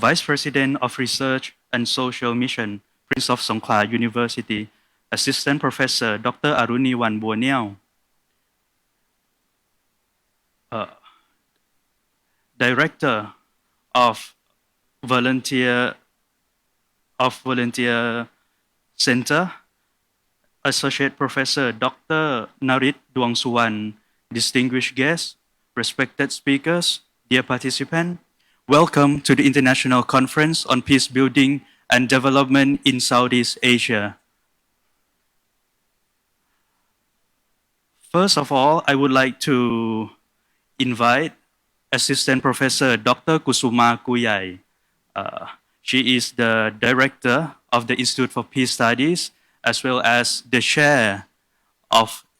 Vice President of Research and Social Mission, Prince of Songkhla University, Assistant Professor Dr. Aruniwan Buoniao, Director of Volunteer Center, Associate Professor Dr. Narit Duangsuwan, distinguished guests, respected speakers, dear participants, welcome to the International Conference on Peacebuilding and Development in Southeast Asia. First of all, I would like to invite Assistant Professor Dr. Kusuma Kuyai. She is the Director of the Institute for Peace Studies, as well as the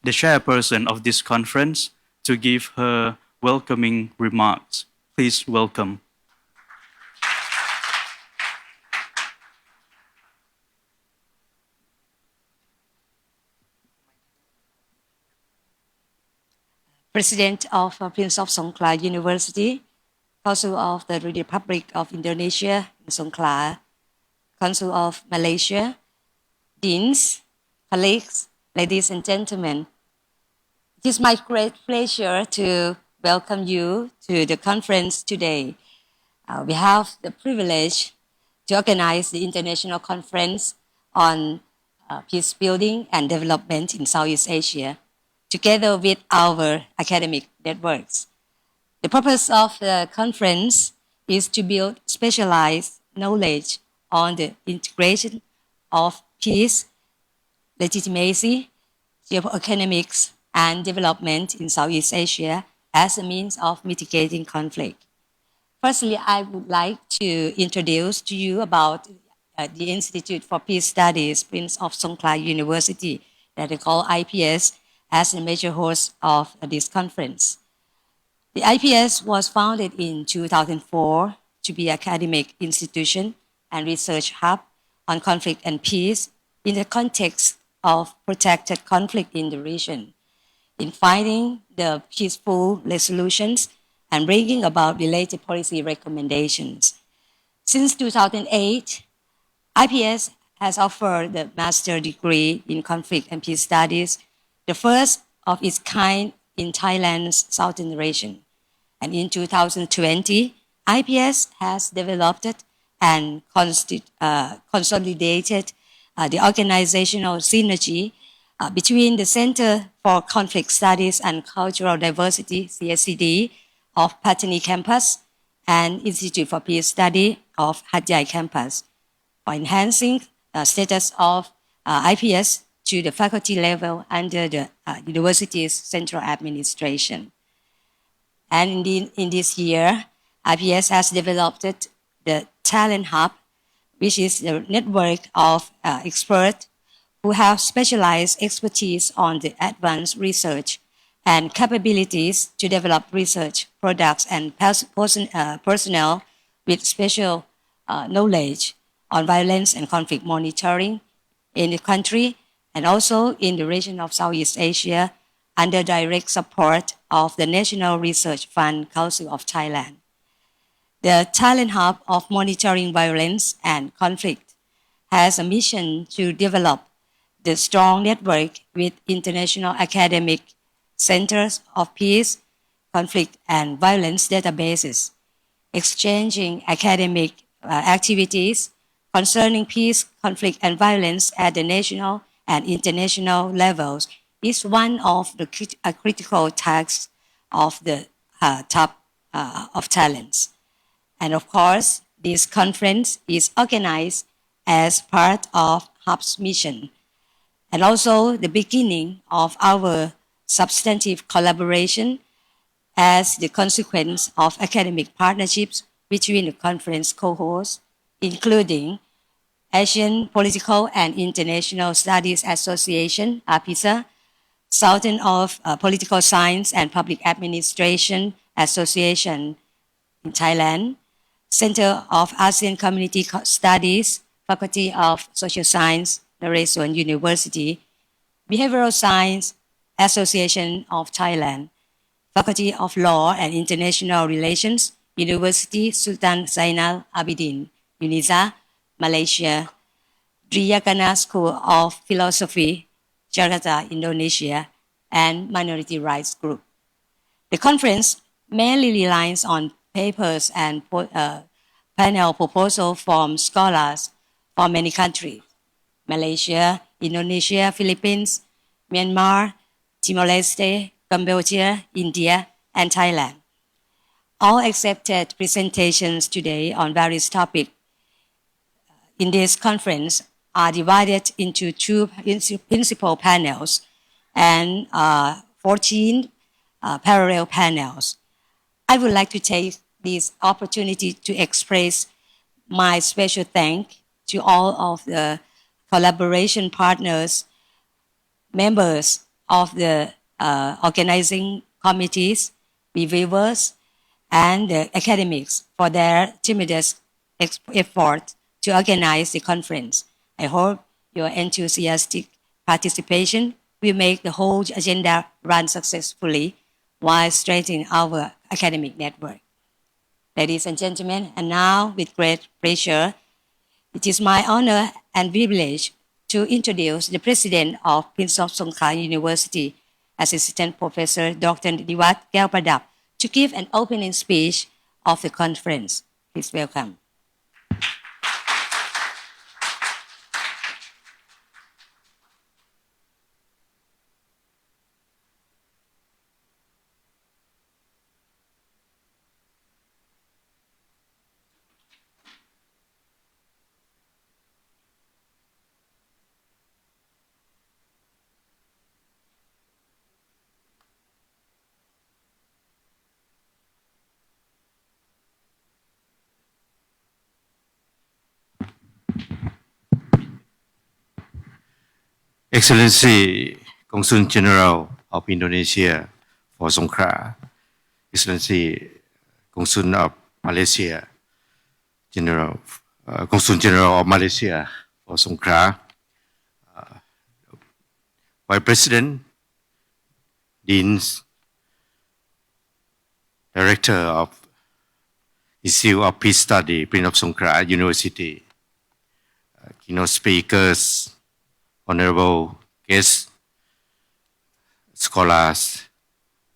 chairperson of this conference, to give her welcoming remarks. Please welcome. President of Prince of Songkhla University, Council of the Republic of Indonesia in Songkhla, Council of Malaysia, Deans, colleagues, ladies and gentlemen. It is my great pleasure to welcome you to the conference today. We have the privilege to organize the International Conference on Peace Building and Development in Southeast Asia, together with our academic networks. The purpose of the conference is to build specialized knowledge on the integration of peace, legitimacy, geoeconomics, and development in Southeast Asia as a means of mitigating conflict. Firstly, I would like to introduce to you about the Institute for Peace Studies, Prince of Songkhla University, that they call IPS, as the major host of this conference. The IPS was founded in 2004 to be an academic institution and research hub on conflict and peace in the context of protracted conflict in the region, in finding the peaceful resolutions and bringing about related policy recommendations. Since 2008, IPS has offered the master's degree in conflict and peace studies, the first of its kind in Thailand's southern region. And in 2020, IPS has developed and consolidated the organizational synergy between the Center for Conflict Studies and Cultural Diversity, CSCD, of Pattani Campus and Institute for Peace Study of Hat Yai Campus, for enhancing the status of IPS to the faculty level under the university's central administration. And in this year, IPS has developed the Talent Hub, which is the network of experts who have specialized expertise on the advanced research and capabilities to develop research products and personnel with special knowledge on violence and conflict monitoring in the country and also in the region of Southeast Asia under direct support of the National Research Fund Council of Thailand. The Talent Hub of Monitoring Violence and Conflict has a mission to develop the strong network with international academic centers of peace, conflict, and violence databases, exchanging academic activities concerning peace, conflict, and violence at the national and international levels is one of the critical tasks of the top of talents. And of course, this conference is organized as part of HUB's mission and also the beginning of our substantive collaboration as the consequence of academic partnerships between the conference co-hosts, including Asian Political and International Studies Association, APISA, Southern of Political Science and Public Administration Association in Thailand, Center of ASEAN Community Studies, Faculty of Social Science, Naresuan University, Behavioral Science Association of Thailand, Faculty of Law and International Relations, University Sultan Zainal Abidin, UNIZA, Malaysia, Driyagana School of Philosophy, Jakarta, Indonesia, and Minority Rights Group. The conference mainly relies on papers and panel proposals from scholars from many countries: Malaysia, Indonesia, Philippines, Myanmar, Timor-Leste, Cambodia, India, and Thailand. All accepted presentations today on various topics in this conference are divided into two principal panels and 14 parallel panels. I would like to take this opportunity to express my special thanks to all of the collaboration partners, members of the organizing committees, reviewers, and the academics for their tremendous effort to organize the conference. I hope your enthusiastic participation will make the whole agenda run successfully while strengthening our academic network. Ladies and gentlemen, and now with great pleasure, it is my honor and privilege to introduce the President of Prince of Songkhla University, Assistant Professor Dr. Niwat Kelpadap, to give an opening speech of the conference. Please welcome. Excellency Consul General of Indonesia for Songkhla, Excellency Consul of Malaysia, Consul General of Malaysia for Songkhla, Vice President, Deans, Director of Institute of Peace Study, Prince of Songkhla University, keynote speakers, honorable guests, scholars,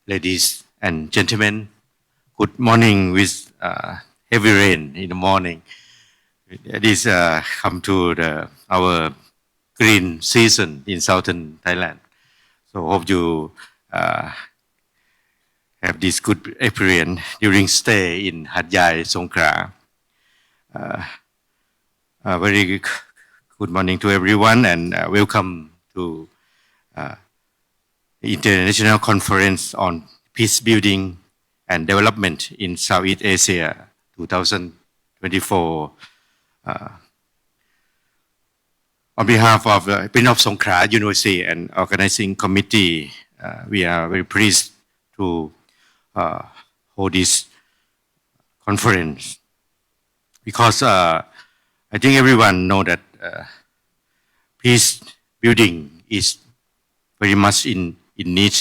ladies and gentlemen, good morning with heavy rain in the morning. This come to our green season in southern Thailand. So hope you have this good experience during stay in Hat Yai, Songkhla. Very good morning to everyone and welcome to the International Conference on Peacebuilding and Development in Southeast Asia 2024. On behalf of the Prince of Songkhla University and Organizing Committee, we are very pleased to hold this conference because I think everyone knows that peace building is very much in need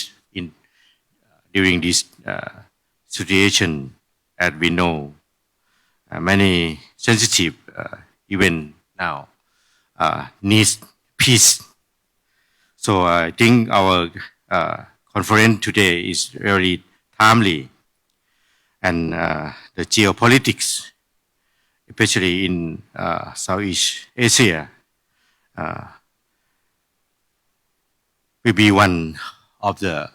during this situation, as we know. Many sensitive even now needs peace. So I think our conference today is really timely, and the geopolitics, especially in Southeast Asia, will be one of the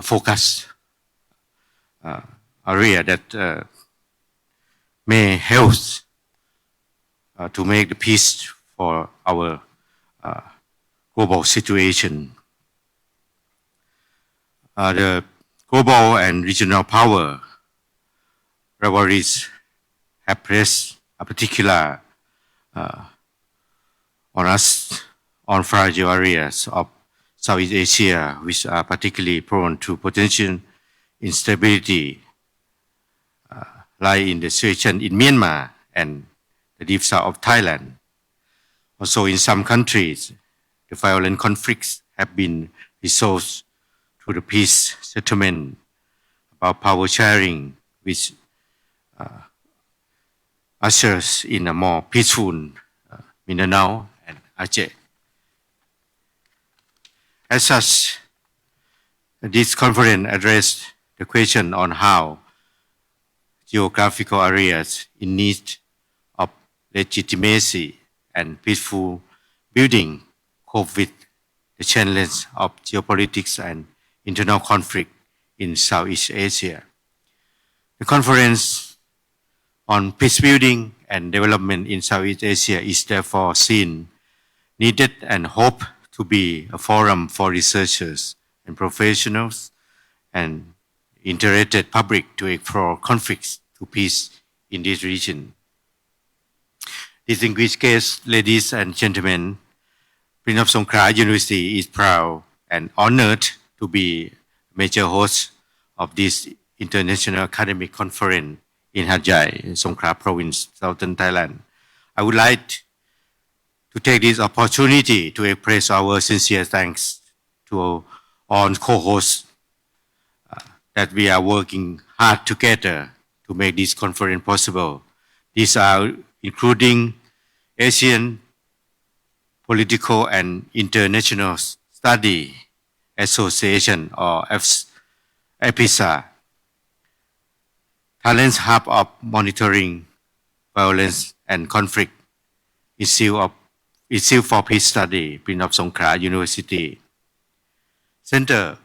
focus area that may help to make the peace for our global situation. The global and regional power rivalries have placed a particular on us on fragile areas of Southeast Asia, which are particularly prone to potential instability, like in the situation in Myanmar and the deep south of Thailand. Also in some countries, the violent conflicts have been resolved through the peace settlement about power sharing, which ushers in a more peaceful Mindanao and Aceh. As such, this conference addressed the question on how geographical areas in need of legitimacy and peaceful building cope with the challenge of geopolitics and internal conflict in Southeast Asia. The conference on peacebuilding and development in Southeast Asia is therefore seen, needed, and hoped to be a forum for researchers and professionals and interested public to explore conflicts to peace in this region. Distinguished guests, ladies and gentlemen, Prince of Songkhla University is proud and honored to be major host of this international academic conference in Hat Yai, Songkhla Province, southern Thailand. I would like to take this opportunity to express our sincere thanks to all co-hosts that we are working hard together to make this conference possible. These are including Asian Political and International Study Association or PDSEA, Thailand's Hub of Monitoring Violence and Conflict, Institute for Peace Study, Prince of Songkhla University, Center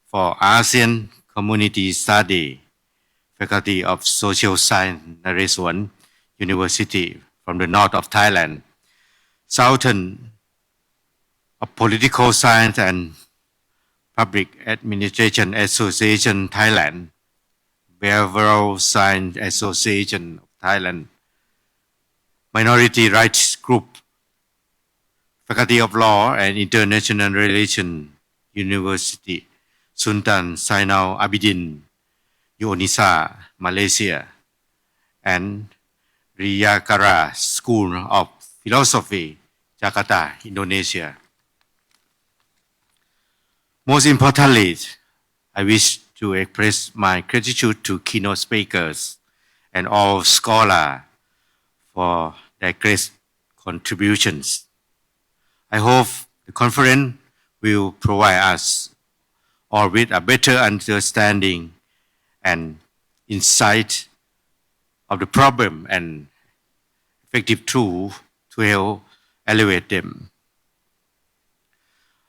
for ASEAN Community Study, Faculty of Social Science, Naresuan University from the north of Thailand, Southern of Political Science and Public Administration Association, Thailand, Behavioral Science Association of Thailand, Minority Rights Group, Faculty of Law and International Relations, University, Sultan Zainal Abidin, Yunisa, Malaysia, and Riyakara School of Philosophy, Jakarta, Indonesia. Most importantly, I wish to express my gratitude to keynote speakers and all scholars for their great contributions. I hope the conference will provide us all with a better understanding and insight of the problem and effective tools to help elevate them.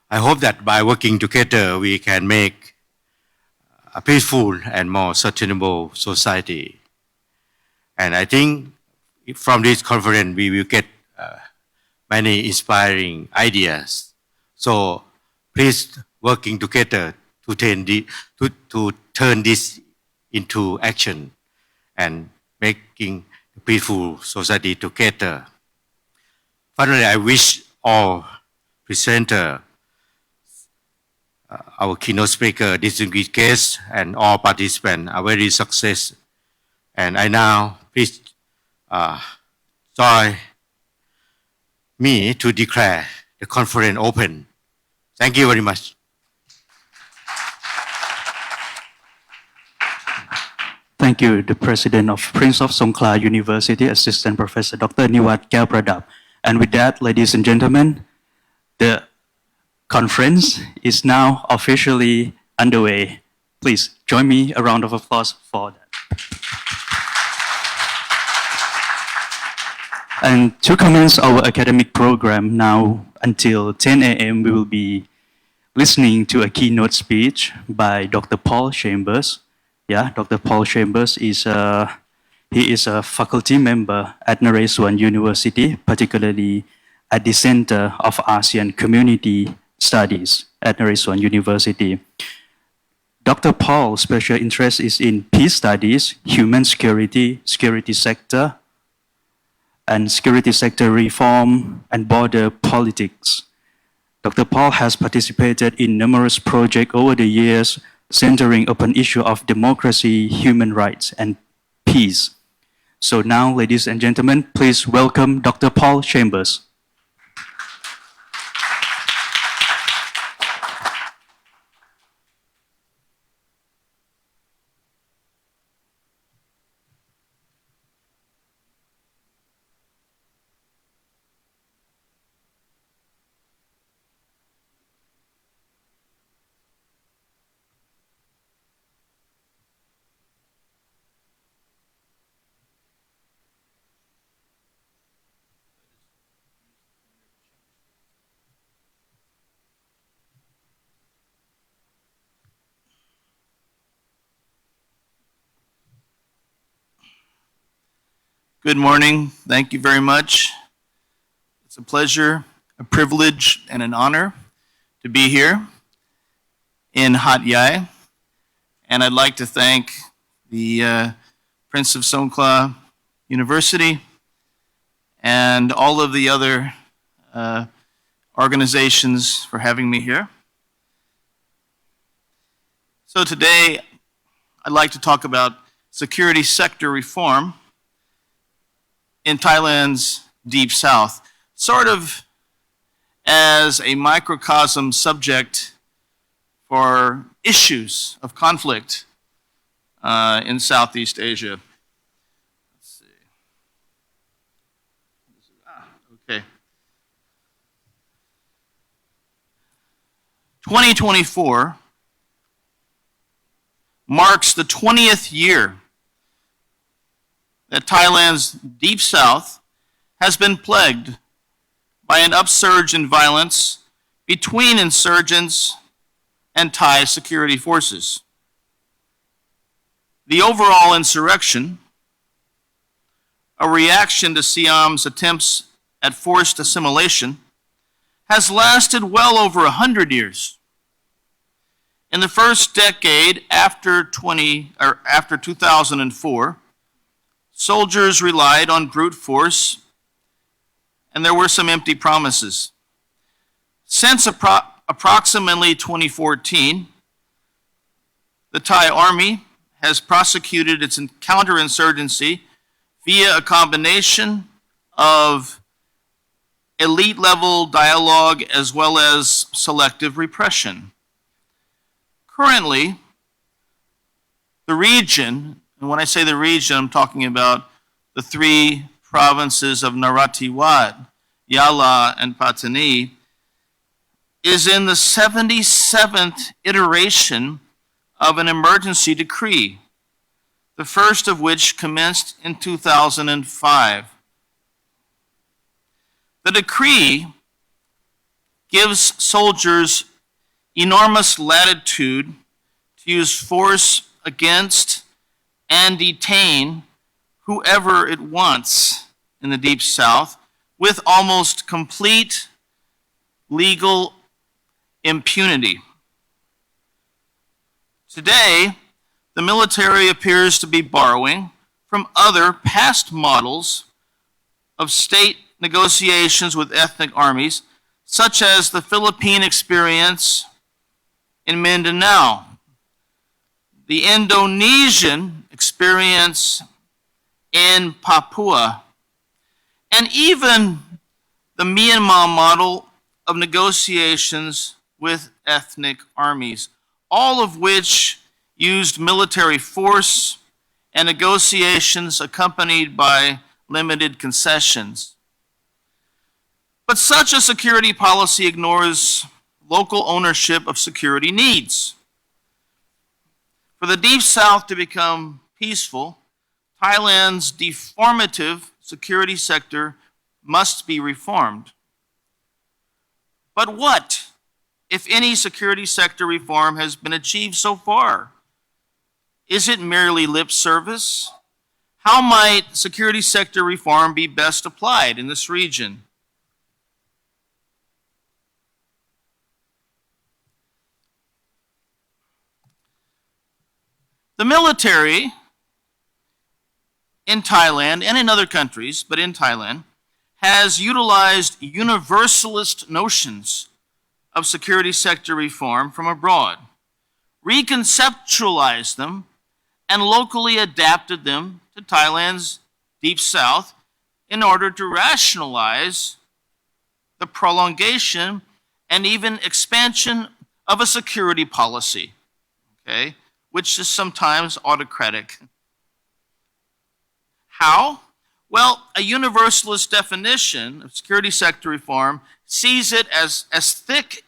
I hope that by working together, we can make a peaceful and more sustainable society. And I think from this conference, we will get many inspiring ideas. So please working together to turn this into action and making a peaceful society together. Finally, I wish all presenters, our keynote speaker, distinguished guests, and all participants are very successful. And I now please join me to declare the conference open. Thank you very much. Thank you, the President of Prince of Songkhla University, Assistant Professor Dr. Niwat Kaopradap. And with that, ladies and gentlemen, the conference is now officially underway. Please join me a round of applause for that. And to commence our academic program now until 10 a.m., we will be listening to a keynote speech by Dr. Paul Chambers. Yeah, Dr. Paul Chambers is he is a faculty member at Naresuan University, particularly at the Center of ASEAN Community Studies at Naresuan University. Dr. Paul's special interest is in peace studies, human security, security sector, and security sector reform and border politics. Dr. Paul has participated in numerous projects over the years centering upon issue of democracy, human rights, and peace. So now, ladies and gentlemen, please welcome Dr. Paul Chambers. Good morning. Thank you very much. It's a pleasure, a privilege, and an honor to be here in Hat Yai. And I'd like to thank the Prince of Songkla University and all of the other organizations for having me here. So today, I'd like to talk about security sector reform in Thailand's Deep South, sort of as a microcosm subject for issues of conflict in Southeast Asia. Let's see. Okay. 2024 marks the 20th year that Thailand's Deep South has been plagued by an upsurge in violence between insurgents and Thai security forces. The overall insurrection, a reaction to Siam's attempts at forced assimilation, has lasted well over 100 years. In the first decade after 2004, soldiers relied on brute force, and there were some empty promises. Since approximately 2014, the Thai Army has prosecuted its counterinsurgency via a combination of elite-level dialogue as well as selective repression. Currently, the region, and when I say the region, I'm talking about the three provinces of Narathiwat, Yala, and Pattani, is in the 77th iteration of an emergency decree, the first of which commenced in 2005. The decree gives soldiers enormous latitude to use force against and detain whoever it wants in the Deep South with almost complete legal impunity. Today, the military appears to be borrowing from other past models of state negotiations with ethnic armies, such as the Philippine experience in Mindanao, the Indonesian experience in Papua, and even the Myanmar model of negotiations with ethnic armies, all of which used military force and negotiations accompanied by limited concessions. But such a security policy ignores local ownership of security needs. For the Deep South to become peaceful, Thailand's deformative security sector must be reformed. But what, if any, security sector reform has been achieved so far? Is it merely lip service? How might security sector reform be best applied in this region? The military in Thailand and in other countries, but in Thailand, has utilized universalist notions of security sector reform from abroad, reconceptualized them, and locally adapted them to Thailand's Deep South in order to rationalize the prolongation and even expansion of a security policy, okay, which is sometimes autocratic. How? Well, a universalist definition of security sector reform sees it as thick,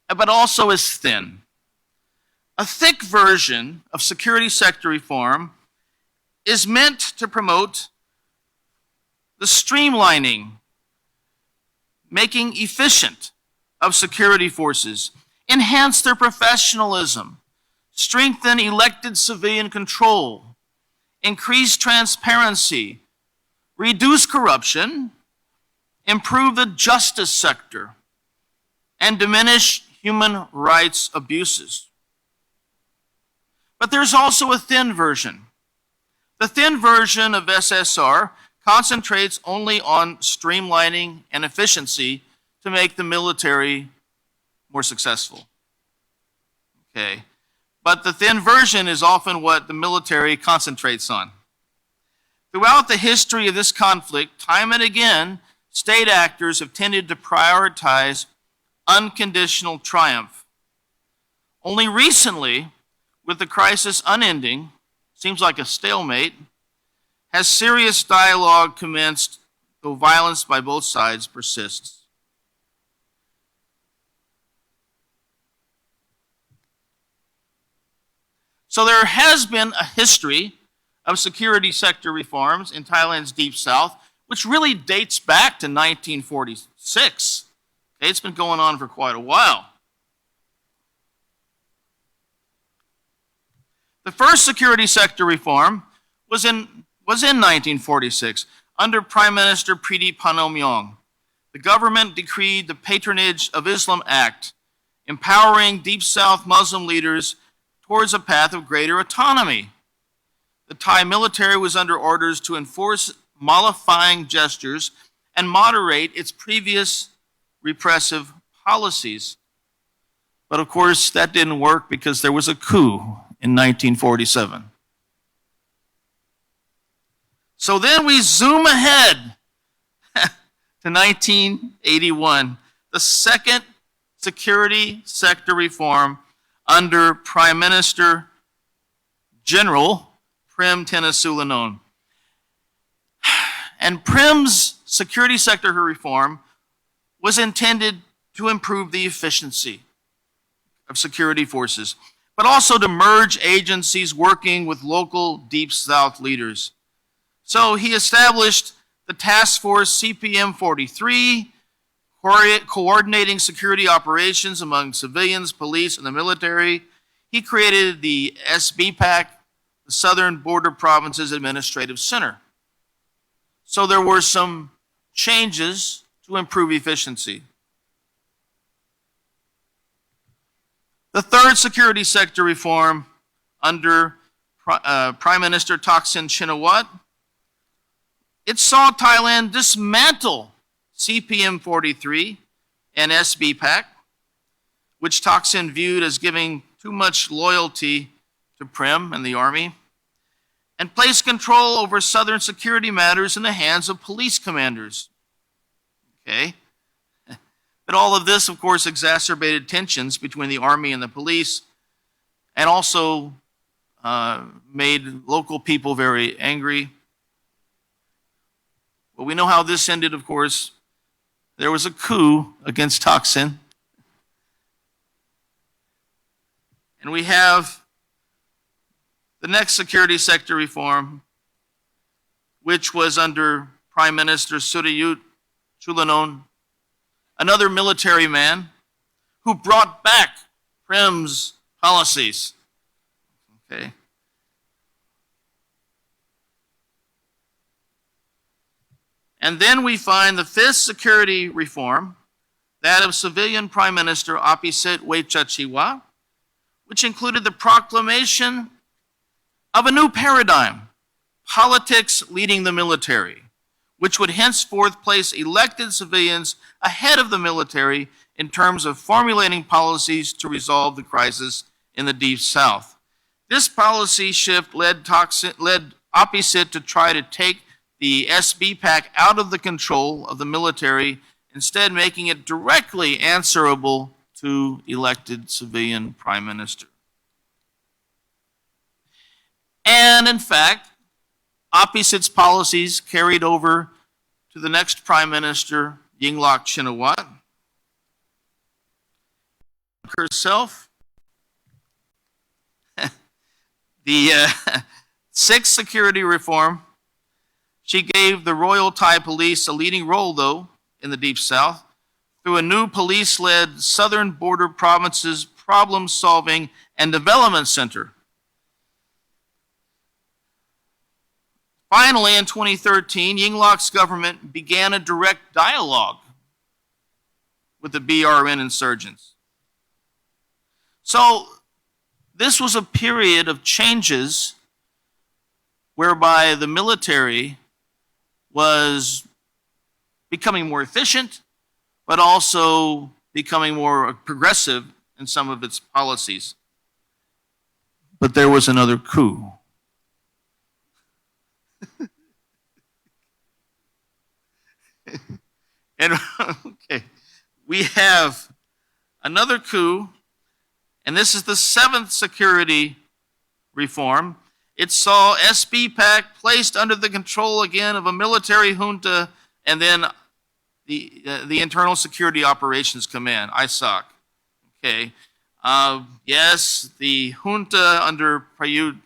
but also as thin. A thick version of security sector reform is meant to promote the streamlining, making efficient of security forces, enhance their professionalism, strengthen elected civilian control, increase transparency, reduce corruption, improve the justice sector, and diminish human rights abuses. But there's also a thin version. The thin version of SSR concentrates only on streamlining and efficiency to make the military more successful. Okay. But the thin version is often what the military concentrates on. Throughout the history of this conflict, time and again, state actors have tended to prioritize unconditional triumph. Only recently, with the crisis unending, seems like a stalemate, has serious dialogue commenced, though violence by both sides persists. So there has been a history of security sector reforms in Thailand's Deep South, which really dates back to 1946. Okay, it's been going on for quite a while. The first security sector reform was in 1946 under Prime Minister Priti Panomyong. The government decreed the Patronage of Islam Act, empowering Deep South Muslim leaders towards a path of greater autonomy. The Thai military was under orders to enforce mollifying gestures and moderate its previous repressive policies. But of course, that didn't work because there was a coup in 1947. So then we zoom ahead to 1981, the second security sector reform under Prime Minister General Prem Tinasulanont. And Prem's security sector reform was intended to improve the efficiency of security forces, but also to merge agencies working with local Deep South leaders. So he established the task force CPM-43, coordinating security operations among civilians, police, and the military. He created the SBPAC, the Southern Border Provinces Administrative Center. So there were some changes to improve efficiency. The third security sector reform under Prime Minister Thaksin Shinawatra, it saw Thailand dismantle CPM-43 and SBPAC, which Thaksin viewed as giving too much loyalty to Prem and the army, and place control over southern security matters in the hands of police commanders. Okay? But all of this, of course, exacerbated tensions between the army and the police, and also made local people very angry. Well, we know how this ended, of course. There was a coup against Thaksin. And we have the next security sector reform, which was under Prime Minister Surayut Chulanon, another military man who brought back Prem's policies. Okay. And then we find the fifth security reform, that of civilian Prime Minister Peacebuilding, which included the proclamation of a new paradigm, politics leading the military, which would henceforth place elected civilians ahead of the military in terms of formulating policies to resolve the crisis in the Deep South. This policy shift led Opposite to try to take the SBPAC out of the control of the military, instead making it directly answerable to elected civilian prime minister. And in fact, Opposite's policies carried over to the next prime minister, Yingluck Shinawatra. Herself, the sixth security reform, she gave the Royal Thai Police a leading role, though, in the Deep South, through a new police-led Southern Border Provinces Problem-Solving and Development Center. Finally, in 2013, Yingluck's government began a direct dialogue with the BRN insurgents. So this was a period of changes whereby the military was becoming more efficient, but also becoming more progressive in some of its policies. But there was another coup. And okay, we have another coup, and this is the 7th security reform. It saw SBPAC placed under the control again of a military junta, and then the Internal Security Operations Command, ISOC. Okay, yes, the junta under Prayut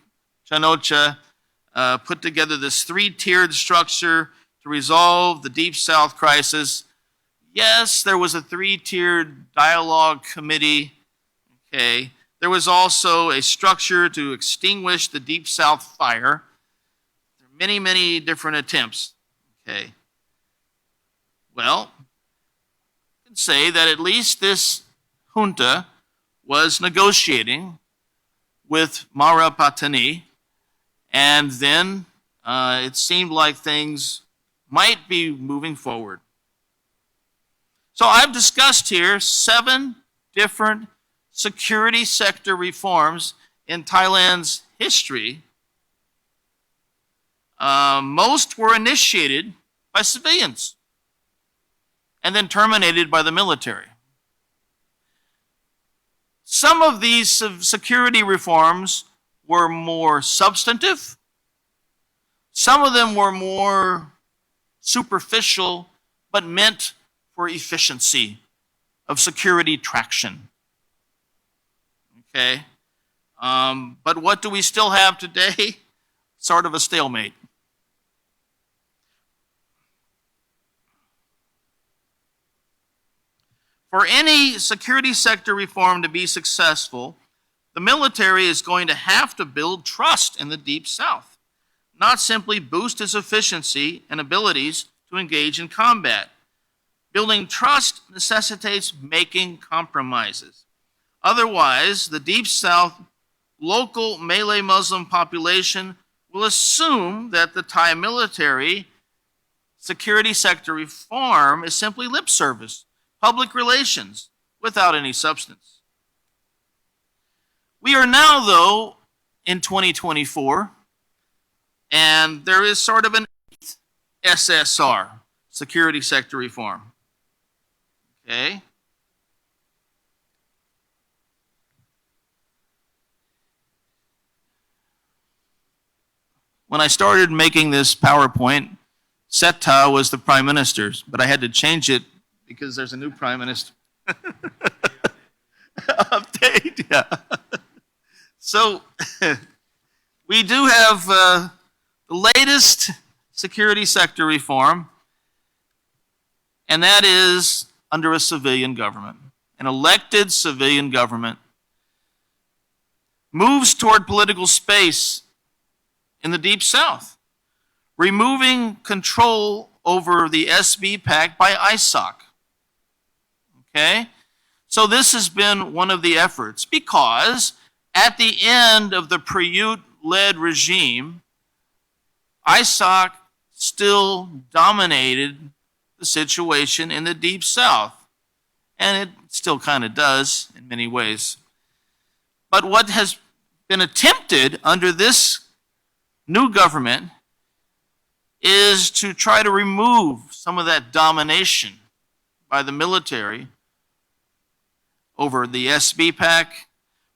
Chan-o-cha put together this 3-tiered structure to resolve the Deep South crisis. Yes, there was a 3-tiered dialogue committee. Okay, there was also a structure to extinguish the Deep South fire. There are many, many different attempts. Okay, well, I can say that at least this junta was negotiating with Mara Patani, and then it seemed like things might be moving forward. So I've discussed here 7 different security sector reforms in Thailand's history. Most were initiated by civilians and then terminated by the military. Some of these security reforms were more substantive. Some of them were more superficial, but meant for efficiency of security traction. Okay? But what do we still have today? Sort of a stalemate. For any security sector reform to be successful, the military is going to have to build trust in the Deep South, not simply boost its efficiency and abilities to engage in combat. Building trust necessitates making compromises. Otherwise, the Deep South local Malay Muslim population will assume that the Thai military security sector reform is simply lip service, public relations, without any substance. We are now, though, in 2024, and there is sort of an SSR, security sector reform. Okay? When I started making this PowerPoint, Seta was the prime minister, but I had to change it because there's a new prime minister. Update, yeah. So we do have the latest security sector reform, and that is under a civilian government. An elected civilian government moves toward political space in the Deep South, removing control over the SBPAC by ISOC. Okay? So this has been one of the efforts, because at the end of the Prayut-led regime, ISOC still dominated the situation in the Deep South. And it still kind of does in many ways. But what has been attempted under this new government is to try to remove some of that domination by the military over the SBPAC,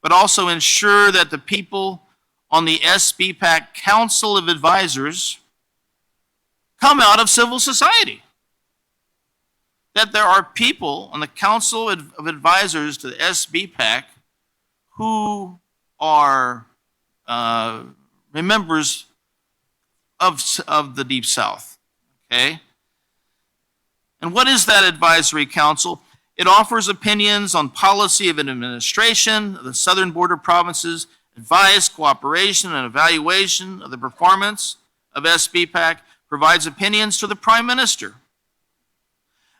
but also ensure that the people on the SBPAC Council of Advisors come out of civil society. That there are people on the Council of Advisors to the SBPAC who are members of the Deep South. Okay? And what is that advisory council? It offers opinions on policy of an administration of the southern border provinces, advice, cooperation, and evaluation of the performance of SBPAC, provides opinions to the Prime Minister.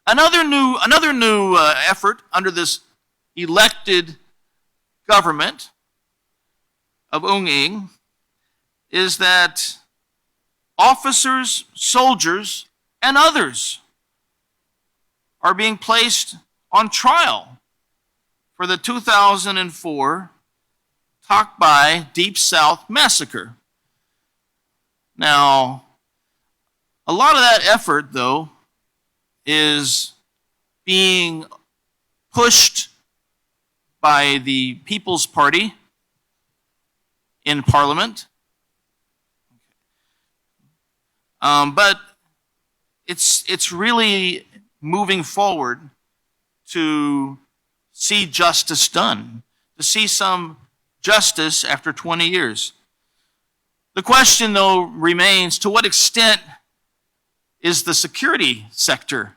Another new effort under this elected government of Ung Ing is that officers, soldiers, and others are being placed on trial for the 2004 Tak Bai Deep South massacre. Now, a lot of that effort, though, is being pushed by the People's Party in Parliament. But it's really moving forward to see justice done, to see some justice after 20 years. The question, though, remains, to what extent is the security sector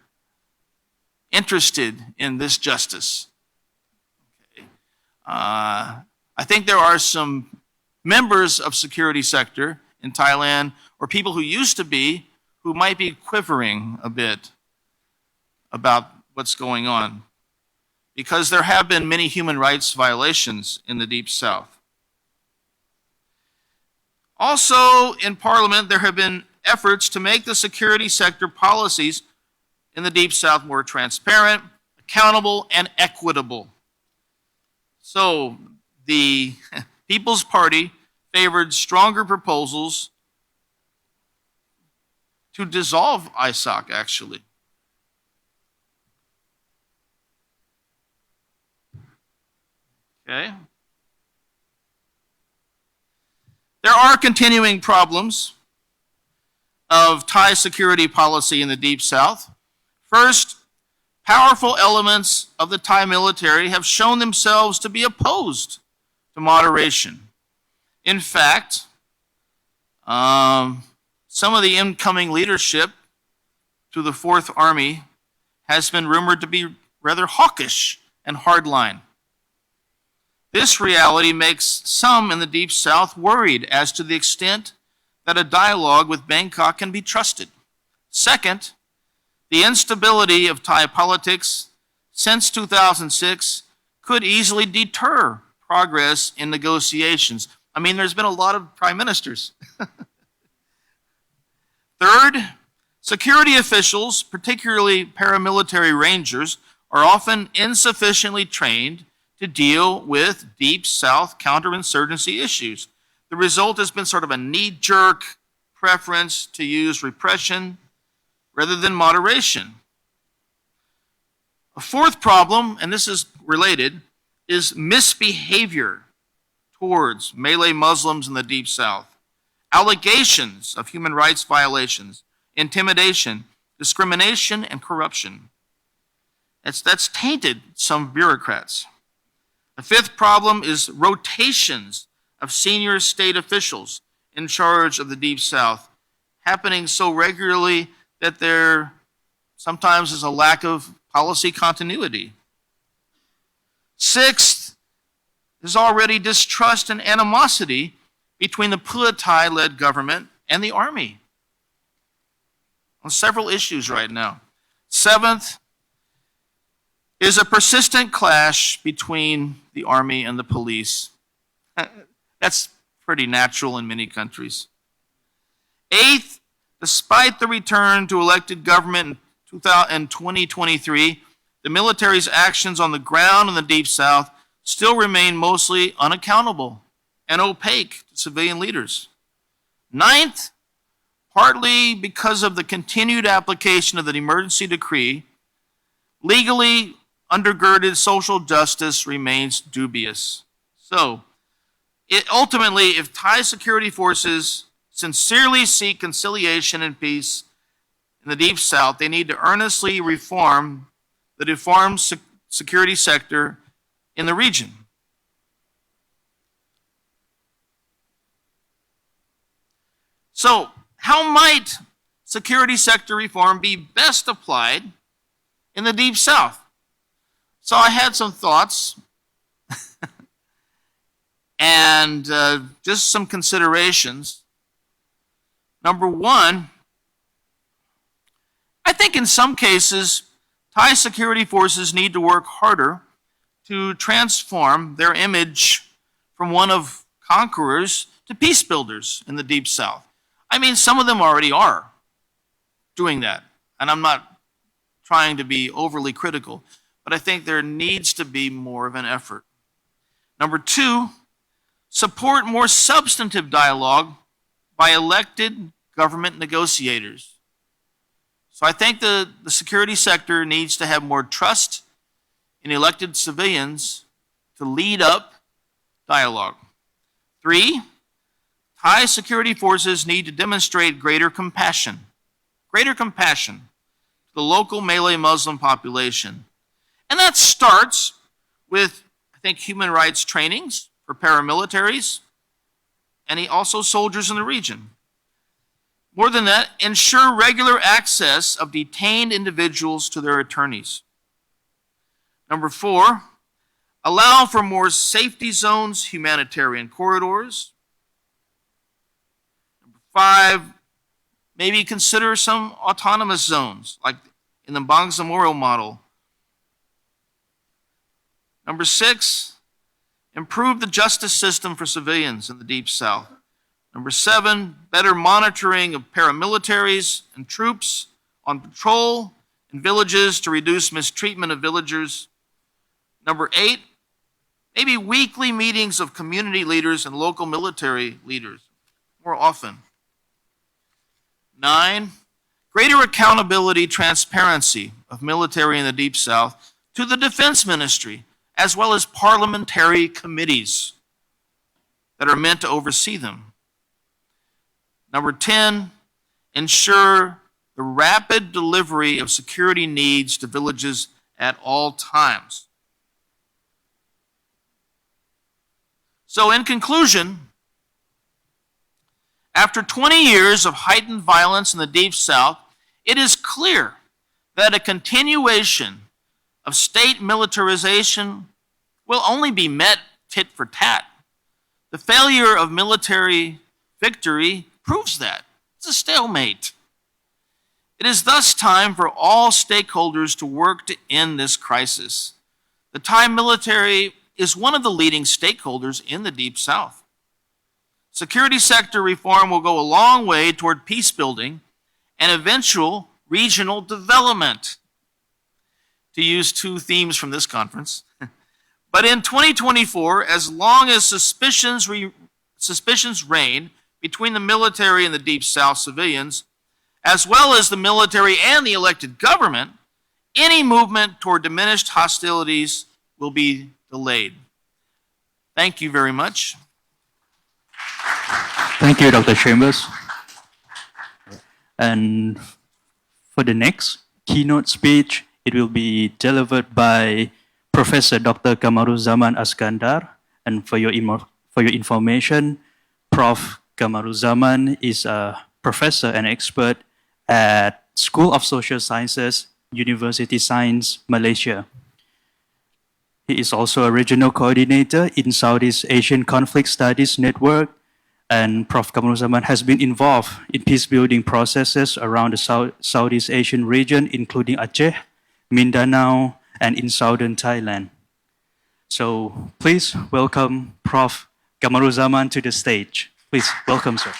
interested in this justice? Okay. I think there are some members of security sector in Thailand, or people who used to be, who might be quivering a bit about what's going on, because there have been many human rights violations in the Deep South. Also, in Parliament, there have been efforts to make the security sector policies in the Deep South more transparent, accountable, and equitable. So, the People's Party favored stronger proposals to dissolve ISOC, actually. Okay. There are continuing problems of Thai security policy in the Deep South. First, powerful elements of the Thai military have shown themselves to be opposed to moderation. In fact, some of the incoming leadership to the 4th Army has been rumored to be rather hawkish and hardline. This reality makes some in the Deep South worried as to the extent that a dialogue with Bangkok can be trusted. Second, the instability of Thai politics since 2006 could easily deter progress in negotiations. I mean, there's been a lot of prime ministers. Third, security officials, particularly paramilitary rangers, are often insufficiently trained to deal with Deep South counterinsurgency issues. The result has been sort of a knee-jerk preference to use repression rather than moderation. A fourth problem, and this is related, is misbehavior towards Malay Muslims in the Deep South. Allegations of human rights violations, intimidation, discrimination, and corruption. That's tainted some bureaucrats. The fifth problem is rotations of senior state officials in charge of the Deep South, happening so regularly that there sometimes is a lack of policy continuity. Sixth, there's already distrust and animosity between the Pheu Thai-led government and the army on several issues right now. Seventh is a persistent clash between the army and the police. That's pretty natural in many countries. Eighth, despite the return to elected government in 2023, the military's actions on the ground in the Deep South still remain mostly unaccountable and opaque to civilian leaders. Ninth, partly because of the continued application of the emergency decree, legally undergirded social justice remains dubious. So, ultimately, if Thai security forces sincerely seek conciliation and peace in the Deep South, they need to earnestly reform the deformed security sector in the region. So, how might security sector reform be best applied in the Deep South? So I had some thoughts and just some considerations. Number one, I think in some cases, Thai security forces need to work harder to transform their image from one of conquerors to peace builders in the Deep South. I mean, some of them already are doing that, and I'm not trying to be overly critical, but I think there needs to be more of an effort. Number two, support more substantive dialogue by elected government negotiators. So I think the security sector needs to have more trust in elected civilians to lead up dialogue. Three, Thai security forces need to demonstrate greater compassion to the local Malay Muslim population. And that starts with, I think, human rights trainings for paramilitaries and also soldiers in the region. More than that, ensure regular access of detained individuals to their attorneys. Number four, allow for more safety zones, humanitarian corridors. Number five, maybe consider some autonomous zones, like in the Bangsamoro model. Number six, improve the justice system for civilians in the Deep South. Number seven, better monitoring of paramilitaries and troops on patrol in villages to reduce mistreatment of villagers. Number eight, maybe weekly meetings of community leaders and local military leaders more often. Nine, greater accountability, transparency of military in the Deep South to the Defense Ministry, as well as parliamentary committees that are meant to oversee them. Number 10, ensure the rapid delivery of security needs to villages at all times. So in conclusion, after 20 years of heightened violence in the Deep South, it is clear that a continuation of state militarization will only be met tit for tat. The failure of military victory proves that. It's a stalemate. It is thus time for all stakeholders to work to end this crisis. The Thai military is one of the leading stakeholders in the Deep South. Security sector reform will go a long way toward peace building and eventual regional development, to use two themes from this conference. But in 2024, as long as suspicions reign between the military and the Deep South civilians, as well as the military and the elected government, any movement toward diminished hostilities will be delayed. Thank you very much. Thank you, Dr. Chambers. And for the next keynote speech, it will be delivered by Professor Dr. Kamaruzaman Askandar. And for your information, Prof. Kamaruzaman is a professor and expert at School of Social Sciences, University Science, Malaysia. He is also a regional coordinator in Southeast Asian Conflict Studies Network, and Prof. Kamaruzaman has been involved in peacebuilding processes around the Southeast Asian region, including Aceh, Mindanao, and in southern Thailand. So please welcome Prof. Kamaruzaman to the stage. Please welcome, sir.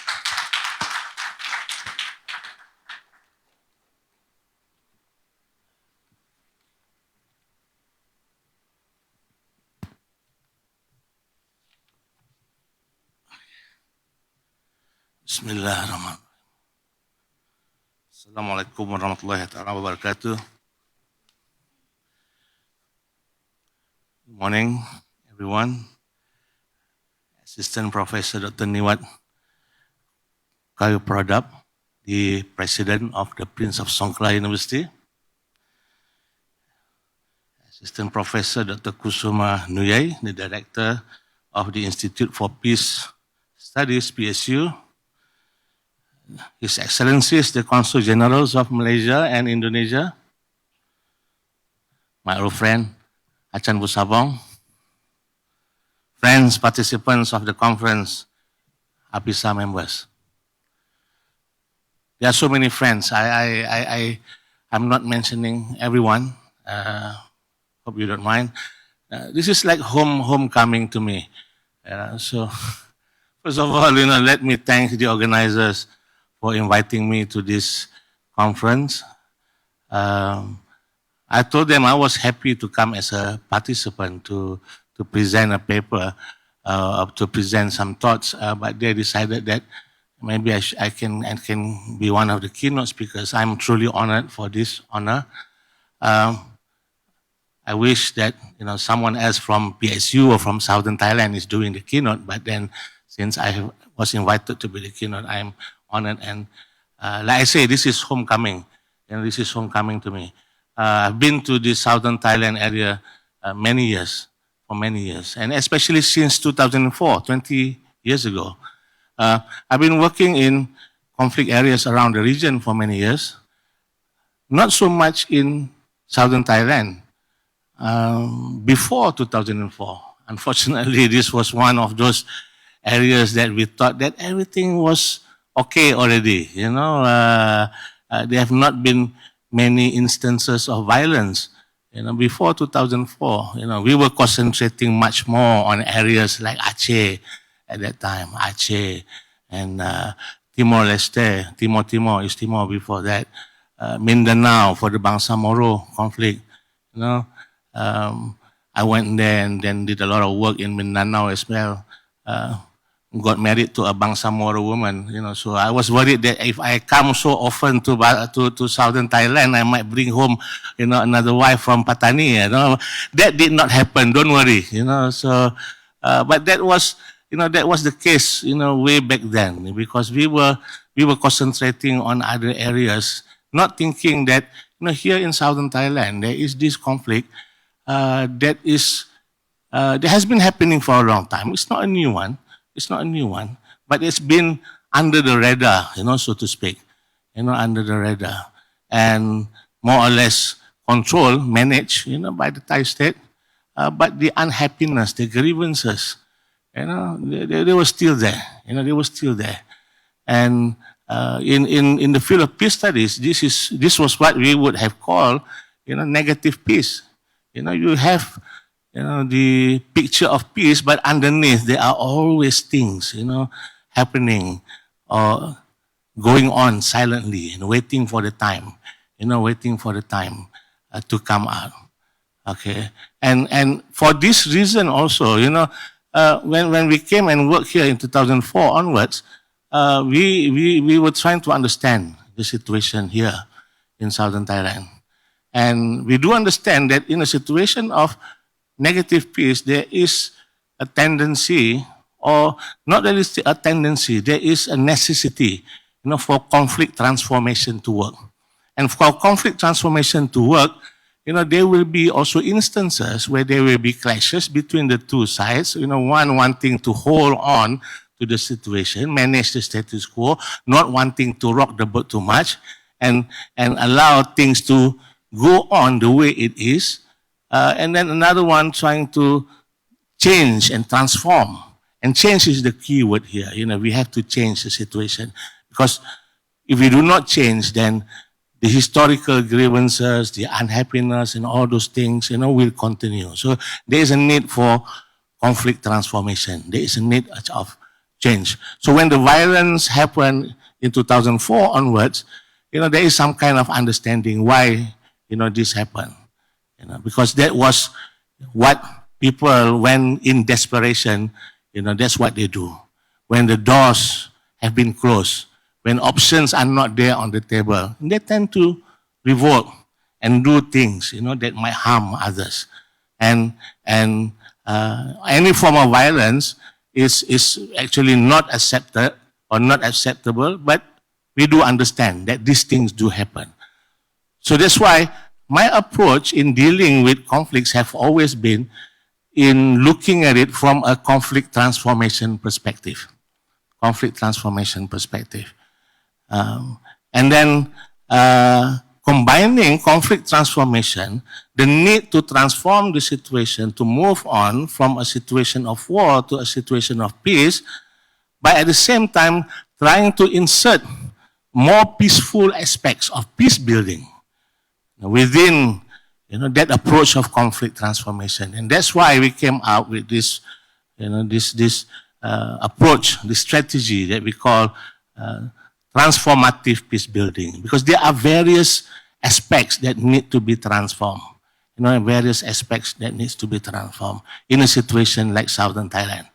Bismillahirrahmanirrahim. Assalamualaikum warahmatullahi wabarakatuh. Good morning, everyone. Assistant Professor Dr. Niwat Kayu Pradap, the President of the Prince of Songkla University. Assistant Professor Dr. Kusuma Nuyai, the Director of the Institute for Peace Studies, PSU. His Excellencies, the Consul Generals of Malaysia and Indonesia. My old friend, Achan Busabong. Friends, participants of the conference, APISA members. there are so many friends. I'm not mentioning everyone. Hope you don't mind. This is like homecoming to me. So first of all, let me thank the organizers for inviting me to this conference. I told them I was happy to come as a participant to present a paper, to present some thoughts, but they decided that maybe I can be one of the keynote speakers. I'm truly honored for this honor. I wish that someone else from PSU or from Southern Thailand is doing the keynote, but then since I was invited to be the keynote, I'm honored. And like I say, this is homecoming, and this is homecoming to me. I've been to the Southern Thailand area for many years, and especially since 2004, 20 years ago. I've been working in conflict areas around the region for many years, not so much in Southern Thailand. Before 2004, unfortunately, this was one of those areas that we thought that everything was okay already. There have not been many instances of violence. Before 2004, we were concentrating much more on areas like Aceh at that time, Aceh and Timor-Leste, Timor, East Timor before that, Mindanao for the Bangsa Moro conflict. I went there and then did a lot of work in Mindanao as well. Got married to a Bangsa Moro woman, so I was worried that if I come so often to Southern Thailand, I might bring home, another wife from Patani. That did not happen. Don't worry, So, but that was the case, way back then, because we were concentrating on other areas, not thinking that, here in Southern Thailand there is this conflict that has been happening for a long time. It's not a new one. It's not a new one, but it's been under the radar, so to speak, under the radar, and more or less controlled, managed, by the Thai state. But the unhappiness, the grievances, they were still there. They were still there. And in the field of peace studies, this was what we would have called, negative peace. You have the picture of peace, but underneath there are always things, happening or going on silently and waiting for the time, to come out. Okay, and for this reason also, when we came and worked here in 2004 onwards, we were trying to understand the situation here in Southern Thailand, and we do understand that in a situation of negative peace, there is a tendency, or not really a tendency, there is a necessity, for conflict transformation to work. And for conflict transformation to work, there will be also instances where there will be clashes between the two sides, one wanting to hold on to the situation, manage the status quo, not wanting to rock the boat too much, and allow things to go on the way it is. And then another one trying to change and transform. And change is the key word here. We have to change the situation. Because if we do not change, then the historical grievances, the unhappiness, and all those things, will continue. So there is a need for conflict transformation. There is a need of change. So when the violence happened in 2004 onwards, there is some kind of understanding why, this happened. Because that was what people, when in desperation, that's what they do. When the doors have been closed, when options are not there on the table, they tend to revolt and do things, that might harm others. And any form of violence is actually not accepted or not acceptable, but we do understand that these things do happen. So that's why my approach in dealing with conflicts have always been in looking at it from a conflict transformation perspective. Conflict transformation perspective. And then combining conflict transformation, the need to transform the situation to move on from a situation of war to a situation of peace, but at the same time trying to insert more peaceful aspects of peace building within that approach of conflict transformation. And that's why we came out with this, this approach, this strategy that we call transformative peace building, because there are various aspects that need to be transformed. Various aspects that needs to be transformed in a situation like Southern Thailand.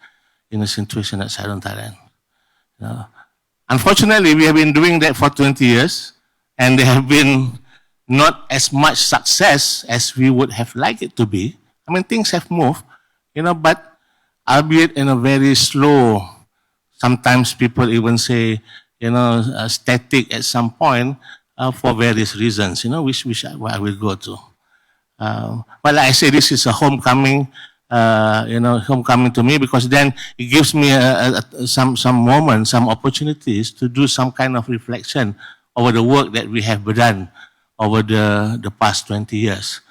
Unfortunately, we have been doing that for 20 years, and there have been not as much success as we would have liked it to be. I mean, things have moved, but albeit in a very slow, sometimes people even say, static at some point for various reasons, which I will go to. But like I say, this is a homecoming, homecoming to me, because then it gives me some moments, some opportunities to do some kind of reflection over the work that we have done over the past 20 years.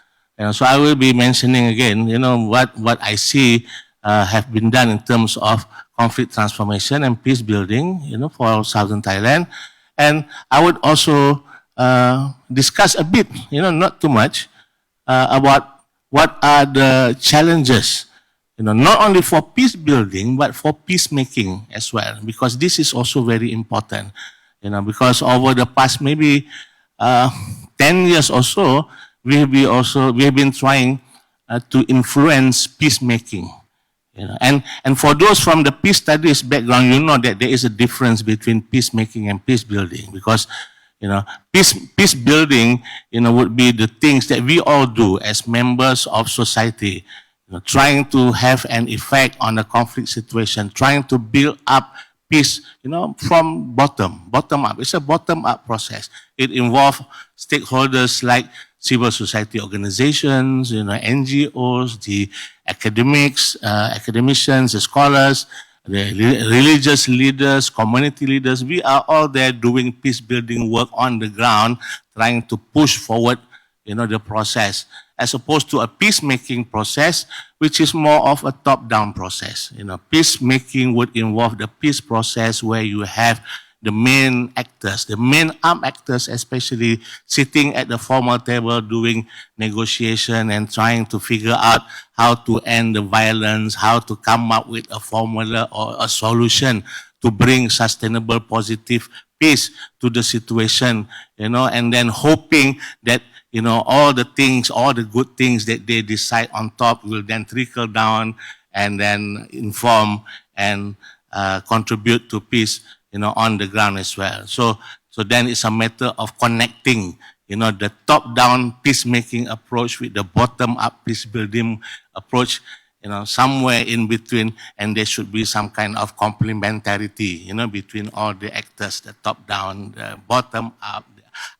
So I will be mentioning again, what I see have been done in terms of conflict transformation and peace building, for Southern Thailand. And I would also discuss a bit, not too much, about what are the challenges, not only for peace building, but for peacemaking as well, because this is also very important, because over the past maybe 10 years or so, we have been trying to influence peacemaking. And for those from the peace studies background, you know that there is a difference between peacemaking and peace building, because peace building, would be the things that we all do as members of society, trying to have an effect on the conflict situation, trying to build up peace, from bottom up. It's a bottom up process. It involves stakeholders like civil society organizations, NGOs, the academicians, the scholars, the religious leaders, community leaders. We are all there doing peace building work on the ground, trying to push forward, the process, as opposed to a peacemaking process, which is more of a top-down process. Peacemaking would involve the peace process where you have the main actors, the main armed actors especially, sitting at the formal table doing negotiation and trying to figure out how to end the violence, how to come up with a formula or a solution to bring sustainable, positive peace to the situation, and then hoping that, all the things, all the good things that they decide on top will then trickle down and then inform and contribute to peace, on the ground as well. So then it's a matter of connecting, the top-down peacemaking approach with the bottom-up peace-building approach, somewhere in between, and there should be some kind of complementarity, between all the actors, the top-down, the bottom-up,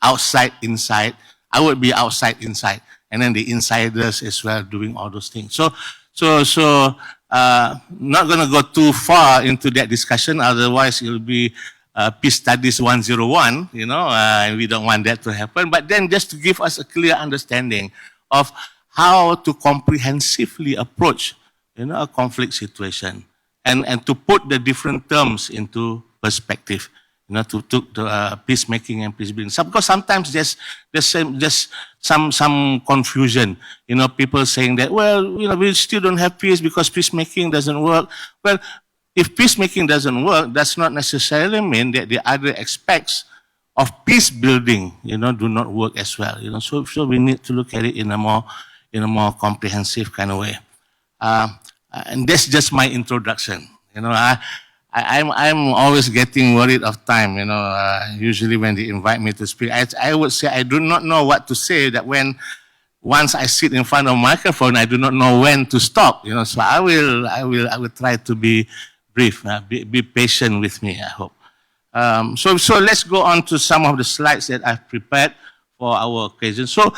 outside, inside. I would be outside, inside, and then the insiders as well doing all those things. So not going to go too far into that discussion, otherwise it will be Peace Studies 101, and we don't want that to happen. But then just to give us a clear understanding of how to comprehensively approach, a conflict situation, and to put the different terms into perspective, to peacemaking and peace building. Because sometimes there's some confusion. People saying that, well, we still don't have peace because peacemaking doesn't work. Well, if peacemaking doesn't work, does not necessarily mean that the other aspects of peace building, do not work as well. So we need to look at it in a more comprehensive kind of way. And that's just my introduction. I'm always getting worried of time, usually when they invite me to speak. I would say I do not know what to say, that once I sit in front of a microphone, I do not know when to stop, so I will try to be brief, be patient with me, I hope. So let's go on to some of the slides that I've prepared for our occasion. So,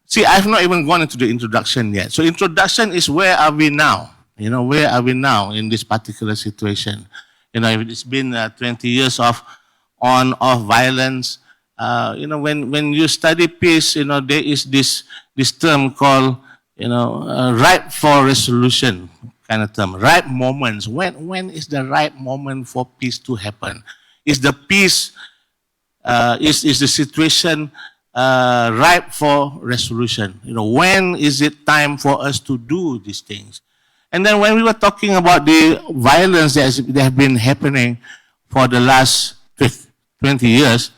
see, I've not even gone into the introduction yet. So introduction is where are we now? Where are we now in this particular situation? It's been 20 years of on-off violence. When you study peace, there is this term called, ripe for resolution kind of term, right moments. When is the right moment for peace to happen? Is the peace is the situation ripe for resolution? When is it time for us to do these things? And then when we were talking about the violence that have been happening for the last 20 years,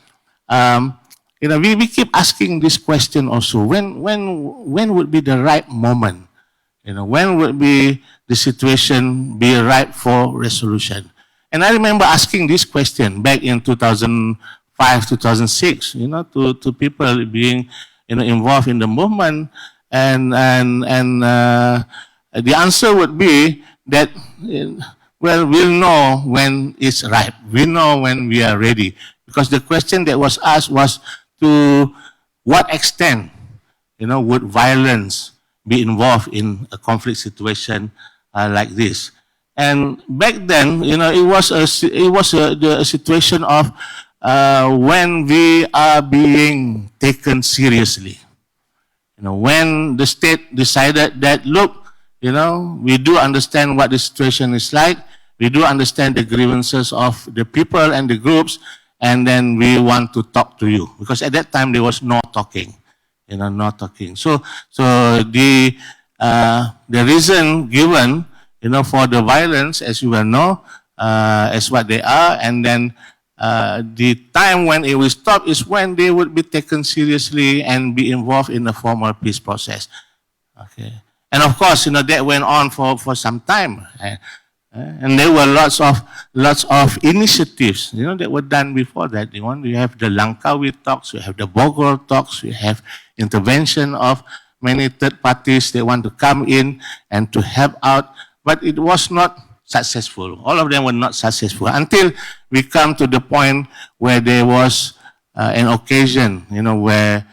we keep asking this question also. When would be the right moment? When would be the situation be ripe for resolution? And I remember asking this question back in 2005, 2006, to people being, involved in the movement, and the answer would be that, well, we'll know when it's ripe. We know when we are ready. Because the question that was asked was, to what extent, would violence be involved in a conflict situation like this? And back then, it was a situation of when we are being taken seriously. When the state decided that, look, we do understand what the situation is like. We do understand the grievances of the people and the groups, and then we want to talk to you. Because at that time, there was no talking, no talking. So the reason given, for the violence, as you well know, is what they are, and then the time when it will stop is when they would be taken seriously and be involved in a formal peace process. Okay. And of course, that went on for some time. And there were lots of initiatives, that were done before that. We have the Langkawi talks, we have the Bogor talks, we have intervention of many third parties. They want to come in and to help out, but it was not successful. All of them were not successful until we come to the point where there was an occasion, where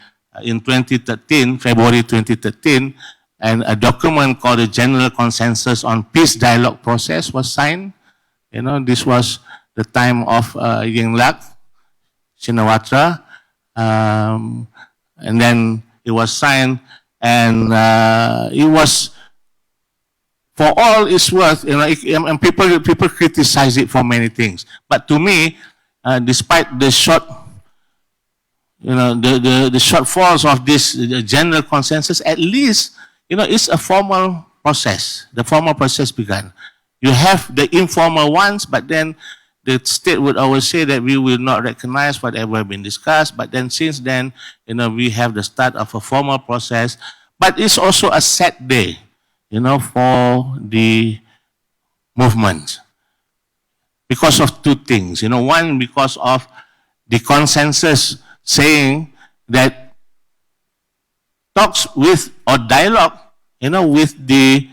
in 2013, February 2013, and a document called the General Consensus on Peace Dialogue Process was signed. This was the time of Yingluck, Shinawatra, and then it was signed, and it was, for all its worth, and people criticize it for many things. But to me, despite the the shortfalls of this general consensus, at least, it's a formal process. The formal process began. You have the informal ones, but then the state would always say that we will not recognize whatever has been discussed. But then since then, we have the start of a formal process. But it's also a set day, for the movement. Because of two things. One, because of the consensus saying that talks with, or dialogue, with the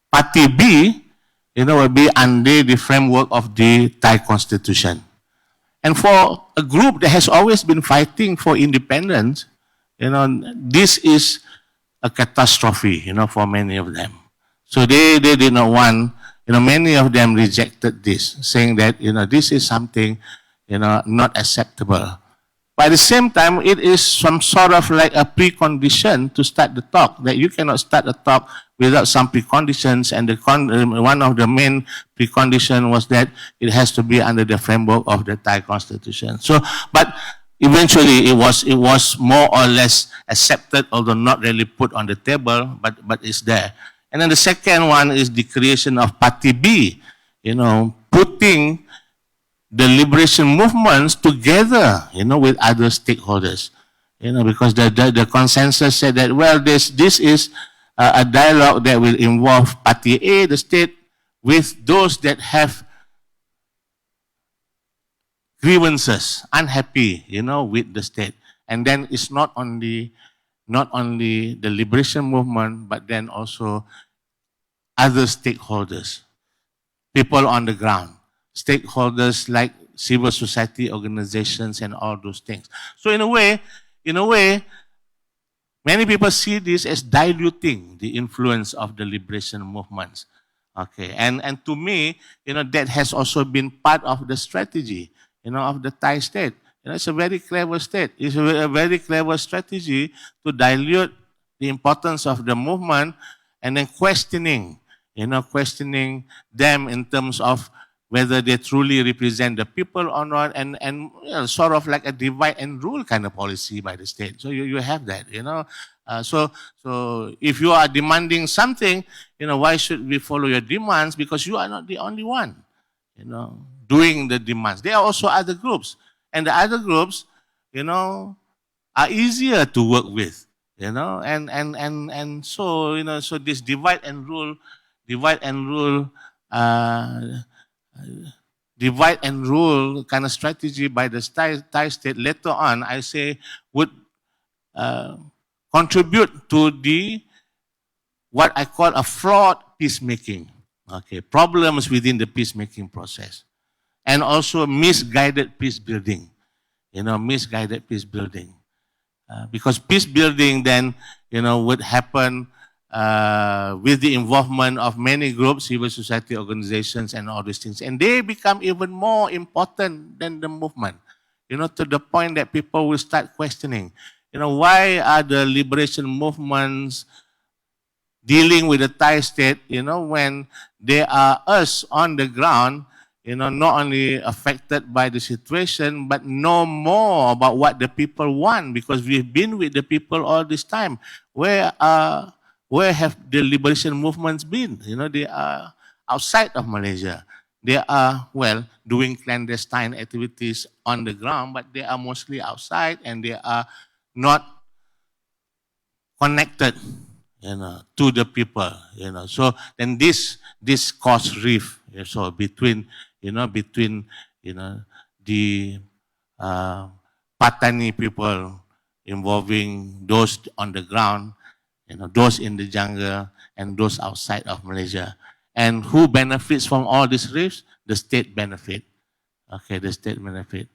Party B, will be under the framework of the Thai Constitution. And for a group that has always been fighting for independence, this is a catastrophe, for many of them. So they did not want, many of them rejected this, saying that, this is something, not acceptable. But at the same time, it is some sort of like a precondition to start the talk, that you cannot start a talk without some preconditions, and one of the main preconditions was that it has to be under the framework of the Thai Constitution. So, but eventually it was more or less accepted, although not really put on the table, but it's there. And then the second one is the creation of Party B, putting the liberation movements together, with other stakeholders, because the consensus said that, well, this is a dialogue that will involve Party A, the state, with those that have grievances, unhappy, with the state. And then it's not only the liberation movement, but then also other stakeholders, people on the ground, stakeholders like civil society organizations and all those things. So in a way, many people see this as diluting the influence of the liberation movements. Okay, and to me, that has also been part of the strategy, of the Thai state. It's a very clever state. It's a very clever strategy to dilute the importance of the movement, and then questioning them in terms of whether they truly represent the people or not, and sort of like a divide and rule kind of policy by the state. So you have that, So if you are demanding something, why should we follow your demands? Because you are not the only one, doing the demands. There are also other groups, and the other groups, are easier to work with, and so so this divide and rule kind of strategy by the Thai state later on, I say, would contribute to what I call a flawed peacemaking, problems within the peacemaking process, and also misguided peace building, because peace building then, would happen with the involvement of many groups, civil society organizations, and all these things. And they become even more important than the movement, to the point that people will start questioning, why are the liberation movements dealing with the Thai state, when there are us on the ground, not only affected by the situation, but know more about what the people want, because we've been with the people all this time. Where have the liberation movements been? They are outside of Malaysia. They are, doing clandestine activities on the ground, but they are mostly outside, and they are not connected, to the people, So then this cause rift, so between the Patani people, involving those on the ground, those in the jungle, and those outside of Malaysia. And who benefits from all these rifts? The state benefit. The state benefit.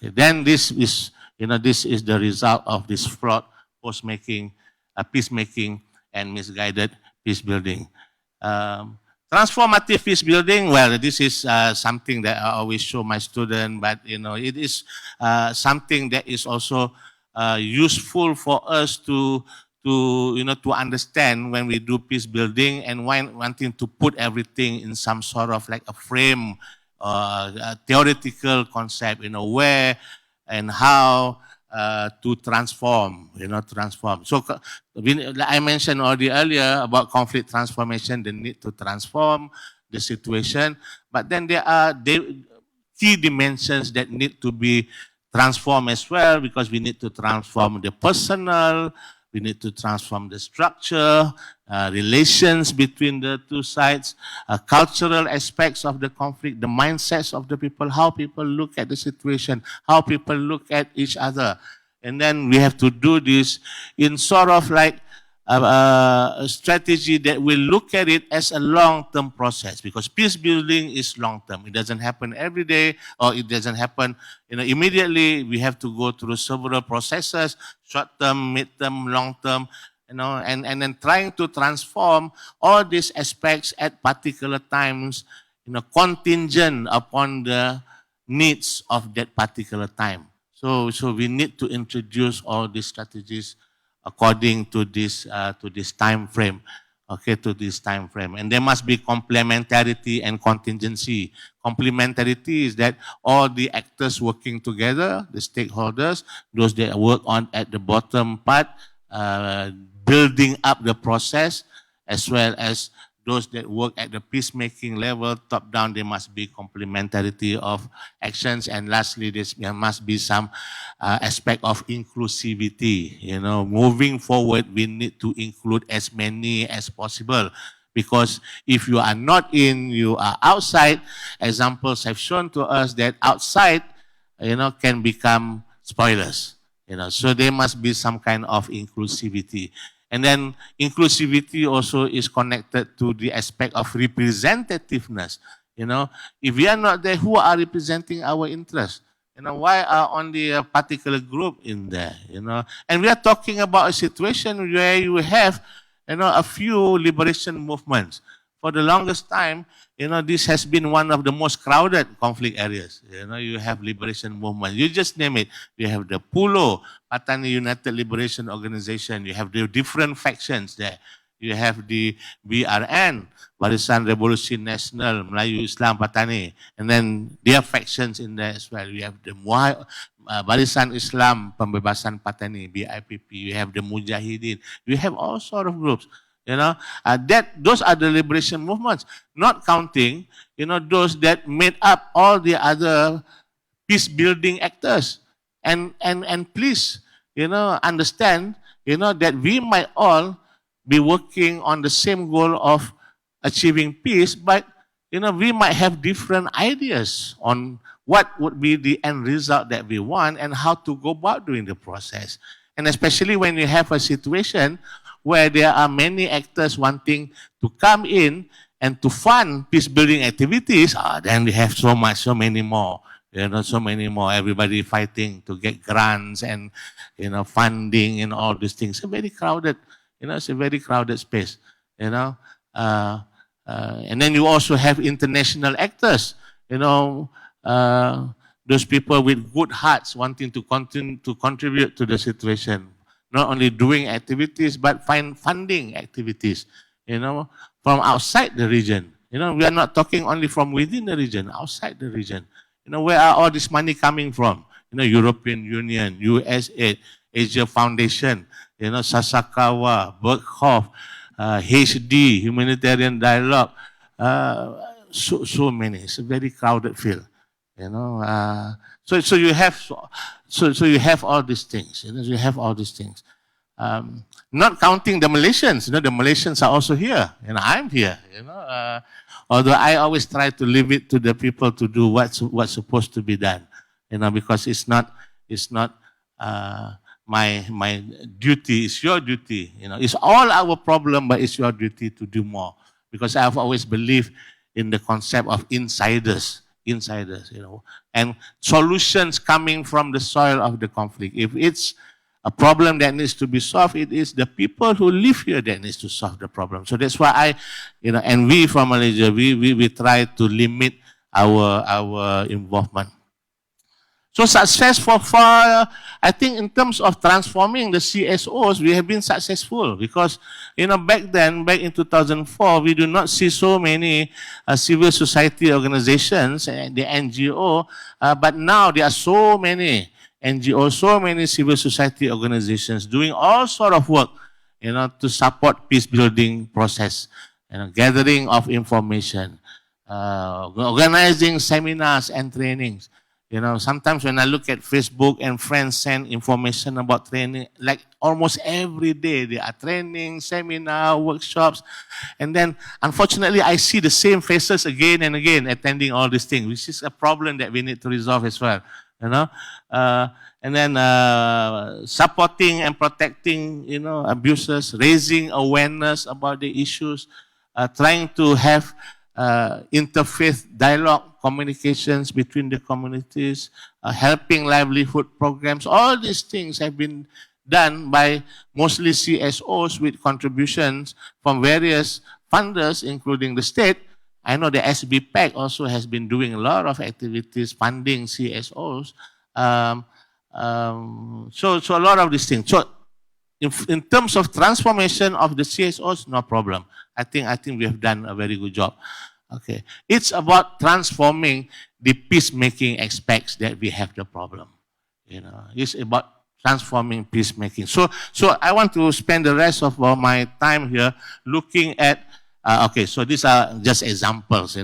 Then this is the result of this flawed peacemaking, and misguided peace building. Transformative peace building, this is something that I always show my students, but it is something that is also useful for us to understand when we do peace building, and wanting to put everything in some sort of like a frame, a theoretical concept, where and how to transform, So I mentioned already earlier about conflict transformation, the need to transform the situation, but then there are key dimensions that need to be transformed as well, because we need to transform the personal, we need to transform the structure, relations between the two sides, cultural aspects of the conflict, the mindsets of the people, how people look at the situation, how people look at each other. And then we have to do this in sort of like a strategy that will look at it as a long-term process, because peace building is long-term. It doesn't happen every day, or it doesn't happen immediately. We have to go through several processes, short-term, mid-term, long-term, and then trying to transform all these aspects at particular times, contingent upon the needs of that particular time. So we need to introduce all these strategies according to this time frame, to this time frame. And there must be complementarity and contingency. Complementarity is that all the actors working together, the stakeholders, those that work at the bottom part, building up the process, as well as those that work at the peacemaking level, top down, there must be complementarity of actions. And lastly, there must be some aspect of inclusivity. Moving forward, we need to include as many as possible. Because if you are not in, you are outside. Examples have shown to us that outside, can become spoilers. So there must be some kind of inclusivity. And then inclusivity also is connected to the aspect of representativeness. If we are not there, who are representing our interests? Why are only a particular group in there? And we are talking about a situation where you have, a few liberation movements. For the longest time, this has been one of the most crowded conflict areas. You have liberation movement. You just name it. You have the PULO, Patani United Liberation Organization. You have the different factions there. You have the BRN, Barisan Revolusi Nasional, Melayu Islam Patani, and then their factions in there as well. You have the Barisan Islam Pembebasan Patani, BIPP. You have the Mujahideen. You have all sort of groups. Those are the liberation movements, not counting, those that made up all the other peace-building actors. And please, understand, that we might all be working on the same goal of achieving peace, but, we might have different ideas on what would be the end result that we want and how to go about doing the process. And especially when you have a situation where there are many actors wanting to come in and to fund peace-building activities, then we have so many more. So many more. Everybody fighting to get grants and, funding and all these things. It's a very crowded, it's a very crowded space, and then you also have international actors, those people with good hearts wanting to continue to contribute to the situation. Not only doing activities, but funding activities, from outside the region. We are not talking only from within the region, outside the region. Where are all this money coming from? European Union, USA, Asia Foundation, Sasakawa, Berghoff, HD, Humanitarian Dialogue, so many. It's a very crowded field, So you have all these things. You have all these things. Not counting the Malaysians. The Malaysians are also here. I'm here. Although I always try to leave it to the people to do what's supposed to be done. Because it's not my duty. It's your duty. It's all our problem, but it's your duty to do more. Because I've always believed in the concept of insiders, and solutions coming from the soil of the conflict. If it's a problem that needs to be solved, it is the people who live here that needs to solve the problem. So that's why and we from Malaysia, we try to limit our involvement. So success for I think in terms of transforming the CSOs, we have been successful because, back in 2004, we do not see so many civil society organizations, the NGO, but now there are so many NGOs, so many civil society organizations doing all sort of work, to support peace building process, gathering of information, organizing seminars and trainings. Sometimes when I look at Facebook and friends send information about training, like almost every day there are training, seminar, workshops. And then unfortunately I see the same faces again and again attending all these things, which is a problem that we need to resolve as well. And then supporting and protecting, abusers, raising awareness about the issues, trying to have interfaith dialogue, communications between the communities, helping livelihood programs. All these things have been done by mostly CSOs with contributions from various funders, including the state. I know the SBPAC also has been doing a lot of activities funding CSOs. So a lot of these things. So in terms of transformation of the CSOs, no problem. I think we have done a very good job. Okay, it's about transforming the peacemaking aspects that we have the problem. It's about transforming peacemaking. So I want to spend the rest of my time here looking at. Okay, so these are just examples.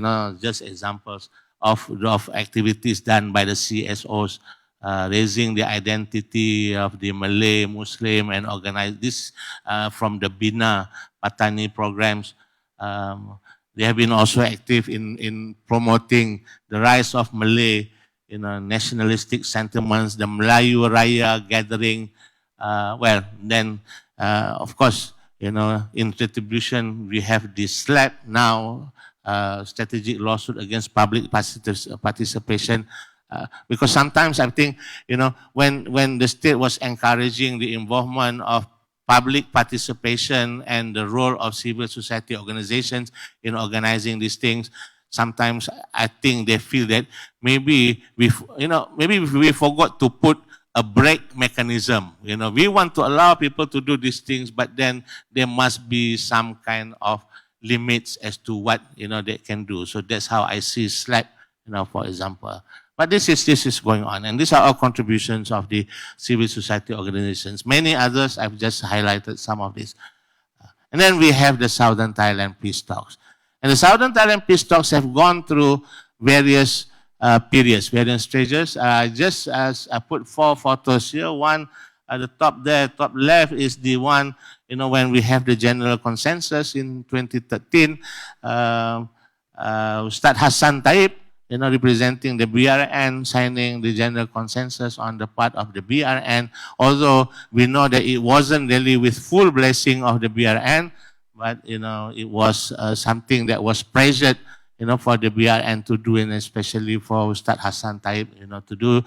Just examples of activities done by the CSOs, raising the identity of the Malay, Muslim, and organize this from the Bina Patani programs. They have been also active in promoting the rise of Malay, nationalistic sentiments, the Melayu Raya gathering. Of course, in retribution, we have this SLAP now, strategic lawsuit against public participation. Because sometimes I think, when the state was encouraging the involvement of public participation and the role of civil society organizations in organizing these things, sometimes I think they feel that maybe we forgot to put a brake mechanism. You know, we want to allow people to do these things, but then there must be some kind of limits as to what, you know, they can do. So that's how I see SLAC, you know, for example. But this is going on, and these are all contributions of the civil society organizations. Many others, I've just highlighted some of these. And then we have the Southern Thailand Peace Talks. And the Southern Thailand Peace Talks have gone through various periods, various stages. I put 4 photos here. One at the top there, top left, is the one, you know, when we have the general consensus in 2013. Ustad Hassan Taib, you know, representing the BRN, signing the general consensus on the part of the BRN, although we know that it wasn't really with full blessing of the BRN, but, you know, it was something that was pressured, you know, for the BRN to do, and especially for Ustad Hassan Taib, you know, to do.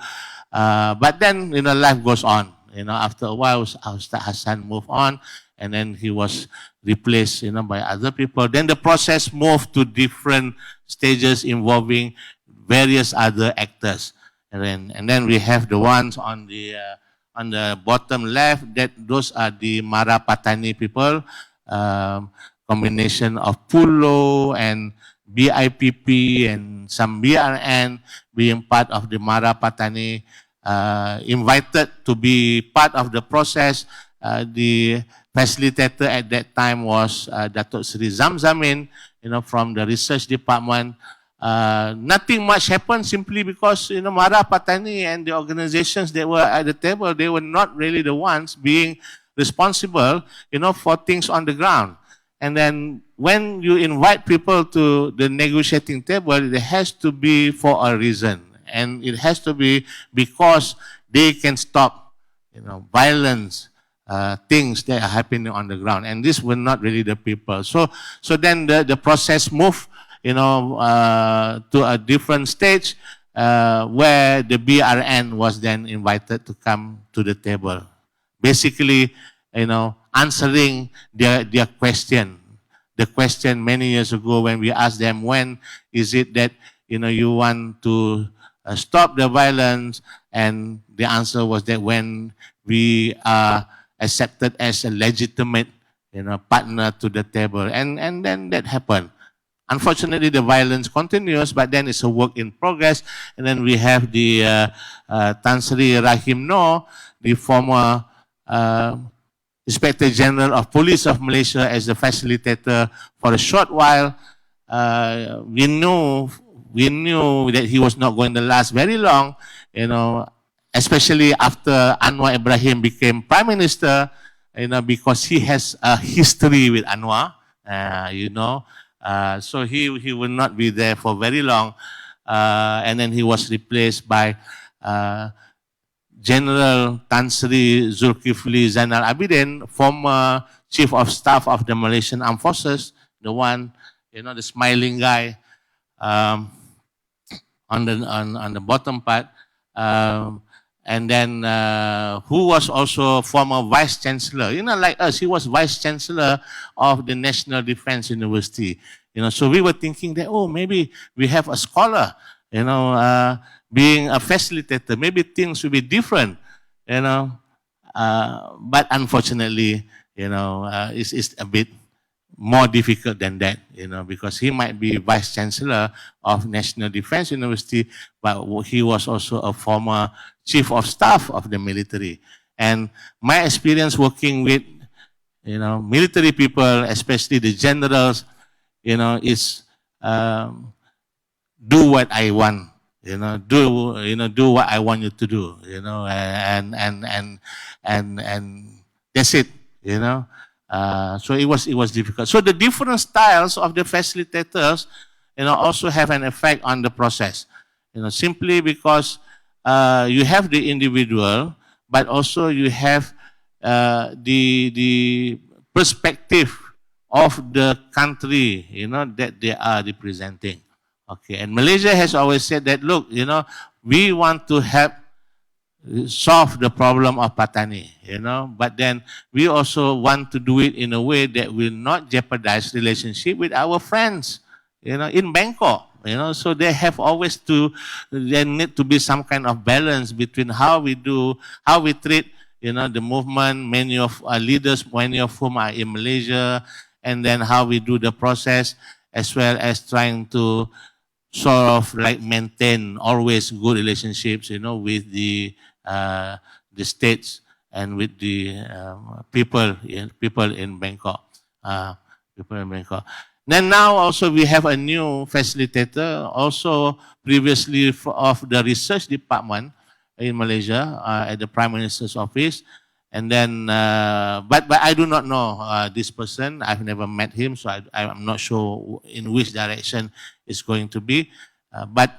But then, you know, life goes on. You know, after a while, Ustad Hassan moved on, and then he was replaced, you know, by other people. Then the process moved to different stages involving various other actors. And then we have the ones on the bottom left, that those are the Mara Patani people, combination of Pulo and BIPP and some BRN being part of the Mara Patani, invited to be part of the process. The facilitator at that time was Datuk Sri Zamzamin, you know, from the research department. Nothing much happened simply because, you know, Mara Patani and the organizations that were at the table, they were not really the ones being responsible, you know, for things on the ground. And then when you invite people to the negotiating table, it has to be for a reason. And it has to be because they can stop, you know, violence, things that are happening on the ground. And these were not really the people. So then the process moved, you know, to a different stage where the BRN was then invited to come to the table. Basically, you know, answering their question. The question many years ago when we asked them, when is it that, you know, you want to stop the violence? And the answer was that when we are accepted as a legitimate, you know, partner to the table. And then that happened. Unfortunately, the violence continues, but then it's a work in progress. And then we have the Tan Sri Rahim Noor, the former Inspector General of Police of Malaysia, as the facilitator for a short while. We knew that he was not going to last very long, you know, especially after Anwar Ibrahim became Prime Minister, you know, because he has a history with Anwar, you know. So he will not be there for very long. And then he was replaced by General Tan Sri Zulkifli Zainal Abidin, former Chief of Staff of the Malaysian Armed Forces, the one, you know, the smiling guy on the bottom part. And then who was also former Vice Chancellor. You know, like us, he was Vice Chancellor of the National Defense University. You know, so we were thinking that, oh, maybe we have a scholar, you know, being a facilitator. Maybe things will be different, you know. But unfortunately, you know, it's a bit more difficult than that, you know, because he might be Vice Chancellor of National Defense University, but he was also a former Chief of Staff of the military. And my experience working with, you know, military people, especially the generals, you know, is do what I want, you know, do what I want you to do, you know, and that's it, you know. So it was difficult. So the different styles of the facilitators, you know, also have an effect on the process, you know, simply because you have the individual, but also you have the perspective of the country, you know, that they are representing. Okay, and Malaysia has always said that, look, you know, we want to help solve the problem of Patani, you know, but then we also want to do it in a way that will not jeopardize relationship with our friends, you know, in Bangkok, So they have always there need to be some kind of balance between how we treat, the movement, many of our leaders, many of whom are in Malaysia, and then how we do the process, as well as trying to sort of like maintain always good relationships, with the states and with the people in Bangkok. Then now also we have a new facilitator, also previously of the research department in Malaysia at the Prime Minister's office. And then, but I do not know this person. I've never met him, so I'm not sure in which direction it's going to be. But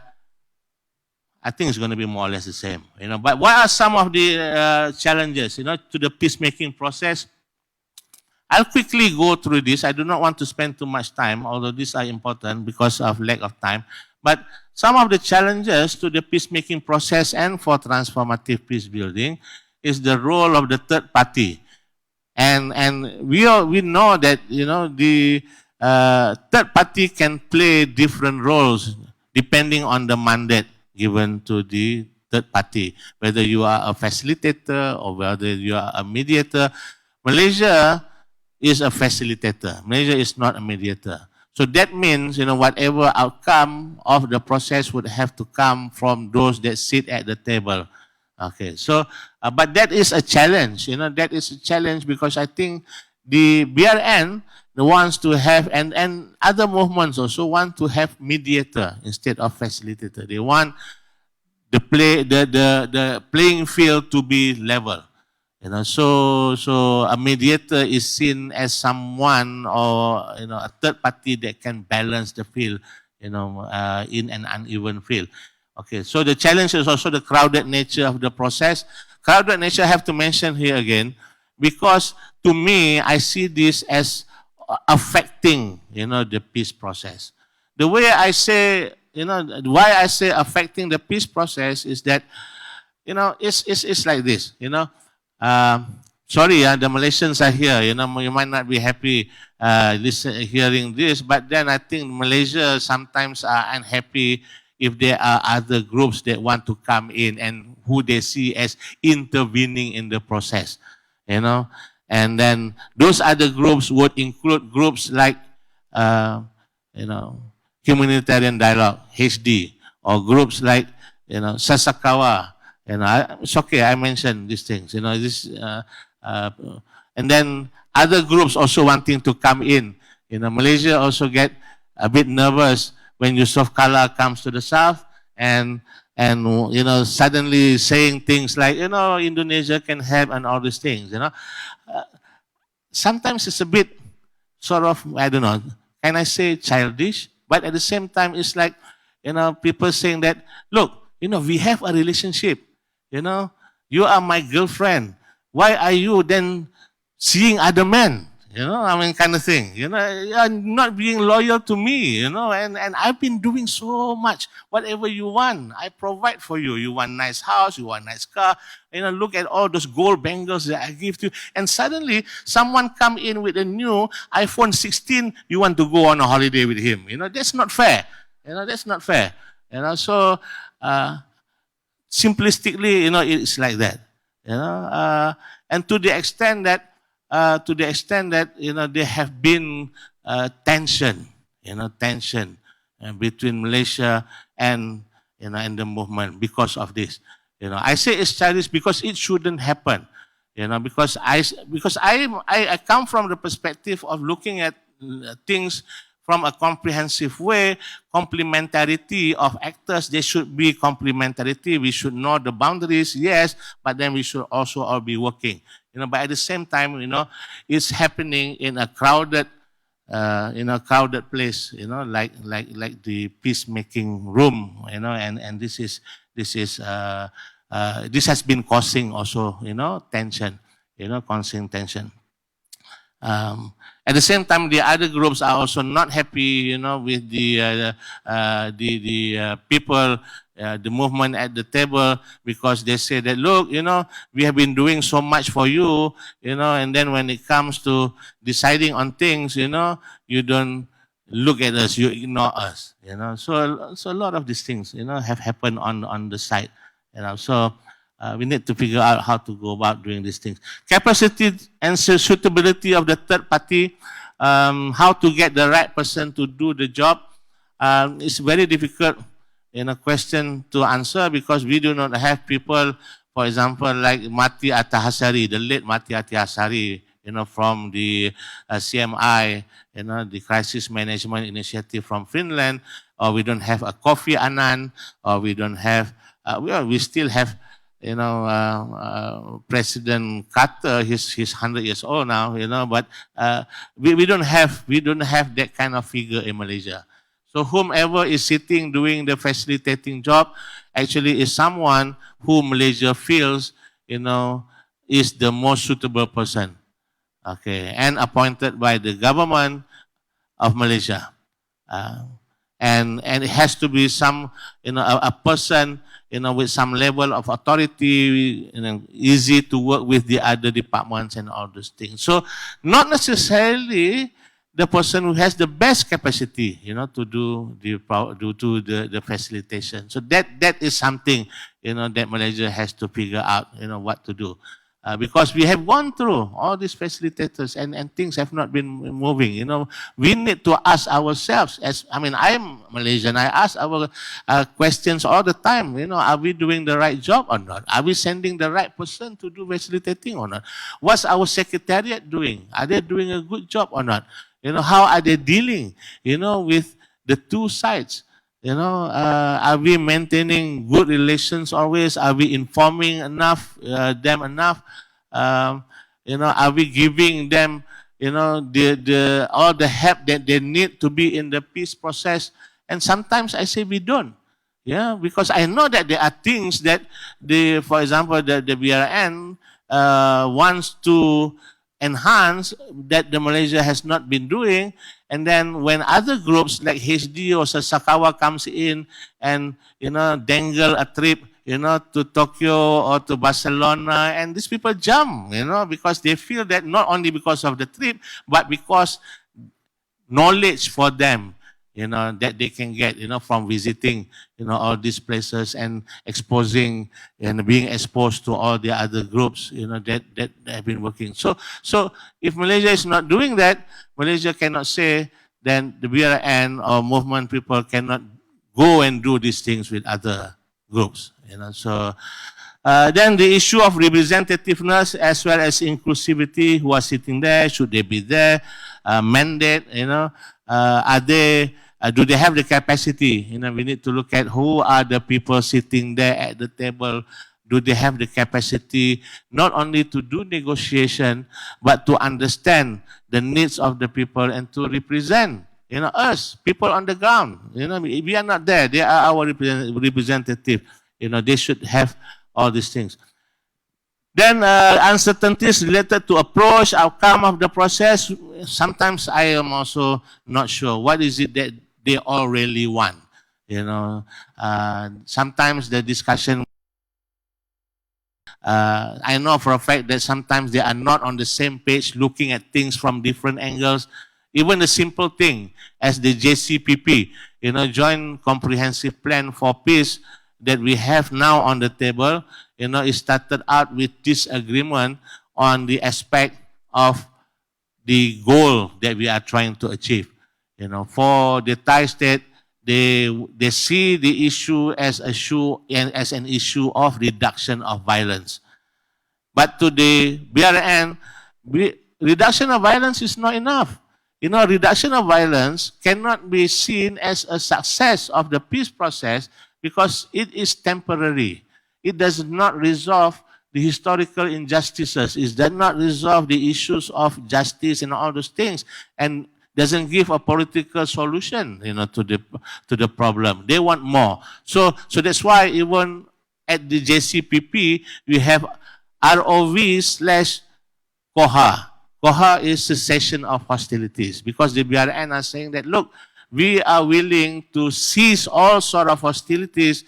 I think it's going to be more or less the same. But what are some of the challenges, to the peacemaking process? I'll quickly go through this. I do not want to spend too much time, although these are important because of lack of time. But some of the challenges to the peacemaking process and for transformative peace building is the role of the third party. And we know that, the third party can play different roles depending on the mandate given to the third party, whether you are a facilitator or whether you are a mediator. Malaysia is a facilitator. Malaysia is not a mediator. So that means, whatever outcome of the process would have to come from those that sit at the table. Okay, so, but that is a challenge, that is a challenge because I think the BRN wants to have, and other movements also want to have mediator instead of facilitator. They want the playing field to be level. So a mediator is seen as someone or a third party that can balance the field, in an uneven field. Okay, so the challenge is also the crowded nature of the process. Crowded nature I have to mention here again because to me I see this as affecting, the peace process. The way I say, why I say affecting the peace process is that, it's like this, sorry, the Malaysians are here. You might not be happy hearing this, but then I think Malaysia sometimes are unhappy if there are other groups that want to come in and who they see as intervening in the process, And then those other groups would include groups like, Humanitarian Dialogue, HD, or groups like, Sasakawa. It's okay, I mentioned these things, and then other groups also wanting to come in. Malaysia also get a bit nervous when Yusuf Kala comes to the south and suddenly saying things like, Indonesia can help and all these things, Sometimes it's a bit sort of, I don't know, can I say childish? But at the same time, it's like, people saying that, look, we have a relationship. You are my girlfriend. Why are you then seeing other men? Kind of thing. You're not being loyal to me, and I've been doing so much. Whatever you want, I provide for you. You want nice house, you want nice car. Look at all those gold bangles that I give to you. And suddenly, someone come in with a new iPhone 16. You want to go on a holiday with him. That's not fair. That's not fair. So simplistically, it's like that. And to the extent that there have been tension between Malaysia and and the movement because of this. I say it's childish because it shouldn't happen. Because I come from the perspective of looking at things from a comprehensive way, complementarity of actors. There should be complementarity. We should know the boundaries, yes, but then we should also all be working. But at the same time, it's happening in a crowded, place, like the peacemaking room, and this has been causing also, tension, causing tension. At the same time, the other groups are also not happy, with the people, the movement at the table, because they say that, look, we have been doing so much for you, and then when it comes to deciding on things, you don't look at us, you ignore us, So a lot of these things, have happened on the site, So we need to figure out how to go about doing these things. Capacity and suitability of the third party, how to get the right person to do the job, is very difficult question to answer because we do not have people, for example, like Mati Atahasari, the late Mati Atahasari, from the CMI, the Crisis Management Initiative from Finland, or we don't have a Kofi Annan, or we don't have, we still have, President Carter, he's 100 years old now, but we don't have that kind of figure in Malaysia. So whomever is sitting doing the facilitating job actually is someone who Malaysia feels, is the most suitable person. Okay, and appointed by the government of Malaysia. And it has to be some, a person, with some level of authority, easy to work with the other departments and all those things. So not necessarily the person who has the best capacity, to do the facilitation. So that is something, that Malaysia has to figure out, what to do. Because we have gone through all these facilitators and things have not been moving. We need to ask ourselves, I'm Malaysian, I ask our questions all the time. Are we doing the right job or not? Are we sending the right person to do facilitating or not? What's our secretariat doing? Are they doing a good job or not? How are they dealing, with the two sides? Are we maintaining good relations always? Are we informing them enough? Are we giving them, all the help that they need to be in the peace process? And sometimes I say we don't. Yeah, because I know that there are things that for example, the BRN wants to enhance that the Malaysia has not been doing. And then when other groups like HD or Sasakawa comes in and, dangle a trip, to Tokyo or to Barcelona, and these people jump, because they feel that not only because of the trip, but because knowledge for them, that they can get, from visiting, all these places and exposing and being exposed to all the other groups, that have been working. So if Malaysia is not doing that, Malaysia cannot say then the BRN or movement people cannot go and do these things with other groups, So then the issue of representativeness as well as inclusivity, who are sitting there, should they be there? Mandate, are they? Do they have the capacity? We need to look at who are the people sitting there at the table. Do they have the capacity not only to do negotiation, but to understand the needs of the people and to represent, us, people on the ground. We are not there. They are our representative. They should have all these things. Then uncertainties related to approach, outcome of the process. Sometimes I am also not sure. What is it that they all really want? Sometimes the discussion, I know for a fact that sometimes they are not on the same page, looking at things from different angles. Even the simple thing as the JCPP, Joint Comprehensive Plan for Peace, that we have now on the table, it started out with disagreement on the aspect of the goal that we are trying to achieve. For the Thai state, they see the issue as an issue of reduction of violence. But to the BRN, reduction of violence is not enough. Reduction of violence cannot be seen as a success of the peace process because it is temporary. It does not resolve the historical injustices. It does not resolve the issues of justice and all those things, and doesn't give a political solution, to the problem. They want more. So that's why even at the JCPP we have ROV/COHA. COHA is cessation of hostilities, because the BRN are saying that, look, we are willing to cease all sort of hostilities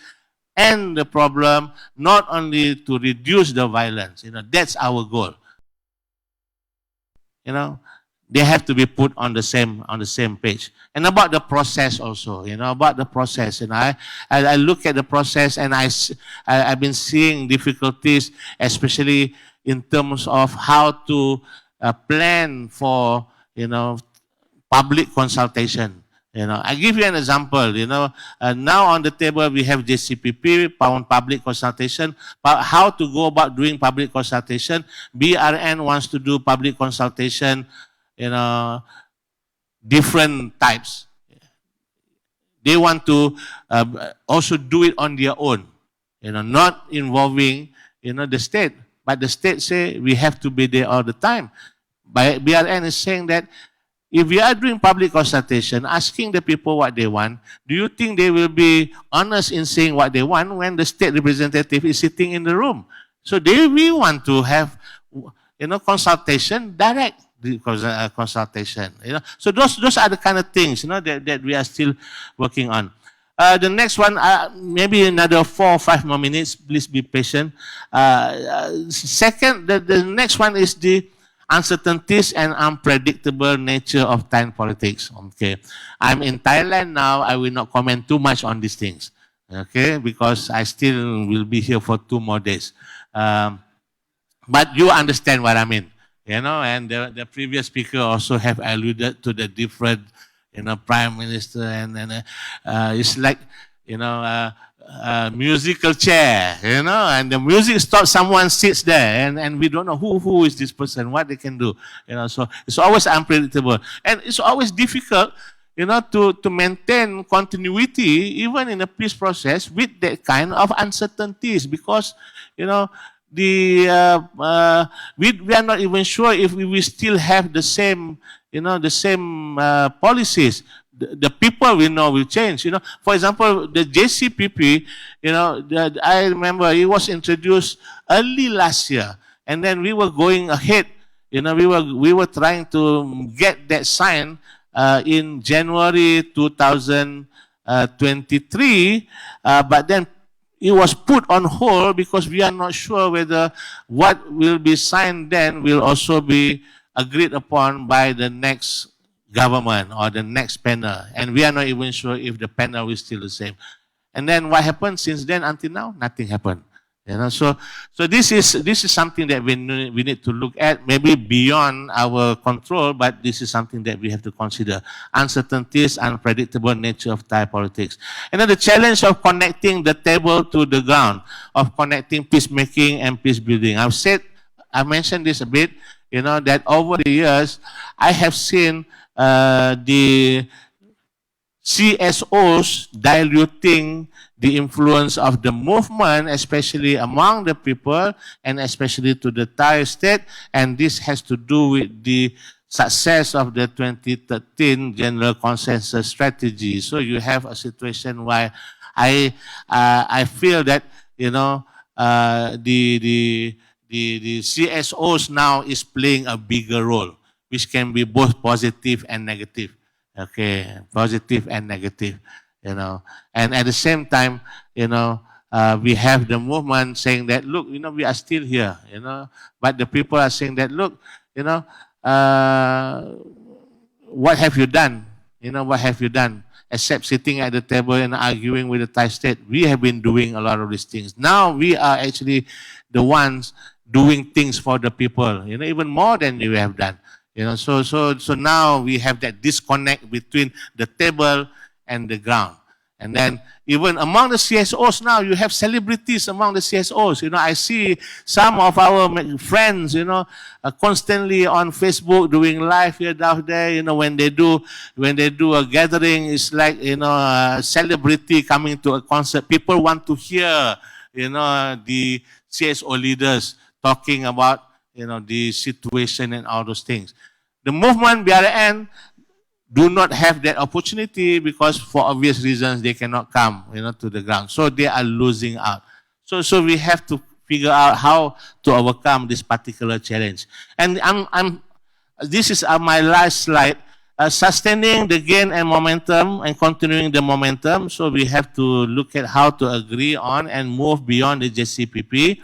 and the problem, not only to reduce the violence. That's our goal. they have to be put on the same page. And about the process also, about the process. And I look at the process, and I've been seeing difficulties, especially in terms of how to plan for, public consultation. I give you an example. Now on the table we have JCPP, public consultation. But how to go about doing public consultation? BRN wants to do public consultation, different types. They want to also do it on their own, not involving, the state. But the state say we have to be there all the time. But BRN is saying that if we are doing public consultation, asking the people what they want, do you think they will be honest in saying what they want when the state representative is sitting in the room? So we want to have, consultation, direct consultation. So those are the kind of things, that we are still working on. The next one, maybe another 4 or 5 more minutes. Please be patient. Second, the next one is the uncertainties and unpredictable nature of Thai politics. Okay, I'm in Thailand now. I will not comment too much on these things. Okay, because I still will be here for 2 more days. But you understand what I mean, And the previous speaker also have alluded to the different, prime minister, and it's like, musical chair, and the music stops, someone sits there, and we don't know who is this person, what they can do, so it's always unpredictable, and it's always difficult, to maintain continuity even in a peace process with that kind of uncertainties, because, we are not even sure if we will still have the same, policies. The people we know will change. For example, the JCPP, I remember it was introduced early last year, and then we were going ahead. We were trying to get that signed in January 2023, but then it was put on hold because we are not sure whether what will be signed then will also be agreed upon by the next government or the next panel, and we are not even sure if the panel is still the same. And then what happened since then until now? Nothing happened. So this is something that we need to look at, maybe beyond our control, but this is something that we have to consider. Uncertainties, unpredictable nature of Thai politics. And then the challenge of connecting the table to the ground, of connecting peacemaking and peace building. I mentioned this a bit, that over the years, I have seen the CSOs diluting the influence of the movement, especially among the people and especially to the Thai state. And this has to do with the success of the 2013 General Consensus Strategy. So you have a situation where I feel that, the CSOs now is playing a bigger role, which can be both positive and negative. Okay, positive and negative, And at the same time, we have the movement saying that, look, we are still here, But the people are saying that, look, what have you done? What have you done? Except sitting at the table and arguing with the Thai state. We have been doing a lot of these things. Now we are actually the ones doing things for the people, even more than we have done. So now we have that disconnect between the table and the ground. And then even among the CSOs now, you have celebrities among the CSOs. I see some of our friends, constantly on Facebook doing live here down there. When they do a gathering, it's like, a celebrity coming to a concert. People want to hear, the CSO leaders talking about, the situation and all those things. The movement, BRN, do not have that opportunity because for obvious reasons they cannot come, to the ground. So they are losing out. So we have to figure out how to overcome this particular challenge. And this is my last slide. Sustaining the gain and momentum and continuing the momentum. So we have to look at how to agree on and move beyond the JCPP.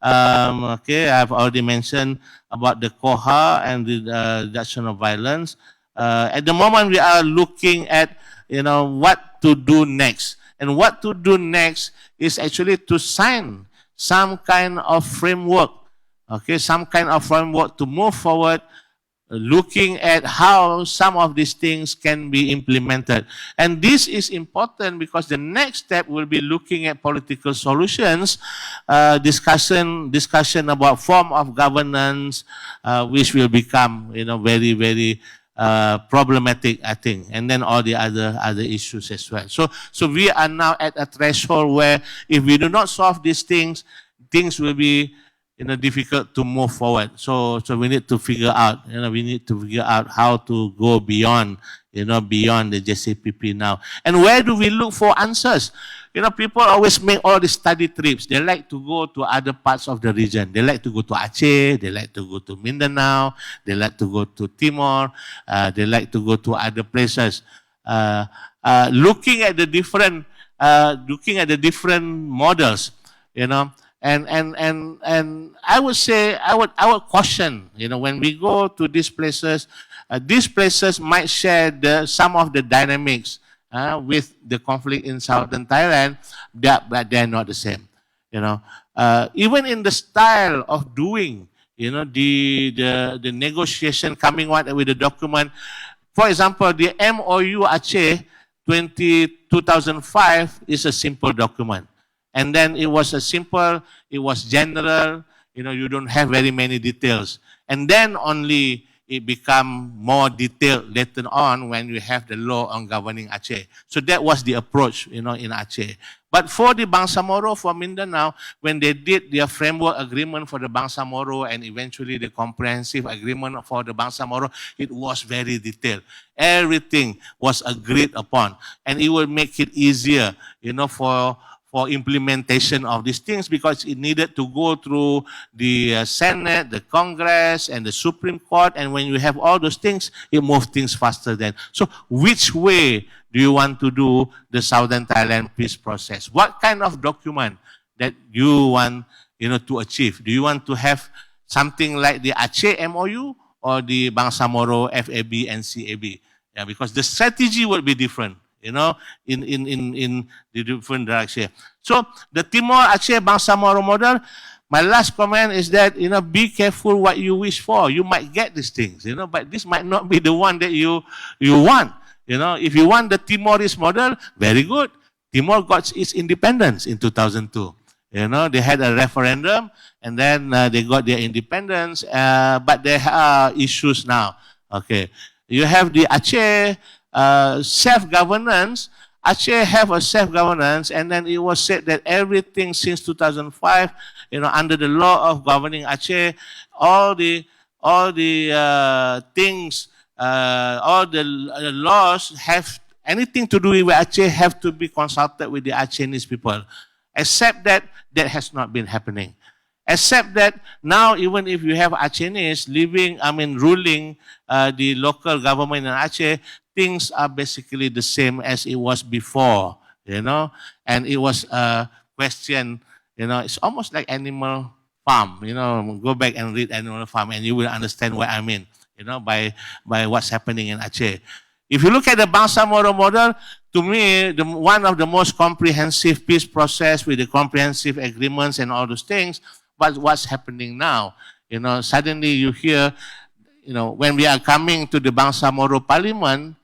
Okay, I've already mentioned about the COHA and the reduction of violence. At the moment, we are looking at, what to do next. And what to do next is actually to sign some kind of framework, okay, some kind of framework to move forward, looking at how some of these things can be implemented. And this is important because the next step will be looking at political solutions, discussion about form of governance, which will become, very, very problematic, I think, and then all the other issues as well. So we are now at a threshold where if we do not solve these things will be difficult to move forward. So we need to figure out, how to go beyond, beyond the JCPP now. And where do we look for answers? People always make all these study trips. They like to go to other parts of the region. They like to go to Aceh. They like to go to Mindanao. They like to go to Timor. They like to go to other places. Looking at the different models, And I would say, I would caution, when we go to these places might share some of the dynamics with the conflict in southern Thailand, but they're not the same. Even in the style of doing, the negotiation coming out with the document. For example, the MOU Aceh 2005 is a simple document. And then it was it was general, you don't have very many details. And then only it become more detailed later on when you have the law on governing Aceh. So that was the approach, in Aceh. But for the Bangsamoro, for Mindanao, when they did their framework agreement for the Bangsamoro and eventually the comprehensive agreement for the Bangsamoro, it was very detailed. Everything was agreed upon. And it will make it easier, for implementation of these things because it needed to go through the Senate, the Congress, and the Supreme Court. And when you have all those things, it moves things faster then. So which way do you want to do the Southern Thailand peace process? What kind of document that you want to achieve? Do you want to have something like the Aceh MOU or the Bangsamoro FAB and CAB? Yeah, because the strategy will be different. In the different direction. So the Timor Aceh Bangsamoro model, my last comment is that, be careful what you wish for. You might get these things, but this might not be the one that you want. If you want the Timorese model, very good. Timor got its independence in 2002. They had a referendum and then they got their independence, but there are issues now. Okay, you have the Aceh self-governance. Aceh have a self-governance, and then it was said that everything since 2005, under the law of governing Aceh, all the things, all the laws have anything to do with Aceh have to be consulted with the Acehese people. Except that has not been happening. Except that now, even if you have Acehese ruling the local government in Aceh, things are basically the same as it was before, and it was a question, it's almost like Animal Farm, go back and read Animal Farm and you will understand what I mean, by what's happening in Aceh. If you look at the Bangsamoro model, to me, one of the most comprehensive peace process with the comprehensive agreements and all those things, but what's happening now, suddenly you hear, when we are coming to the Bangsamoro Parliament,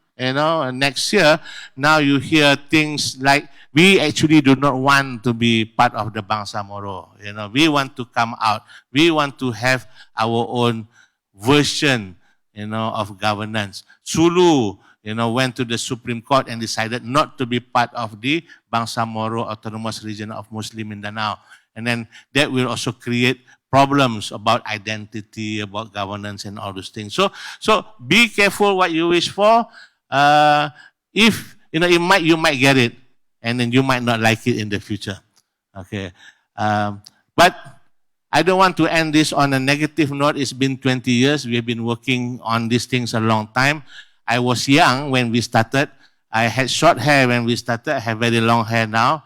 next year, now you hear things like, we actually do not want to be part of the Bangsamoro. We want to come out. We want to have our own version, of governance. Sulu, went to the Supreme Court and decided not to be part of the Bangsamoro Autonomous Region of Muslim Mindanao. And then that will also create problems about identity, about governance and all those things. So be careful what you wish for. If you might get it, and then you might not like it in the future. Okay, but I don't want to end this on a negative note. It's been 20 years. We have been working on these things a long time. I was young when we started. I had short hair when we started. I have very long hair now.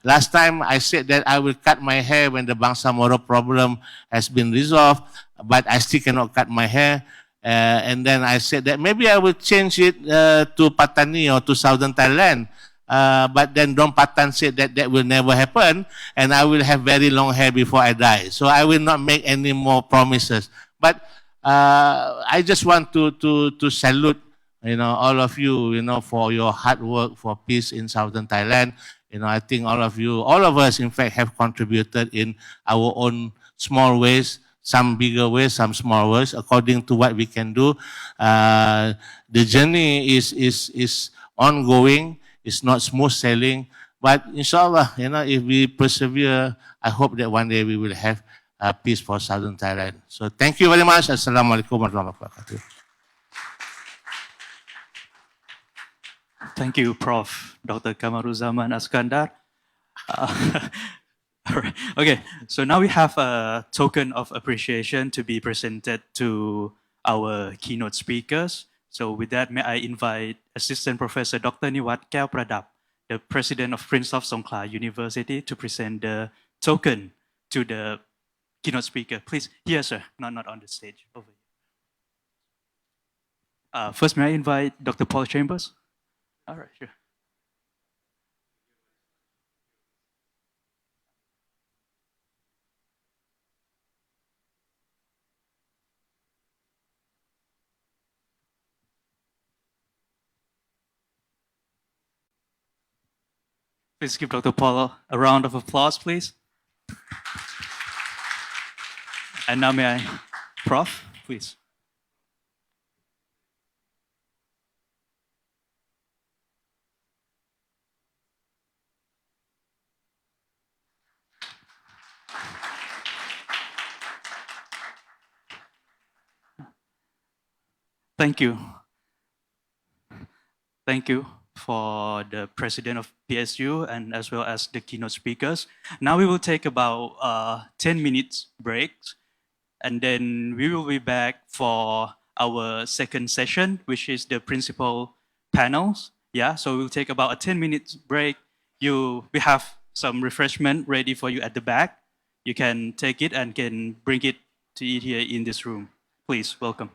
Last time I said that I will cut my hair when the Bangsamoro problem has been resolved, but I still cannot cut my hair. And then I said that maybe I will change it to Patani or to Southern Thailand. But then Don Patan said that that will never happen, and I will have very long hair before I die. So I will not make any more promises. But I just want to salute, all of you, for your hard work for peace in Southern Thailand. I think all of us, in fact, have contributed in our own small ways, some bigger ways, some small ways, according to what we can do. The journey is ongoing. It's not smooth sailing, but inshallah, if we persevere, I hope that one day we will have peace for Southern Thailand. So thank you very much. Assalamualaikum warahmatullahi wabarakatuh. Thank you, Prof. Dr. Kamaruzaman Askandar. All right. Okay, so now we have a token of appreciation to be presented to our keynote speakers. So with that, may I invite Assistant Professor Dr. Niwat Keo Pradap, the President of Prince of Songkhla University, to present the token to the keynote speaker. Please, here, sir, not on the stage, over here. First, may I invite Dr. Paul Chambers? All right, sure. Please give Dr. Paul a round of applause, please. And now may I, Prof, please. Thank you. Thank you for the president of PSU and as well as the keynote speakers. Now we will take about 10 minutes break, and then we will be back for our second session, which is the principal panels. Yeah, so we'll take about a 10 minutes break. We have some refreshment ready for you at the back. You can take it and can bring it to eat here in this room. Please, welcome.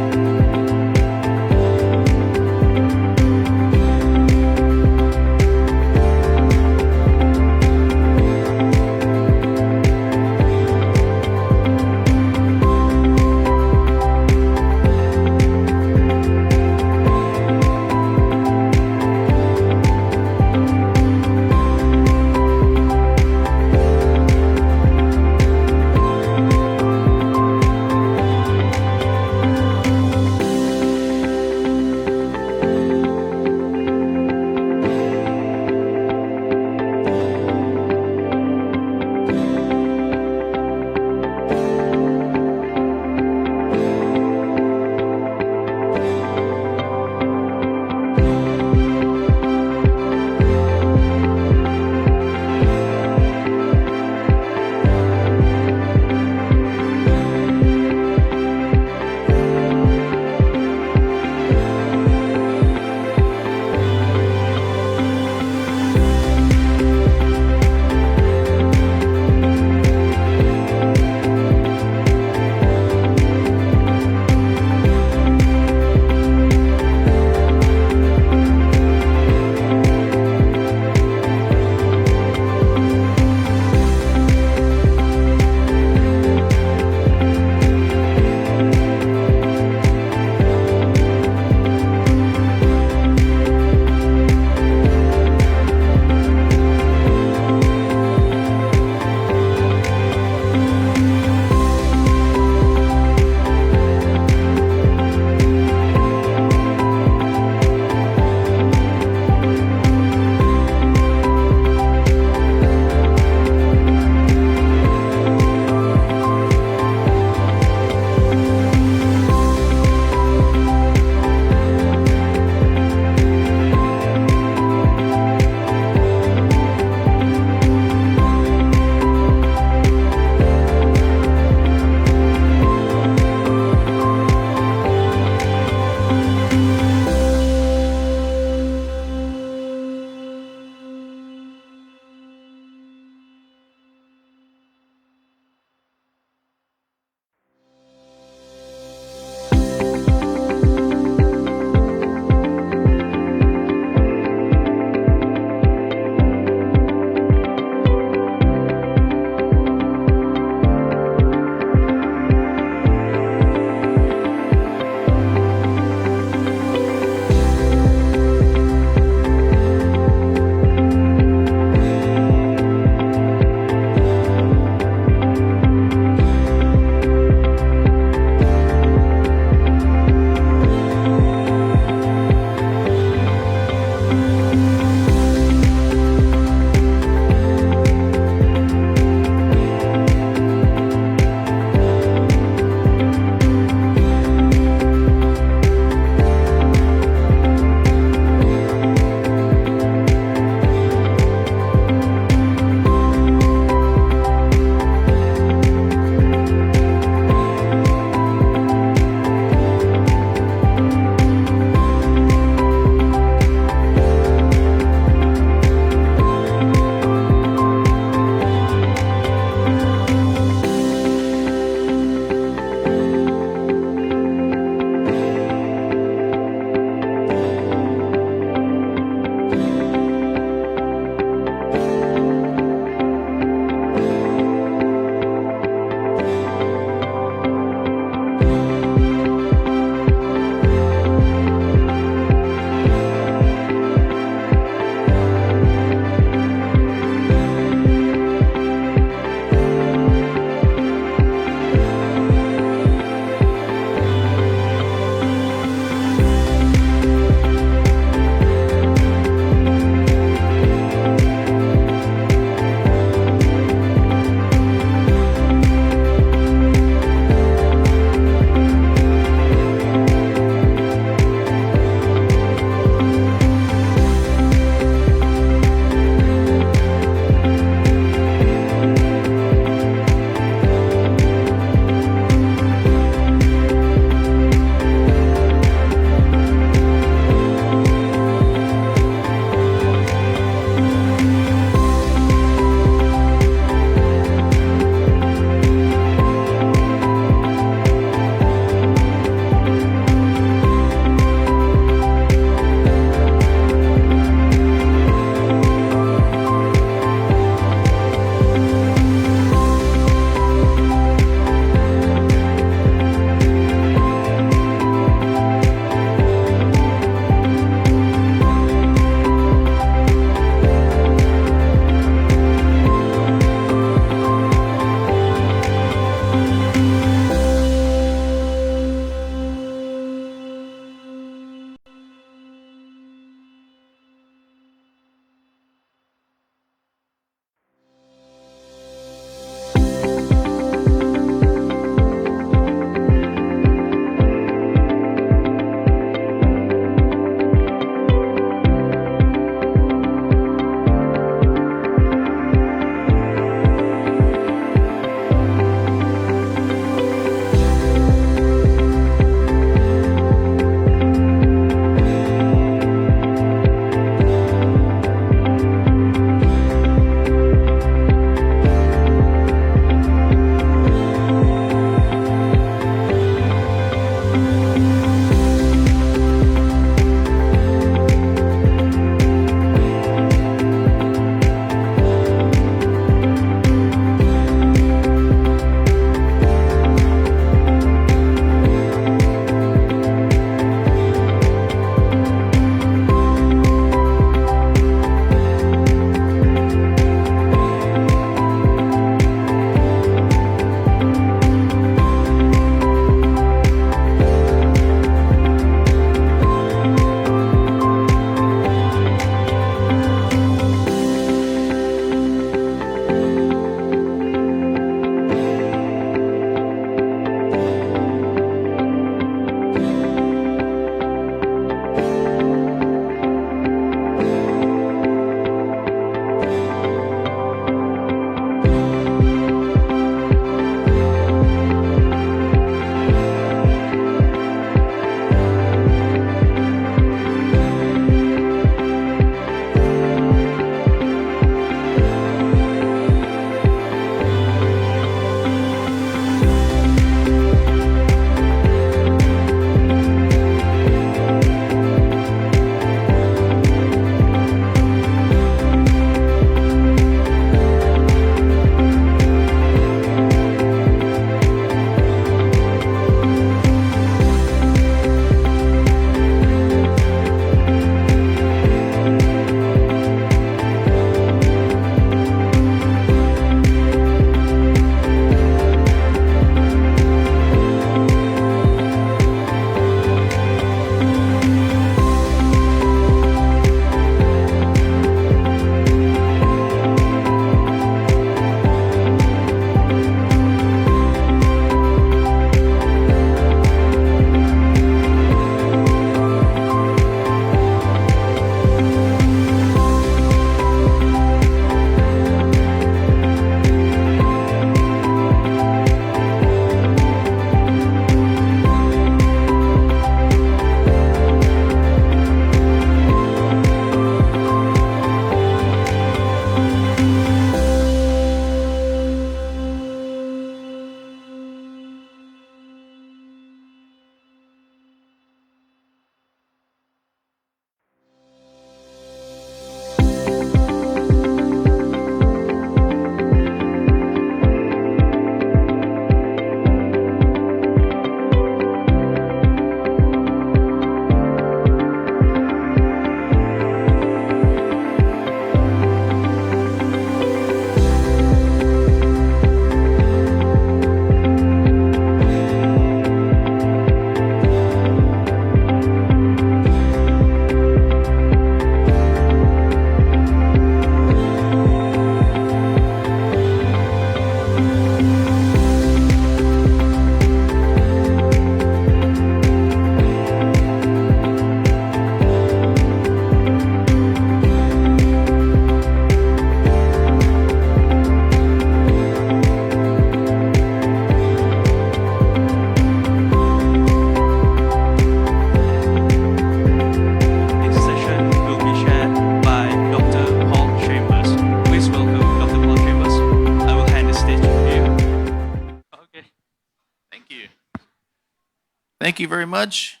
Thank you very much.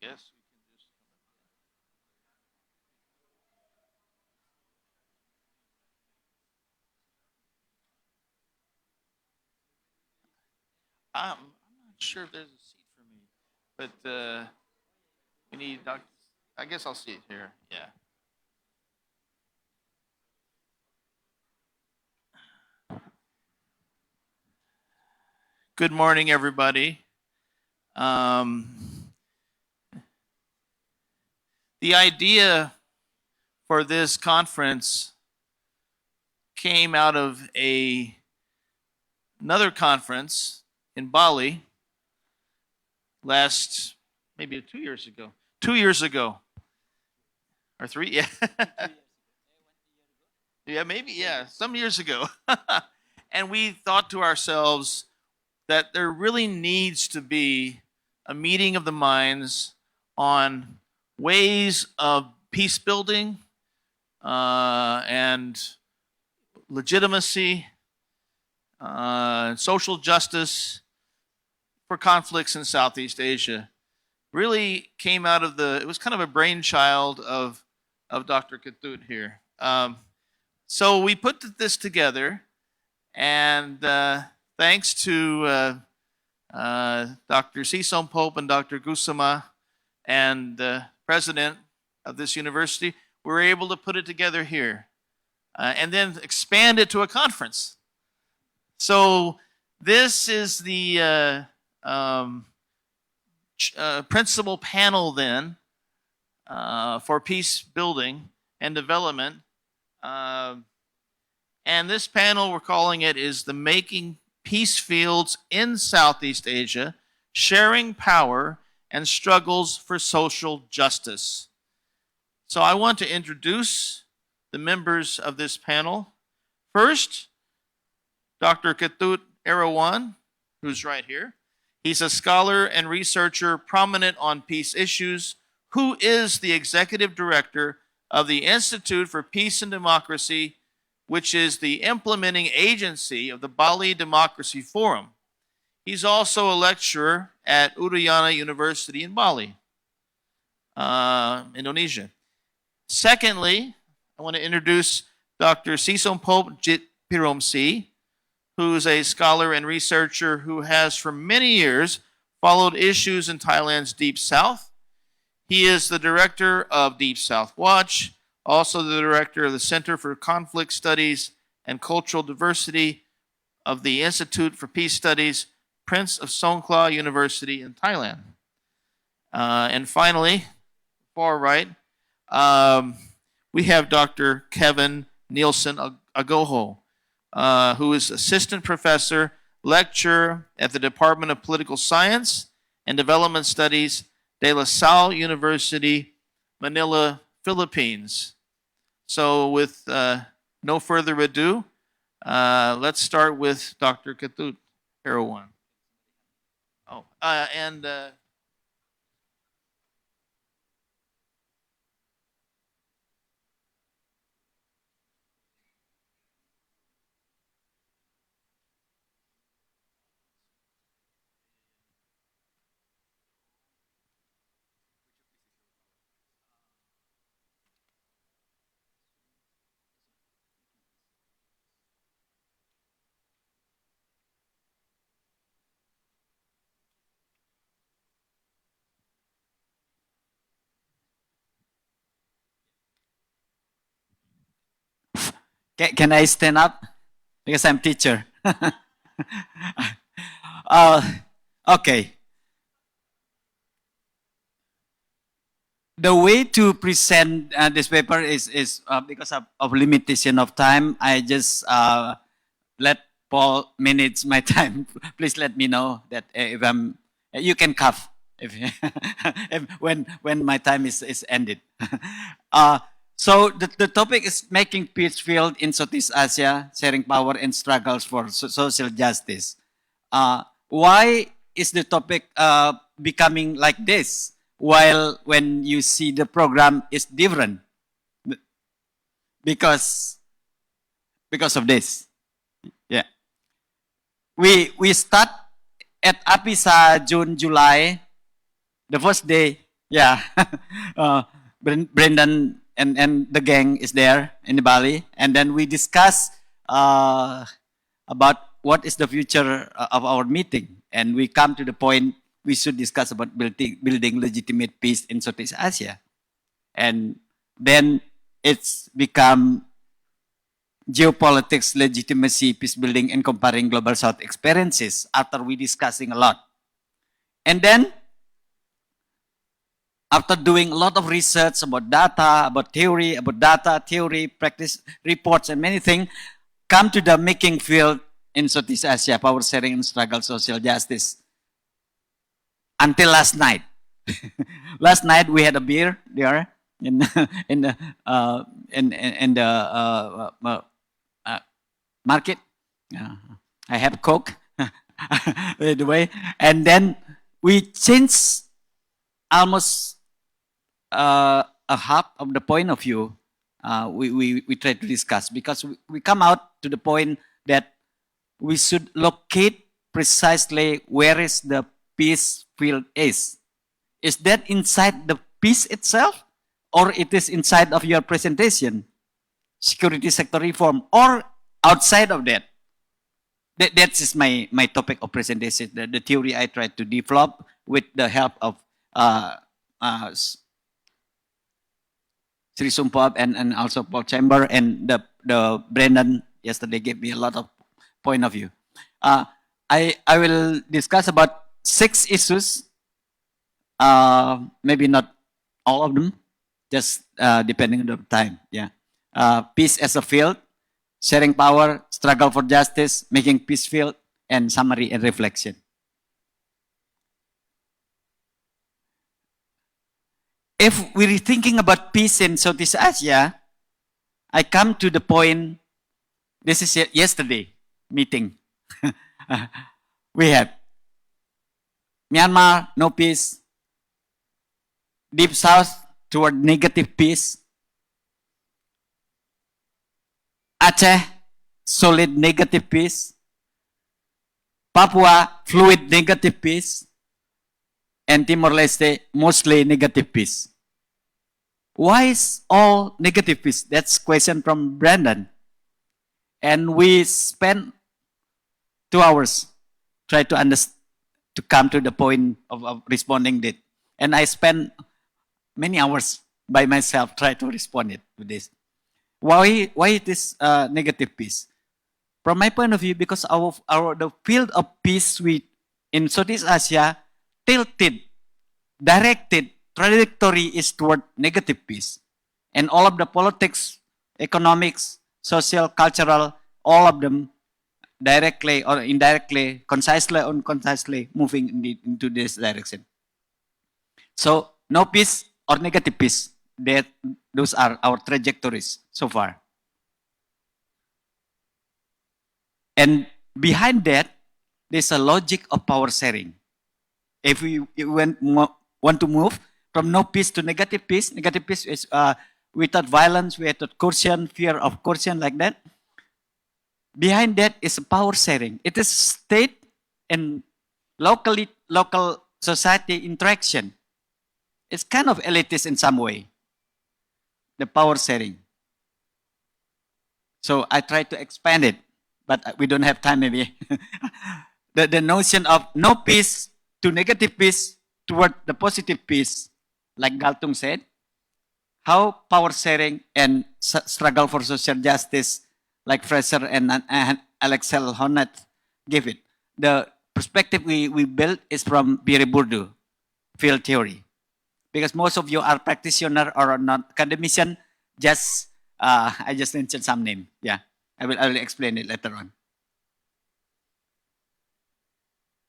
Yes. I'm not sure if there's a seat for me, but we need Dr. I guess I'll see it here. Yeah. Good morning, everybody. The idea for this conference came out of another conference in Bali last maybe 2 years ago. 2 years ago. Or three, yeah. Yeah, maybe, yeah, some years ago. And we thought to ourselves that there really needs to be a meeting of the minds on ways of peace building and legitimacy, social justice for conflicts in Southeast Asia. Really came out of it was kind of a brainchild of Dr. Ketut here. So we put this together, and thanks to Dr. Sison Pope and Dr. Kusuma and the president of this university, we were able to put it together here and then expand it to a conference. So this is the principal panel then for peace building and development. And this panel, we're calling it, is the Making Peace Fields in Southeast Asia, Sharing Power and Struggles for Social Justice. So I want to introduce the members of this panel. First, Dr. Ketut DAY01, who's right here. He's a scholar and researcher prominent on peace issues, who is the executive director of the Institute for Peace and Democracy, which is the implementing agency of the Bali Democracy Forum. He's also a lecturer at Udayana University in Bali, Indonesia. Secondly, I want to introduce Dr. Sison Pope Jit Piromsi, who's a scholar and researcher who has for many years followed issues in Thailand's Deep South. He is the director of Deep South Watch, also the director of the Center for Conflict Studies and Cultural Diversity of the Institute for Peace Studies, Prince of Songkhla University in Thailand. And finally, far right, we have Dr. Kevin Nielsen Agoho, who is assistant professor, lecturer at the Department of Political Science and Development Studies, De La Salle University, Manila, Philippines. So with no further ado, let's start with Dr. Ketut DAY01. Oh, and Can I stand up? Because I'm teacher. Okay. The way to present this paper is because of limitation of time. I just let Paul manage my time. Please let me know that if you can cough when my time is ended. So the topic is making peace field in Southeast Asia, sharing power and struggles for social justice. Why is the topic becoming like this? While when you see the program is different, because of this, yeah. we start at Apisa June, July, the first day. Yeah, Brendan and the gang is there in Bali, and then we discuss about what is the future of our meeting, and we come to the point we should discuss about building legitimate peace in Southeast Asia, and then it's become geopolitics, legitimacy, peace building, and comparing global South experiences after we discussing a lot. And then, after doing a lot of research about data, about data, theory, practice, reports, and many things, come to the making field in Southeast Asia, power sharing and struggle, social justice. Until last night. Last night we had a beer there in the market. I have Coke, by the way, and then we changed almost a half of the point of view. We try to discuss because we come out to the point that we should locate precisely where is the peace field is. Is that inside the peace itself, or it is inside of your presentation, security sector reform, or outside of that? That is my topic of presentation, the theory I try to develop with the help of Sri Sumpab and also Paul Chamber and the Brendan yesterday gave me a lot of point of view. I will discuss about 6 issues, maybe not all of them, just depending on the time. Yeah, peace as a field, sharing power, struggle for justice, making peace field, and summary and reflection. If we're thinking about peace in Southeast Asia, I come to the point, this is yesterday meeting. We had Myanmar, no peace. Deep South, toward negative peace. Aceh, solid negative peace. Papua, fluid negative peace. And Timor-Leste, mostly negative peace. Why is all negative peace? That's question from Brandon. And we spent 2 hours try to come to the point of responding it. And I spent many hours by myself try to respond it to this. Why it is negative peace? From my point of view, because the field of peace in Southeast Asia tilted, directed, trajectory is toward negative peace. And all of the politics, economics, social, cultural, all of them directly or indirectly, concisely or unconcisely moving into this direction. So no peace or negative peace, those are our trajectories so far. And behind that, there's a logic of power sharing. If we want to move from no peace to negative peace is without violence, without coercion, fear of coercion, like that. Behind that is power sharing. It is state and local society interaction. It's kind of elitist in some way, the power sharing. So I try to expand it, but we don't have time maybe. the notion of no peace to negative peace toward the positive peace, like Galtung said, how power sharing and struggle for social justice, like Fraser and Alexel Honnet gave it. The perspective we built is from Biriburdu field theory. Because most of you are practitioner or not academician, I just mentioned some name. Yeah, I will explain it later on.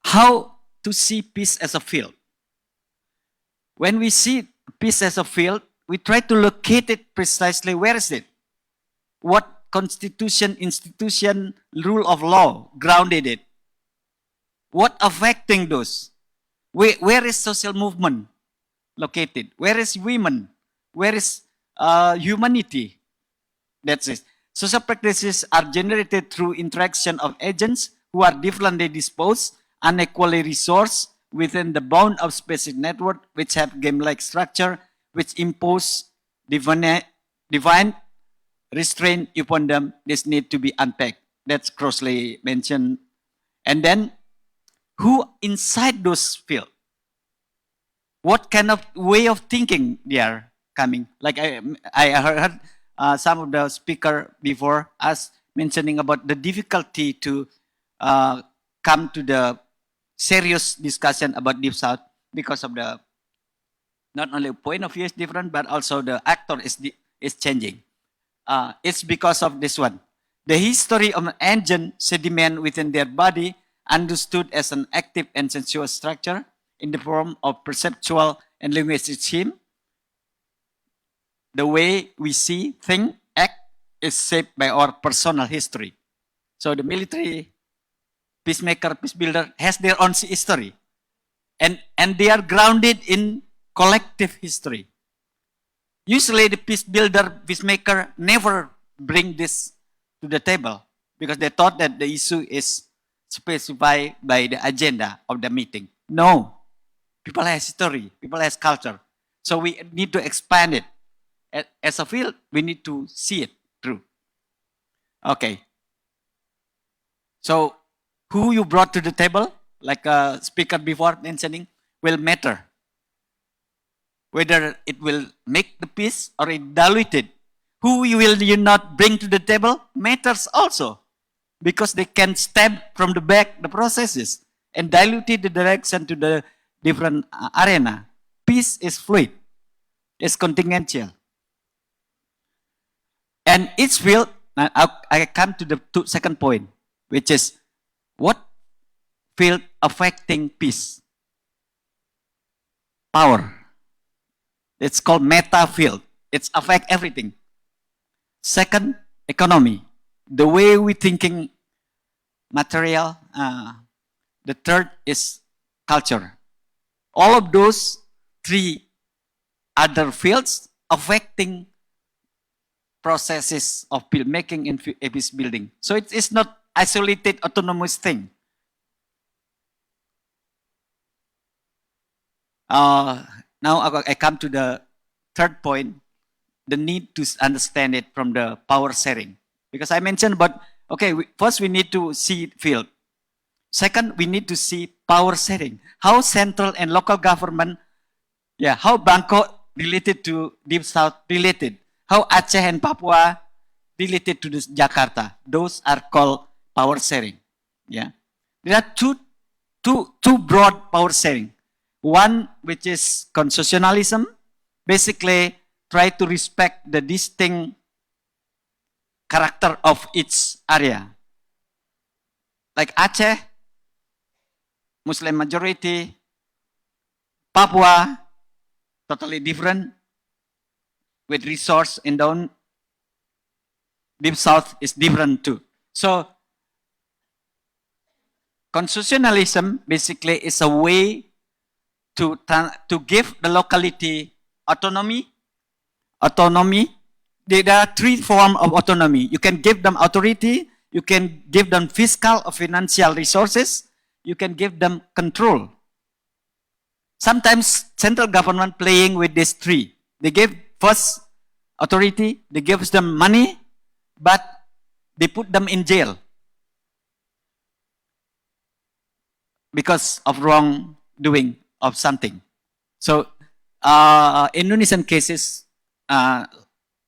How to see peace as a field? When we see peace as a field, we try to locate it precisely. Where is it? What constitution, institution, rule of law grounded it? What affecting those? Where is social movement located? Where is women? Where is humanity? That's it. Social practices are generated through interaction of agents who are differently disposed, unequally resourced within the bound of specific network, which have game-like structure, which impose divine restraint upon them. This need to be unpacked. That's closely mentioned. And then, who inside those fields? What kind of way of thinking they are coming? Like I heard some of the speaker before us mentioning about the difficulty to come to the serious discussion about Deep South because of the not only point of view is different, but also the actor is changing. It's because of this one. The history of an engine sediment within their body understood as an active and sensuous structure in the form of perceptual and linguistic scheme. The way we see, think, act is shaped by our personal history. So the military, peacemaker, peacebuilder has their own history. And they are grounded in collective history. Usually the peacebuilder, peacemaker never bring this to the table because they thought that the issue is specified by the agenda of the meeting. No. People has history, people has culture. So we need to expand it. As a field, we need to see it through. Okay. So who you brought to the table, like a speaker before mentioning, will matter. Whether it will make the peace or it dilute it. Who will you not bring to the table matters also. Because they can stab from the back the processes and dilute the direction to the different arena. Peace is fluid. It's contingential. And each field, I come to the second point, which is what field affecting peace? Power. It's called meta field. It's affect everything. Second, economy. The way we thinking material. The third is culture. All of those three other fields affecting processes of making in peace building. So it is not isolated autonomous thing. Now I come to the third point, the need to understand it from the power sharing. Because I mentioned about, okay, first we need to see field. Second, we need to see power sharing. How central and local government, how Bangkok related to Deep South related. How Aceh and Papua related to this Jakarta. Those are called power sharing. Yeah. There are two broad power sharing. One, which is constitutionalism, basically try to respect the distinct character of each area. Like Aceh, Muslim majority, Papua, totally different, with resource and down. Deep South is different too. So, constitutionalism basically is a way to give the locality autonomy. There are three forms of autonomy. You can give them authority, you can give them fiscal or financial resources, you can give them control. Sometimes central government playing with these three. They give first authority, they give them money, but they put them in jail because of wrongdoing of something. So, Indonesian cases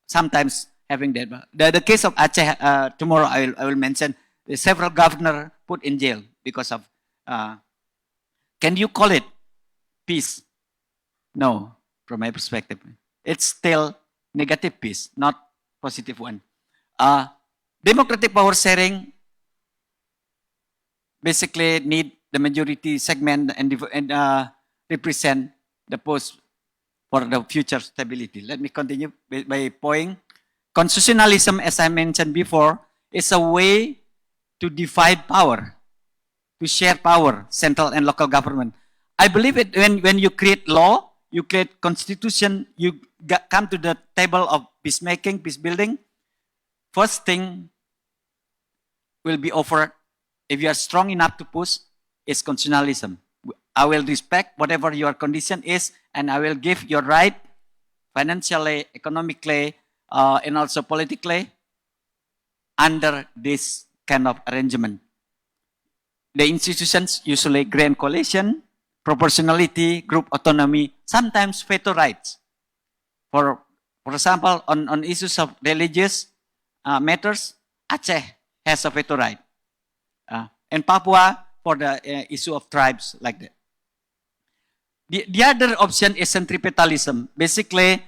sometimes having that. The case of Aceh, tomorrow I will mention, several governors put in jail because of, can you call it peace? No, from my perspective. It's still negative peace, not positive one. Democratic power sharing basically need the majority segment and represent the post for the future stability. Let me continue by point. Constitutionalism, as I mentioned before, is a way to divide power, to share power, central and local government. I believe it when you create law, you create constitution, you come to the table of peacemaking, peace building. First thing will be offered if you are strong enough to push, is constitutionalism. I will respect whatever your condition is, and I will give your right financially, economically, and also politically under this kind of arrangement. The institutions usually grand coalition, proportionality, group autonomy, sometimes veto rights. For example, on issues of religious matters, Aceh has a veto right. And Papua for the issue of tribes like that. The other option is centripetalism, basically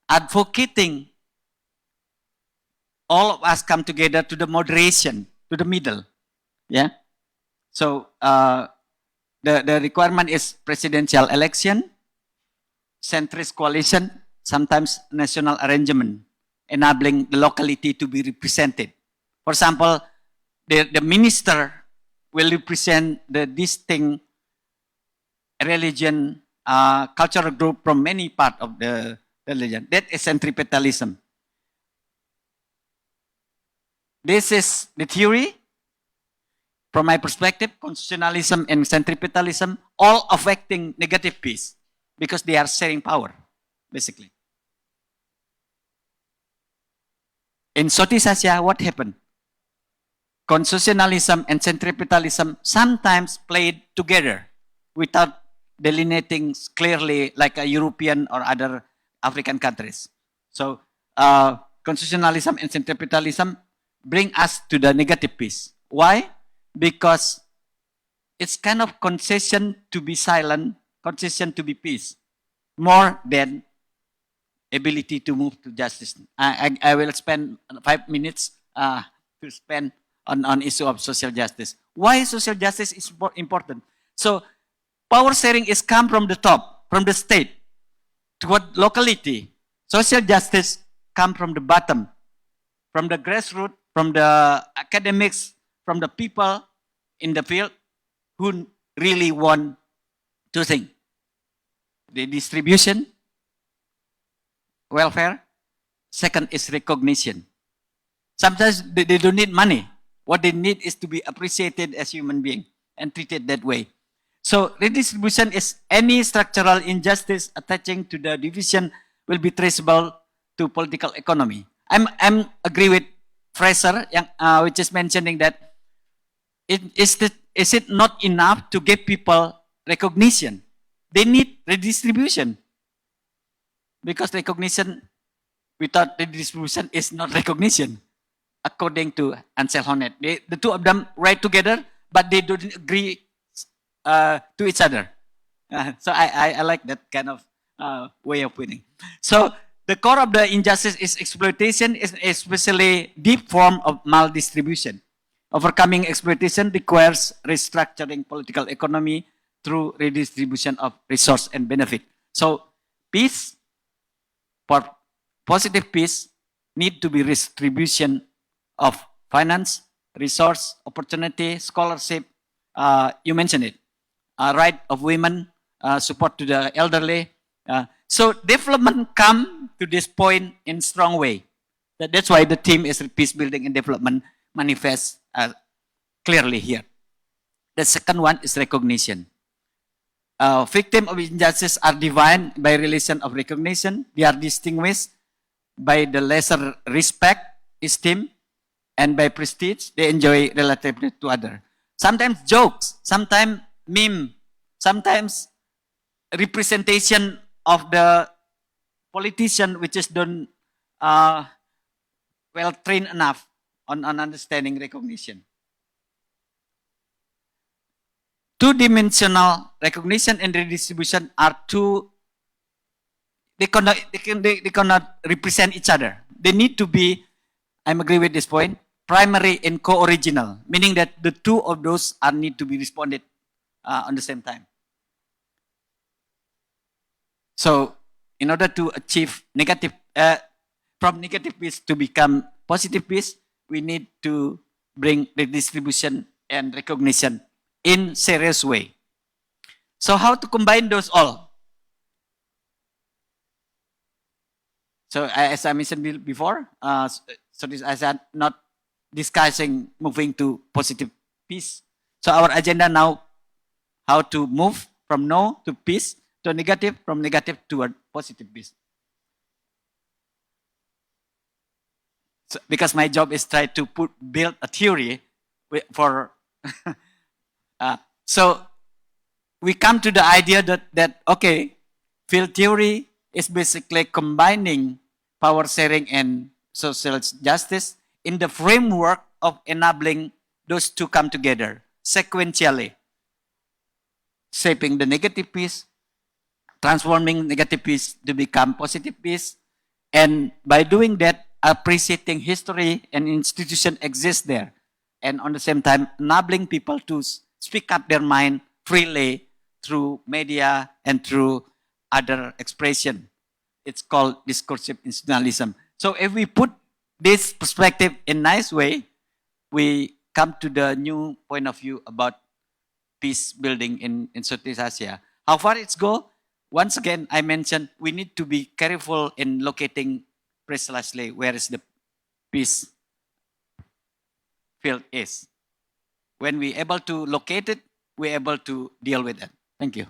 advocating all of us come together to the moderation, to the middle. Yeah. So the requirement is presidential election, centrist coalition, sometimes national arrangement, enabling the locality to be represented. For example, the minister will represent the distinct religion, cultural group from many parts of the religion. That is centripetalism. This is the theory. From my perspective, constitutionalism and centripetalism all affecting negative peace because they are sharing power, basically. In Southeast Asia, what happened? Constitutionalism and centripetalism sometimes played together without delineating clearly like a European or other African countries. So constitutionalism and centripetalism bring us to the negative peace. Why? Because it's kind of concession to be silent, concession to be peace, more than ability to move to justice. I will spend 5 minutes to spend on issue of social justice. Why social justice is important? So power sharing is come from the top, from the state, to what locality. Social justice come from the bottom, from the grassroots, from the academics, from the people in the field who really want two things. The distribution, welfare. Second is recognition. Sometimes they don't need money. What they need is to be appreciated as human being and treated that way. So redistribution is any structural injustice attaching to the division will be traceable to political economy. I'm agree with Fraser, which is mentioning that is it not enough to give people recognition? They need redistribution. Because recognition without redistribution is not recognition, according to Ansel Hornet. The two of them write together, but they don't agree to each other. So I like that kind of way of putting. So the core of the injustice is exploitation, is especially deep form of maldistribution. Overcoming exploitation requires restructuring political economy through redistribution of resource and benefit. So peace, for positive peace, need to be redistribution of finance, resource, opportunity, scholarship. You mentioned it. Right of women, support to the elderly. So development come to this point in strong way. That's why the theme is peace building and development manifests clearly here. The second one is recognition. Victims of injustice are defined by relation of recognition. They are distinguished by the lesser respect, esteem, and by prestige they enjoy relatively to others. Sometimes jokes, sometimes meme, sometimes representation of the politician which is done well trained enough on understanding recognition. Two-dimensional recognition and redistribution are they cannot represent each other. They need to be, I'm agree with this point, primary and co-original, meaning that the two of those need to be responded on the same time. So in order to achieve negative, from negative peace to become positive peace, we need to bring redistribution and recognition in serious way. So how to combine those all? So as I mentioned before, so this as I'm not discussing moving to positive peace. So our agenda now, how to move from no to peace to negative, from negative toward positive peace. So, because my job is try to build a theory for so we come to the idea that okay, field theory is basically combining power sharing and social justice in the framework of enabling those two come together sequentially, shaping the negative piece, transforming negative piece to become positive piece, and by doing that, appreciating history and institution exist there, and on the same time enabling people to speak up their mind freely through media and through other expression. It's called discursive institutionalism. So if we put this perspective in nice way, we come to the new point of view about peace building in Southeast Asia. How far it's go? Once again, I mentioned we need to be careful in locating precisely where is the peace field is. When we're able to locate it, we're able to deal with it. Thank you.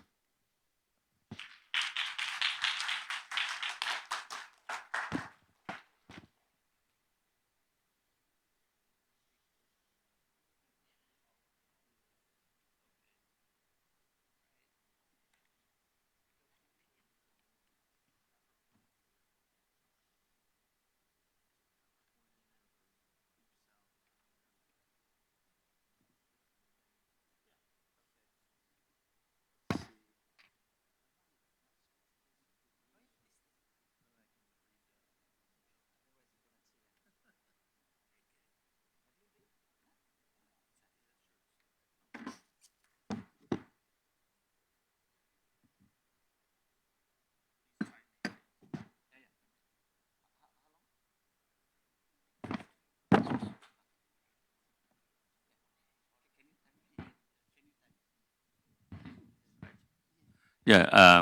Yeah,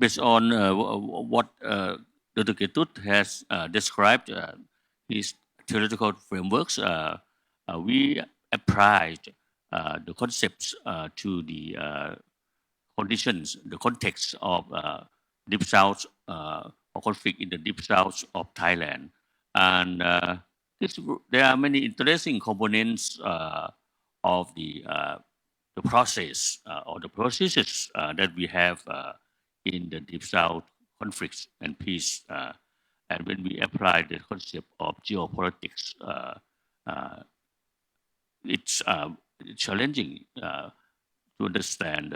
based on what Dr. Ketut has described, his theoretical frameworks, we applied the concepts to the conditions, the context of deep south or conflict in the deep south of Thailand, and there are many interesting components of the process or the processes that we have in the deep south conflicts and peace. And when we apply the concept of geopolitics, it's challenging to understand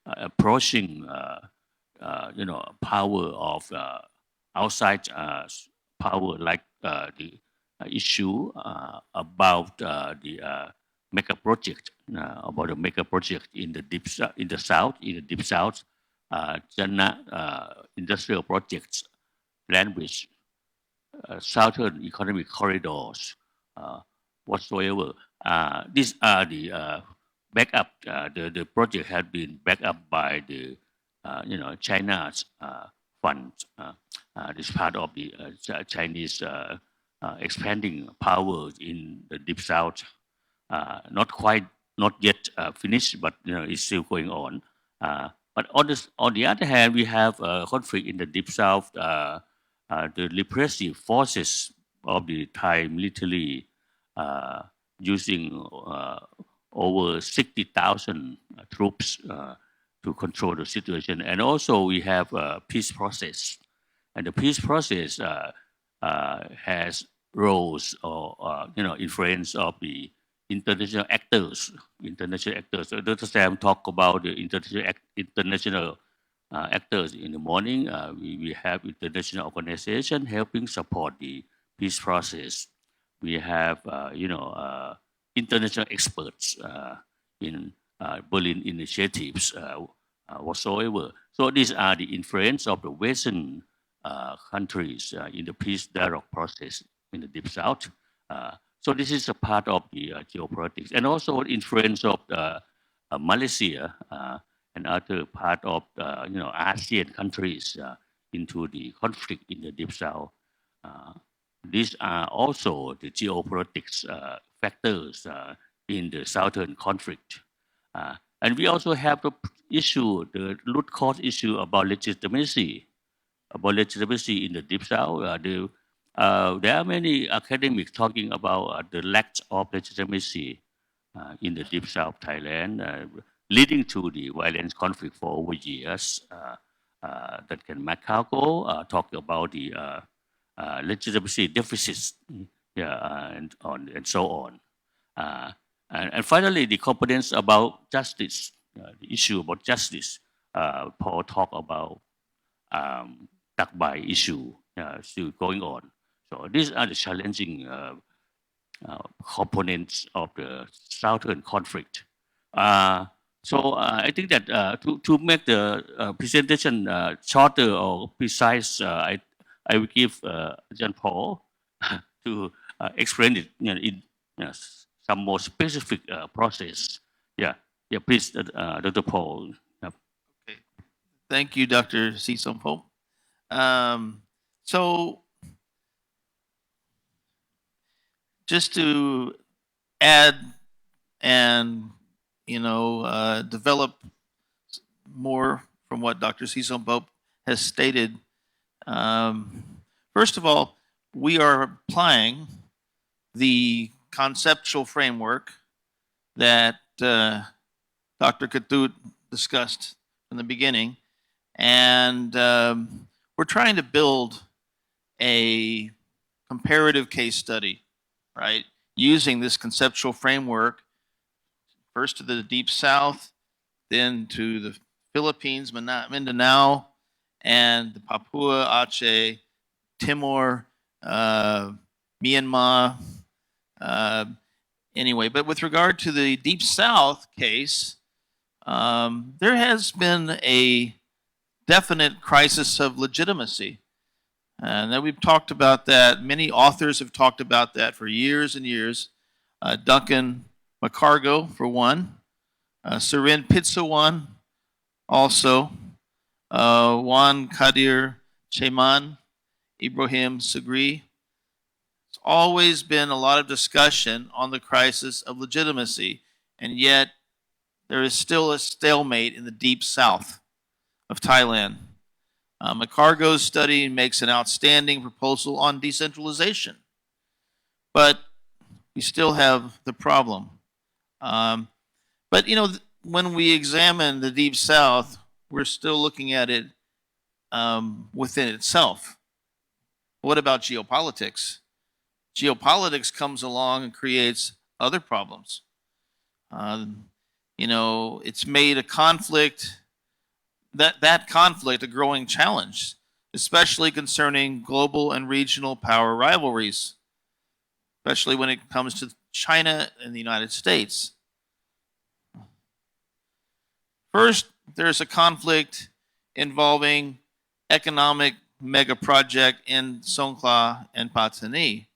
approaching power of outside power, like the issue about the mega project, about the mega project in the deep south, industrial projects, land bridge, southern economic corridors, whatsoever. These are the backup. The project has been backed up by the China's funds. This part of the Chinese expanding power in the deep south. Not yet finished, but it's still going on. But on the other hand, we have a conflict in the deep south. The repressive forces of the Thai military using over 60,000 troops to control the situation, and also we have a peace process, and the peace process has roles or influence of the international actors. So Dr. Sam talked about the international actors in the morning. We have international organization helping support the peace process. We have international experts in Berlin initiatives whatsoever. So these are the influence of the Western countries in the peace dialogue process in the Deep South. So this is a part of the geopolitics, and also influence of Malaysia and other part of ASEAN countries into the conflict in the Deep South. These are also the geopolitics factors in the southern conflict. And we also have the issue, the root cause issue about legitimacy in the Deep South. There are many academics talking about the lack of legitimacy in the Deep South Thailand, leading to the violent conflict for over years. That can Macau talk about the legitimacy deficits, and so on. And finally, the competence about justice, the issue about justice. Paul talked about Takbai issue still going on. So these are the challenging components of the southern conflict. I think that to make the presentation shorter or precise, I will give John Paul to explain it in some more specific process. Yeah, please, Dr. Paul. Okay. Thank you, Dr. Sisompo. So just to add and develop more from what Dr. Sisompo has stated. First of all, we are applying the conceptual framework that Dr. Katut discussed from the beginning, and we're trying to build a comparative case study, right? Using this conceptual framework, first to the Deep South, then to the Philippines, Mindanao, and the Papua, Aceh, Timor, Myanmar. Anyway, but with regard to the Deep South case, there has been a definite crisis of legitimacy. And then we've talked about that. Many authors have talked about that for years and years. Duncan McCargo, for one. Surin Pitsawan, also. Juan Kadir Cheman, Ibrahim Sagri. It's always been a lot of discussion on the crisis of legitimacy, and yet there is still a stalemate in the Deep South of Thailand. McCargo's study makes an outstanding proposal on decentralization, but we still have the problem. But when we examine the Deep South, we're still looking at it within itself. What about geopolitics? Geopolitics comes along and creates other problems. It's made a conflict, that conflict a growing challenge, especially concerning global and regional power rivalries, especially when it comes to China and the United States. First, there's a conflict involving economic mega project in Songkhla and Patani,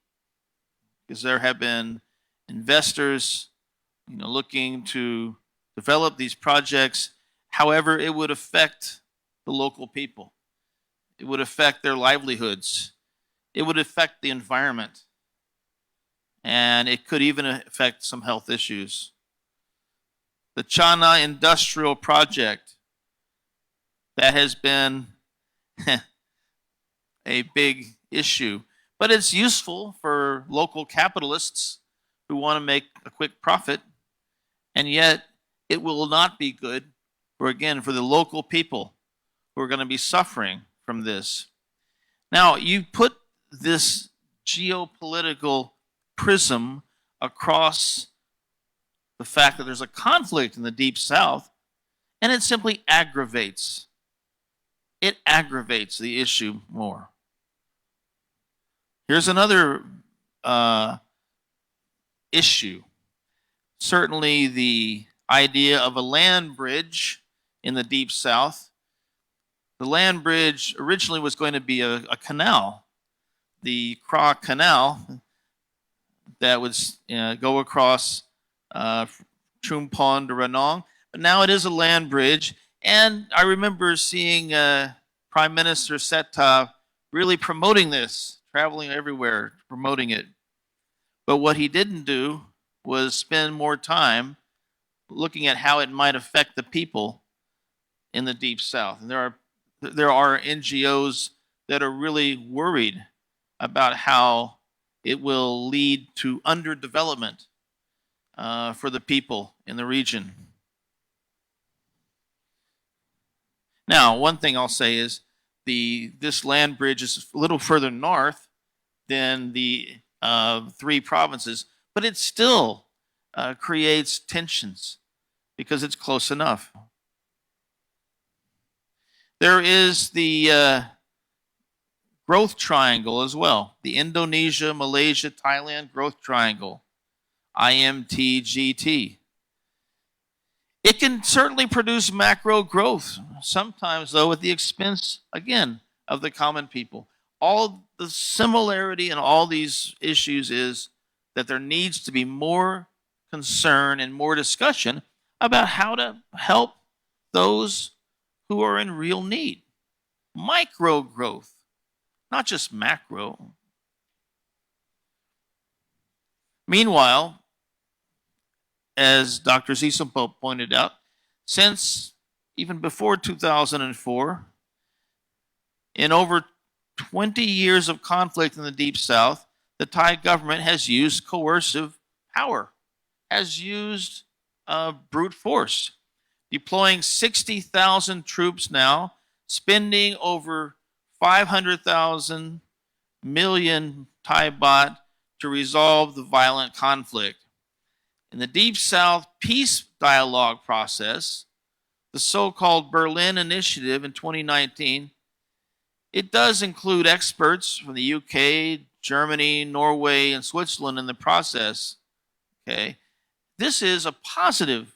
because there have been investors, looking to develop these projects. However, it would affect the local people. It would affect their livelihoods. It would affect the environment. And it could even affect some health issues. The Chana Industrial Project, that has been a big issue. But it's useful for local capitalists who want to make a quick profit. And yet, it will not be good for the local people who are going to be suffering from this. Now, you put this geopolitical prism across the fact that there's a conflict in the Deep South, and it simply aggravates. It aggravates the issue more. Here's another issue. Certainly the idea of a land bridge in the Deep South. The land bridge originally was going to be a canal, the Kra Canal, that would go across Chumpon to Ranong. But now it is a land bridge. And I remember seeing Prime Minister Seta really promoting this, traveling everywhere, promoting it. But what he didn't do was spend more time looking at how it might affect the people in the Deep South. And there are NGOs that are really worried about how it will lead to underdevelopment for the people in the region. Now, one thing I'll say is this land bridge is a little further north than the 3 provinces, but it still creates tensions because it's close enough. There is the growth triangle as well, the Indonesia, Malaysia, Thailand growth triangle, IMTGT. It can certainly produce macro growth, sometimes, though, at the expense, again, of the common people. All the similarity in all these issues is that there needs to be more concern and more discussion about how to help those who are in real need. Micro growth, not just macro. Meanwhile, as Dr. Cecil pointed out, since even before 2004, in over 20 years of conflict in the Deep South, the Thai government has used coercive power, has used brute force, deploying 60,000 troops now, spending over 500,000 million Thai baht to resolve the violent conflict. In the Deep South peace dialogue process, the so-called Berlin Initiative in 2019, it does include experts from the UK, Germany, Norway, and Switzerland in the process. Okay, this is a positive,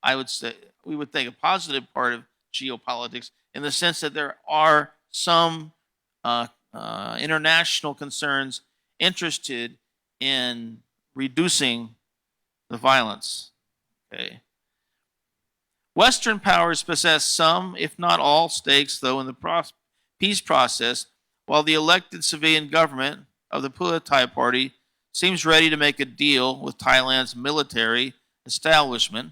I would say, we would think a positive part of geopolitics in the sense that there are some international concerns interested in reducing the violence. Okay. Western powers possess some, if not all, stakes, though, in the peace process, while the elected civilian government of the Pheu Thai Party seems ready to make a deal with Thailand's military establishment,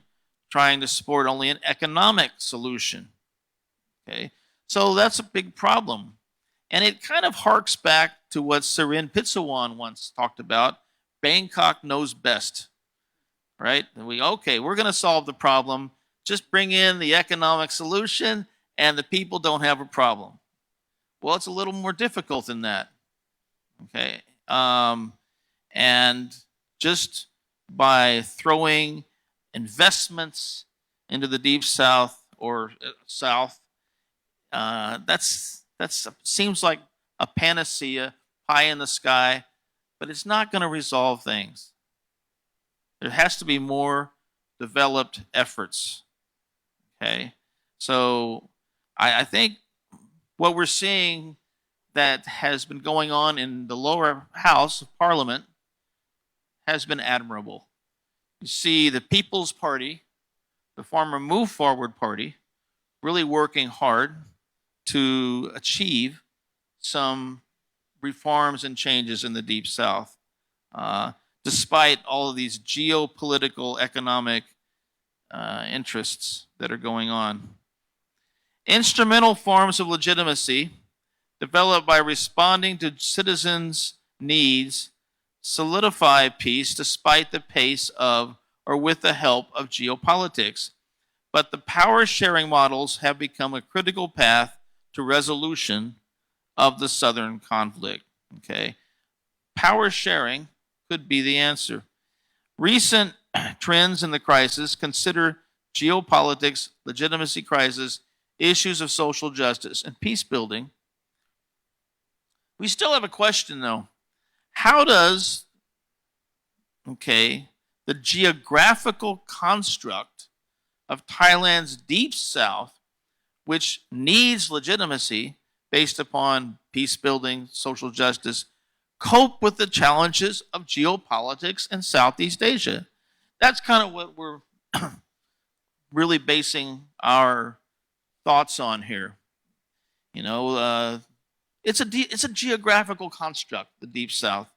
trying to support only an economic solution. Okay, so that's a big problem. And it kind of harks back to what Surin Pitsuwan once talked about, Bangkok knows best, right? And we're going to solve the problem, just bring in the economic solution and the people don't have a problem. Well, it's a little more difficult than that, okay? And just by throwing investments into the Deep South or South, that's seems like a panacea, pie in the sky, but it's not going to resolve things. There has to be more developed efforts. Okay, so I think what we're seeing that has been going on in the lower house of Parliament has been admirable. You see the People's Party, the former Move Forward Party, really working hard to achieve some reforms and changes in the Deep South, despite all of these geopolitical, economic interests that are going on. Instrumental forms of legitimacy developed by responding to citizens' needs solidify peace despite the pace of or with the help of geopolitics. But the power sharing models have become a critical path to resolution of the southern conflict. Okay, power sharing could be the answer. Recent trends in the crisis consider geopolitics, legitimacy crisis, issues of social justice, and peace building. We still have a question, though. How does, the geographical construct of Thailand's Deep South, which needs legitimacy based upon peace building, social justice, cope with the challenges of geopolitics in Southeast Asia? That's kind of what we're really basing our thoughts on here. It's a geographical construct, the Deep South.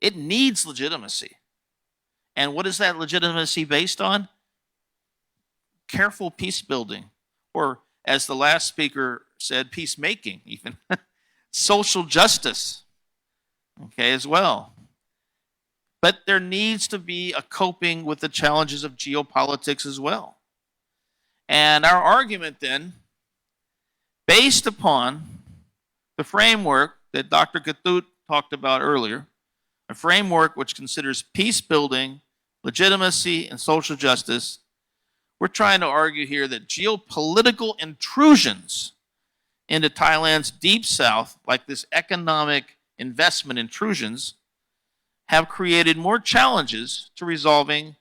It needs legitimacy. And what is that legitimacy based on? Careful peace building, or as the last speaker said, peacemaking, even social justice, okay, as well. But there needs to be a coping with the challenges of geopolitics as well. And our argument then, based upon the framework that Dr. Katut talked about earlier, a framework which considers peace building, legitimacy, and social justice, we're trying to argue here that geopolitical intrusions into Thailand's deep south, like this economic investment intrusions, have created more challenges to resolving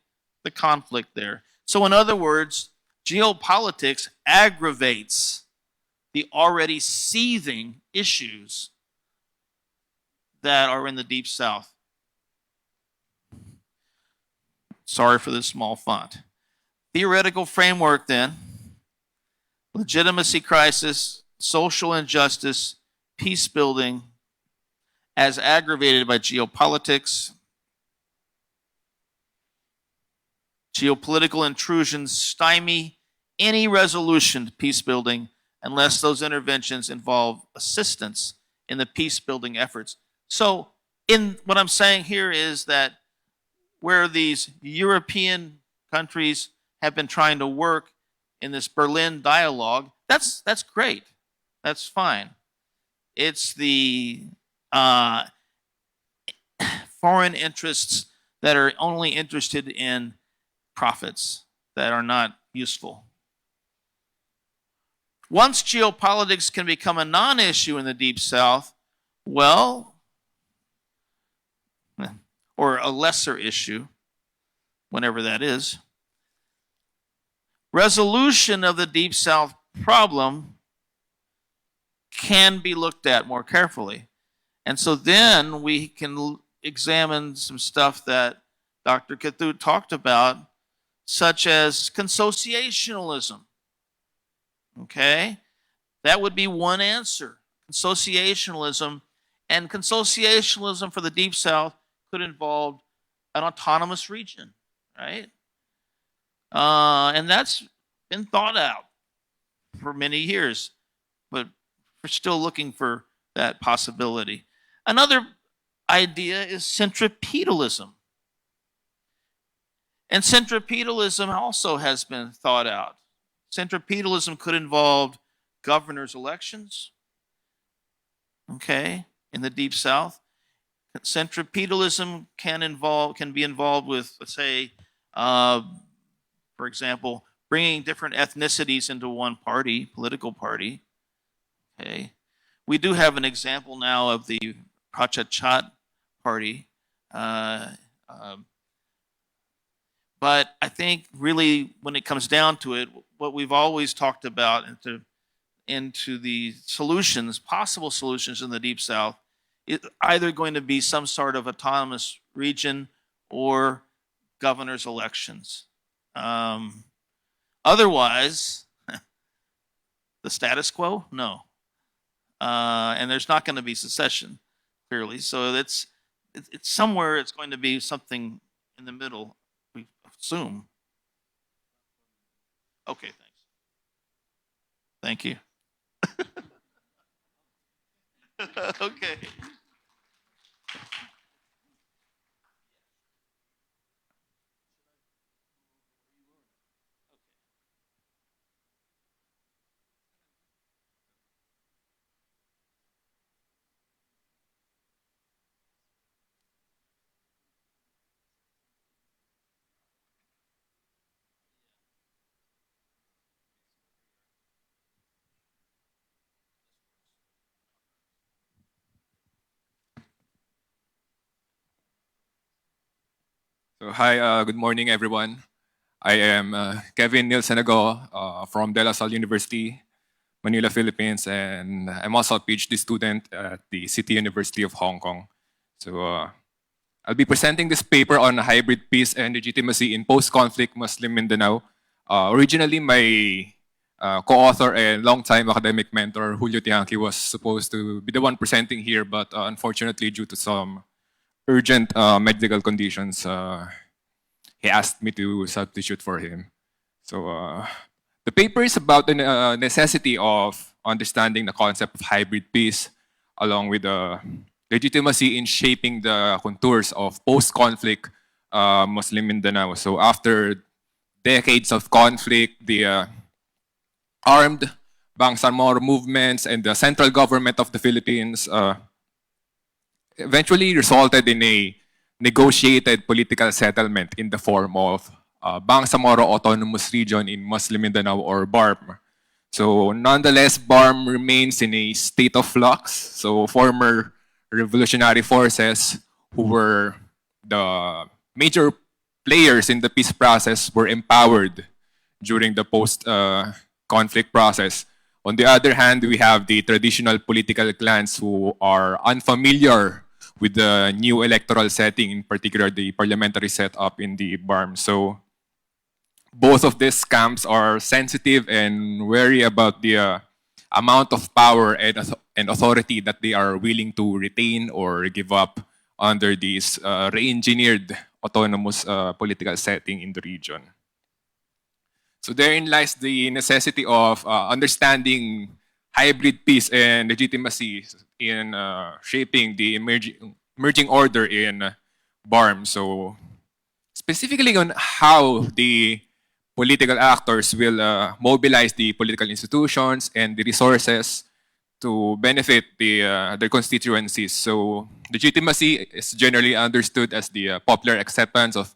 the conflict there. So in other words, geopolitics aggravates the already seething issues that are in the deep south. Sorry for this small font. Theoretical framework then, legitimacy crisis, social injustice, peace building, as aggravated by geopolitics, geopolitical intrusions stymie any resolution to peace building unless those interventions involve assistance in the peace building efforts. So, what I'm saying here is that where these European countries have been trying to work in this Berlin dialogue, that's great. That's fine. It's the foreign interests that are only interested in profits that are not useful. Once geopolitics can become a non-issue in the Deep South, well, or a lesser issue, whenever that is, resolution of the Deep South problem can be looked at more carefully. And so then we can examine some stuff that Dr. Katut talked about, such as consociationalism. Okay? That would be one answer. Consociationalism. And consociationalism for the Deep South could involve an autonomous region, right? And that's been thought out for many years, but we're still looking for that possibility. Another idea is centripetalism. And centripetalism also has been thought out. Centripetalism could involve governors' elections, okay, in the Deep South. Centripetalism can be involved with, let's say, for example, bringing different ethnicities into one party, political party. Okay, we do have an example now of the Prachachat party, but I think really when it comes down to it, what we've always talked about into the solutions, possible solutions in the Deep South, it's either going to be some sort of autonomous region or governor's elections. Otherwise, the status quo? No. And there's not going to be secession, clearly. So it's somewhere it's going to be something in the middle, we assume. Okay, thanks. Thank you. Okay. So hi, good morning, everyone. I am Kevin Nilsenago from De La Salle University, Manila, Philippines, and I'm also a PhD student at the City University of Hong Kong. So I'll be presenting this paper on hybrid peace and legitimacy in post-conflict Muslim Mindanao. Originally, my co-author and longtime academic mentor, Julio Tianqui, was supposed to be the one presenting here, but unfortunately, due to some urgent medical conditions, he asked me to substitute for him. So the paper is about the necessity of understanding the concept of hybrid peace, along with the legitimacy in shaping the contours of post-conflict Muslim Mindanao. So after decades of conflict, the armed Bangsamoro movements and the central government of the Philippines eventually resulted in a negotiated political settlement in the form of Bangsamoro Autonomous Region in Muslim Mindanao, or BARM. So nonetheless, BARM remains in a state of flux. So former revolutionary forces who were the major players in the peace process were empowered during the post-conflict process. On the other hand, we have the traditional political clans who are unfamiliar with the new electoral setting, in particular the parliamentary setup in the BARM. So both of these camps are sensitive and wary about the amount of power and authority that they are willing to retain or give up under this re-engineered autonomous political setting in the region. So therein lies the necessity of understanding hybrid peace and legitimacy in shaping the emerging order in BARM. So specifically on how the political actors will mobilize the political institutions and the resources to benefit their constituencies. So legitimacy is generally understood as the popular acceptance of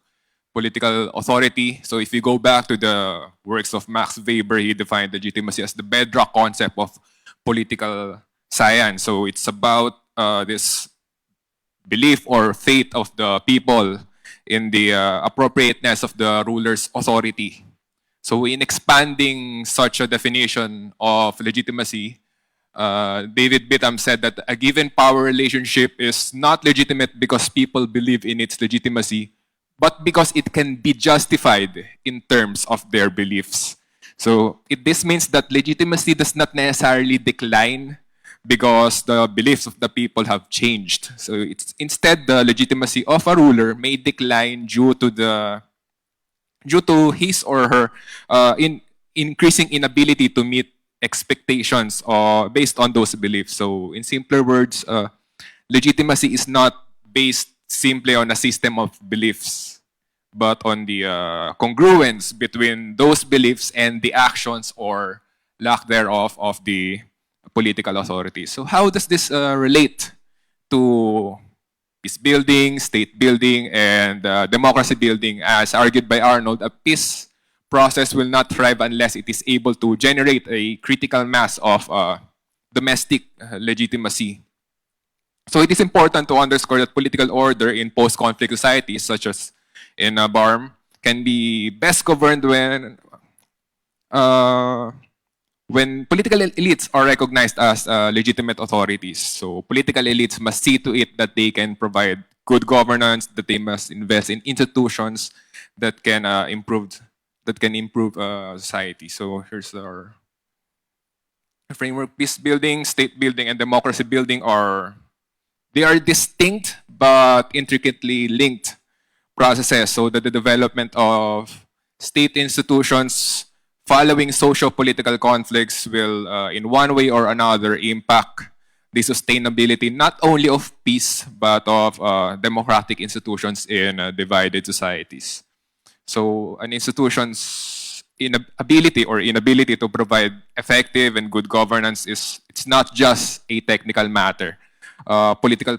political authority. So if you go back to the works of Max Weber, he defined legitimacy as the bedrock concept of political science. So it's about this belief or faith of the people in the appropriateness of the ruler's authority. So in expanding such a definition of legitimacy, David Bitham said that a given power relationship is not legitimate because people believe in its legitimacy, but because it can be justified in terms of their beliefs. So this means that legitimacy does not necessarily decline because the beliefs of the people have changed. So it's instead the legitimacy of a ruler may decline due to his or her increasing inability to meet expectations based on those beliefs. So in simpler words, legitimacy is not based simply on a system of beliefs, but on the congruence between those beliefs and the actions or lack thereof of the political authorities. So how does this relate to peace building, state building, and democracy building? As argued by Arnold, a peace process will not thrive unless it is able to generate a critical mass of domestic legitimacy. So it is important to underscore that political order in post-conflict societies, such as in BARM, can be best governed when political elites are recognized as legitimate authorities. So political elites must see to it that they can provide good governance, that they must invest in institutions that can improve society. So here's our framework. Peace building, state building, and democracy building are distinct but intricately linked processes, so that the development of state institutions following socio-political conflicts will, in one way or another, impact the sustainability not only of peace, but of democratic institutions in divided societies. So an institution's ability or inability to provide effective and good governance it's not just a technical matter. Political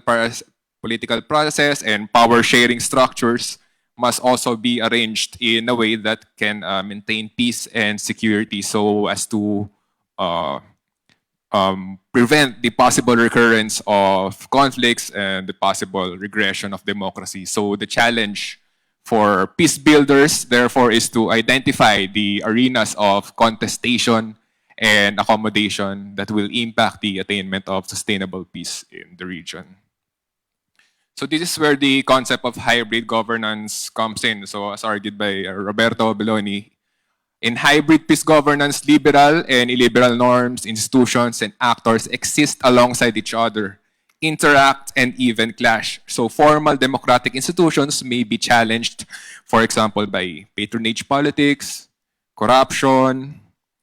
process and power-sharing structures must also be arranged in a way that can maintain peace and security so as to prevent the possible recurrence of conflicts and the possible regression of democracy. So the challenge for peace builders, therefore, is to identify the arenas of contestation and accommodation that will impact the attainment of sustainable peace in the region. So this is where the concept of hybrid governance comes in. So as argued by Roberto Belloni, in hybrid peace governance, liberal and illiberal norms, institutions, and actors exist alongside each other interact, and even clash. So formal democratic institutions may be challenged, for example, by patronage politics, corruption,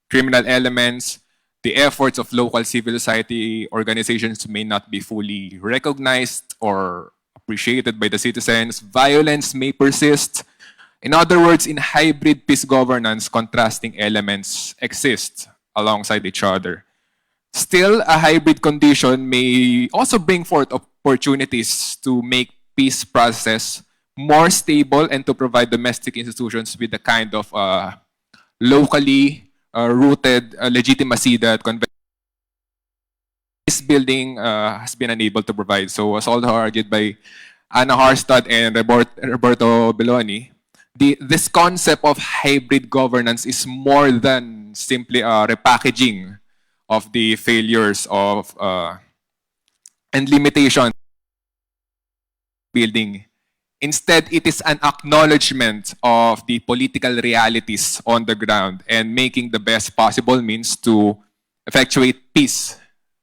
criminal elements. The efforts of local civil society organizations may not be fully recognized or appreciated by the citizens. Violence may persist. In other words, in hybrid peace governance, contrasting elements exist alongside each other. Still, a hybrid condition may also bring forth opportunities to make peace process more stable and to provide domestic institutions with the kind of locally rooted legitimacy that Peacebuilding has been unable to provide. So as also argued by Anna Harstad and Roberto Belloni, this concept of hybrid governance is more than simply a repackaging of the failures of and limitations building. Instead, it is an acknowledgement of the political realities on the ground and making the best possible means to effectuate peace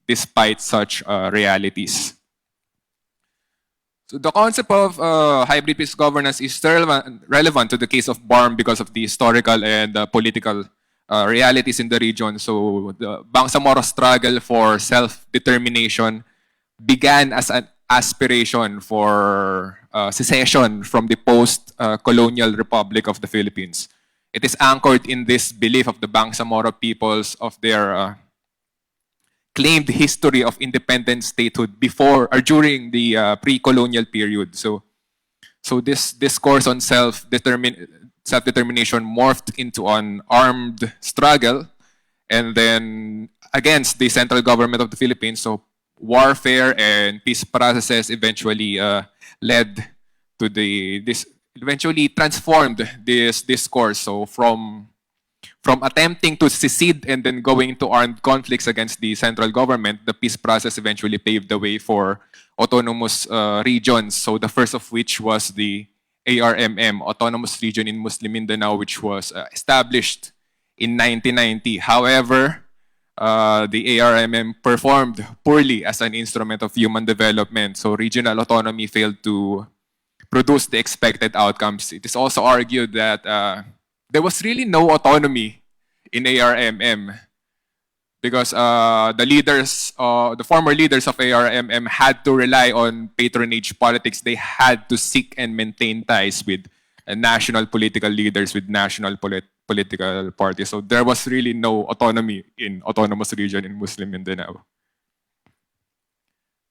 despite such realities. So the concept of hybrid peace governance is relevant to the case of BARM because of the historical and political realities in the region. So the Bangsamoro struggle for self-determination began as an aspiration for secession from the post-colonial Republic of the Philippines. It is anchored in this belief of the Bangsamoro peoples of their claimed history of independent statehood before or during the pre-colonial period. So this discourse on self-determination morphed into an armed struggle and then against the central government of the Philippines. So warfare and peace processes eventually led to eventually transformed this discourse. So from attempting to secede and then going into armed conflicts against the central government, the peace process eventually paved the way for autonomous regions. So the first of which was the ARMM, Autonomous Region in Muslim Mindanao, which was established in 1990. However, the ARMM performed poorly as an instrument of human development. So regional autonomy failed to produce the expected outcomes. It is also argued that there was really no autonomy in ARMM because the former leaders of ARMM had to rely on patronage politics. They had to seek and maintain ties with national political leaders, with national political parties. So there was really no autonomy in autonomous region in Muslim Mindanao.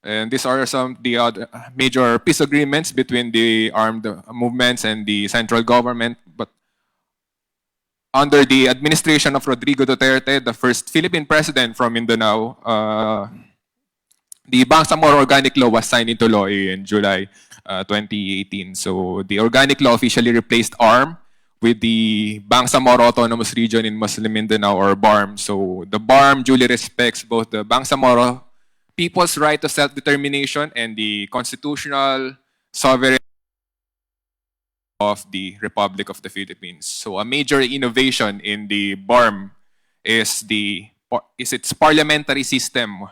And these are some of the other major peace agreements between the armed movements and the central government. But under the administration of Rodrigo Duterte, the first Philippine president from Mindanao, the Bangsamoro Organic Law was signed into law in July 2018. So the Organic Law officially replaced ARM with the Bangsamoro Autonomous Region in Muslim Mindanao, or BARM. So the BARM duly respects both the Bangsamoro people's right to self-determination and the constitutional sovereignty of the Republic of the Philippines. So a major innovation in the BARM is its parliamentary system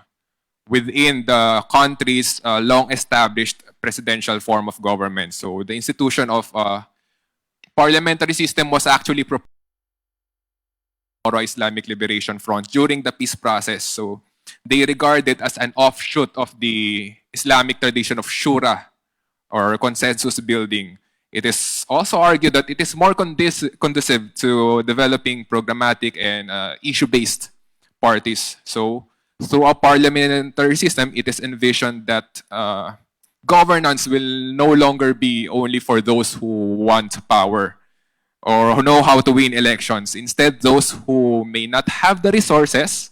within the country's long-established presidential form of government. So the institution of parliamentary system was actually proposed by the Islamic Liberation Front during the peace process. So they regard it as an offshoot of the Islamic tradition of shura, or consensus building. It is also argued that it is more conducive to developing programmatic and issue-based parties. So through a parliamentary system, it is envisioned that governance will no longer be only for those who want power or who know how to win elections. Instead, those who may not have the resources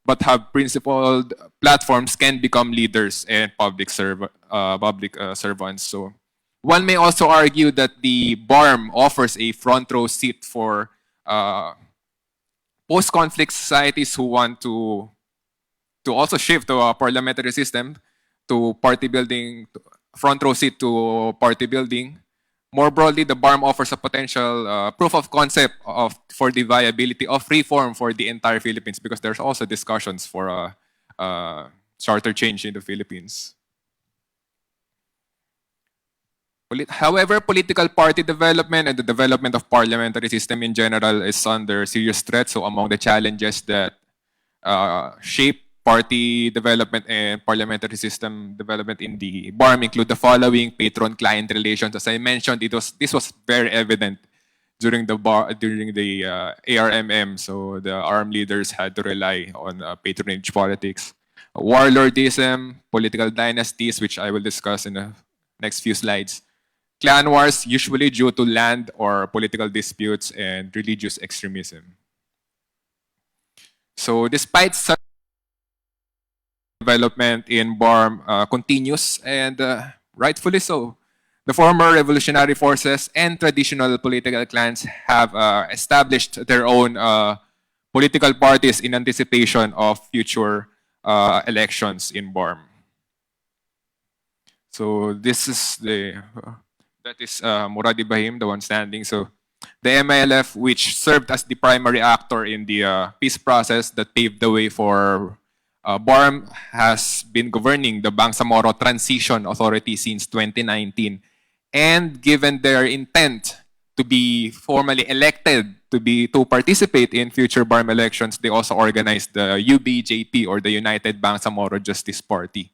but have principled platforms can become leaders and public servants. So one may also argue that the BARM offers a front row seat for post-conflict societies who want to also shift to a parliamentary system, to party building, front row seat to party building. More broadly, the BARM offers a potential proof of concept for the viability of reform for the entire Philippines, because there's also discussions for charter change in the Philippines. However, political party development and the development of parliamentary system in general is under serious threat. So among the challenges that shape party development and parliamentary system development in the BARM include the following: patron-client relations. As I mentioned, this was very evident during the ARMM. So the ARM leaders had to rely on patronage politics, warlordism, political dynasties, which I will discuss in the next few slides. Clan wars, usually due to land or political disputes, and religious extremism. So despite such development in BARM continues, and rightfully so, the former revolutionary forces and traditional political clans have established their own political parties in anticipation of future elections in BARM. So this is that is Murad Ibrahim, the one standing. So the MILF, which served as the primary actor in the peace process that paved the way for BARM, has been governing the Bangsamoro Transition Authority since 2019. And given their intent to be formally elected to participate in future BARM elections, they also organized the UBJP, or the United Bangsamoro Justice Party,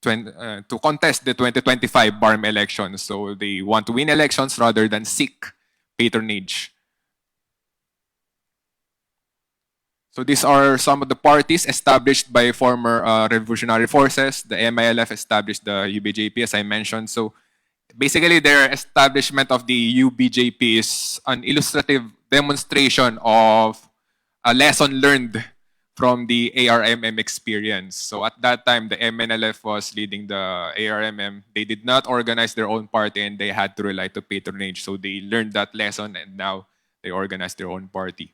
to contest the 2025 BARM elections. So they want to win elections rather than seek patronage. So these are some of the parties established by former revolutionary forces. The MILF established the UBJP, as I mentioned. So basically, their establishment of the UBJP is an illustrative demonstration of a lesson learned from the ARMM experience. So at that time, the MNLF was leading the ARMM. They did not organize their own party, and they had to rely to patronage. So they learned that lesson, and now they organize their own party.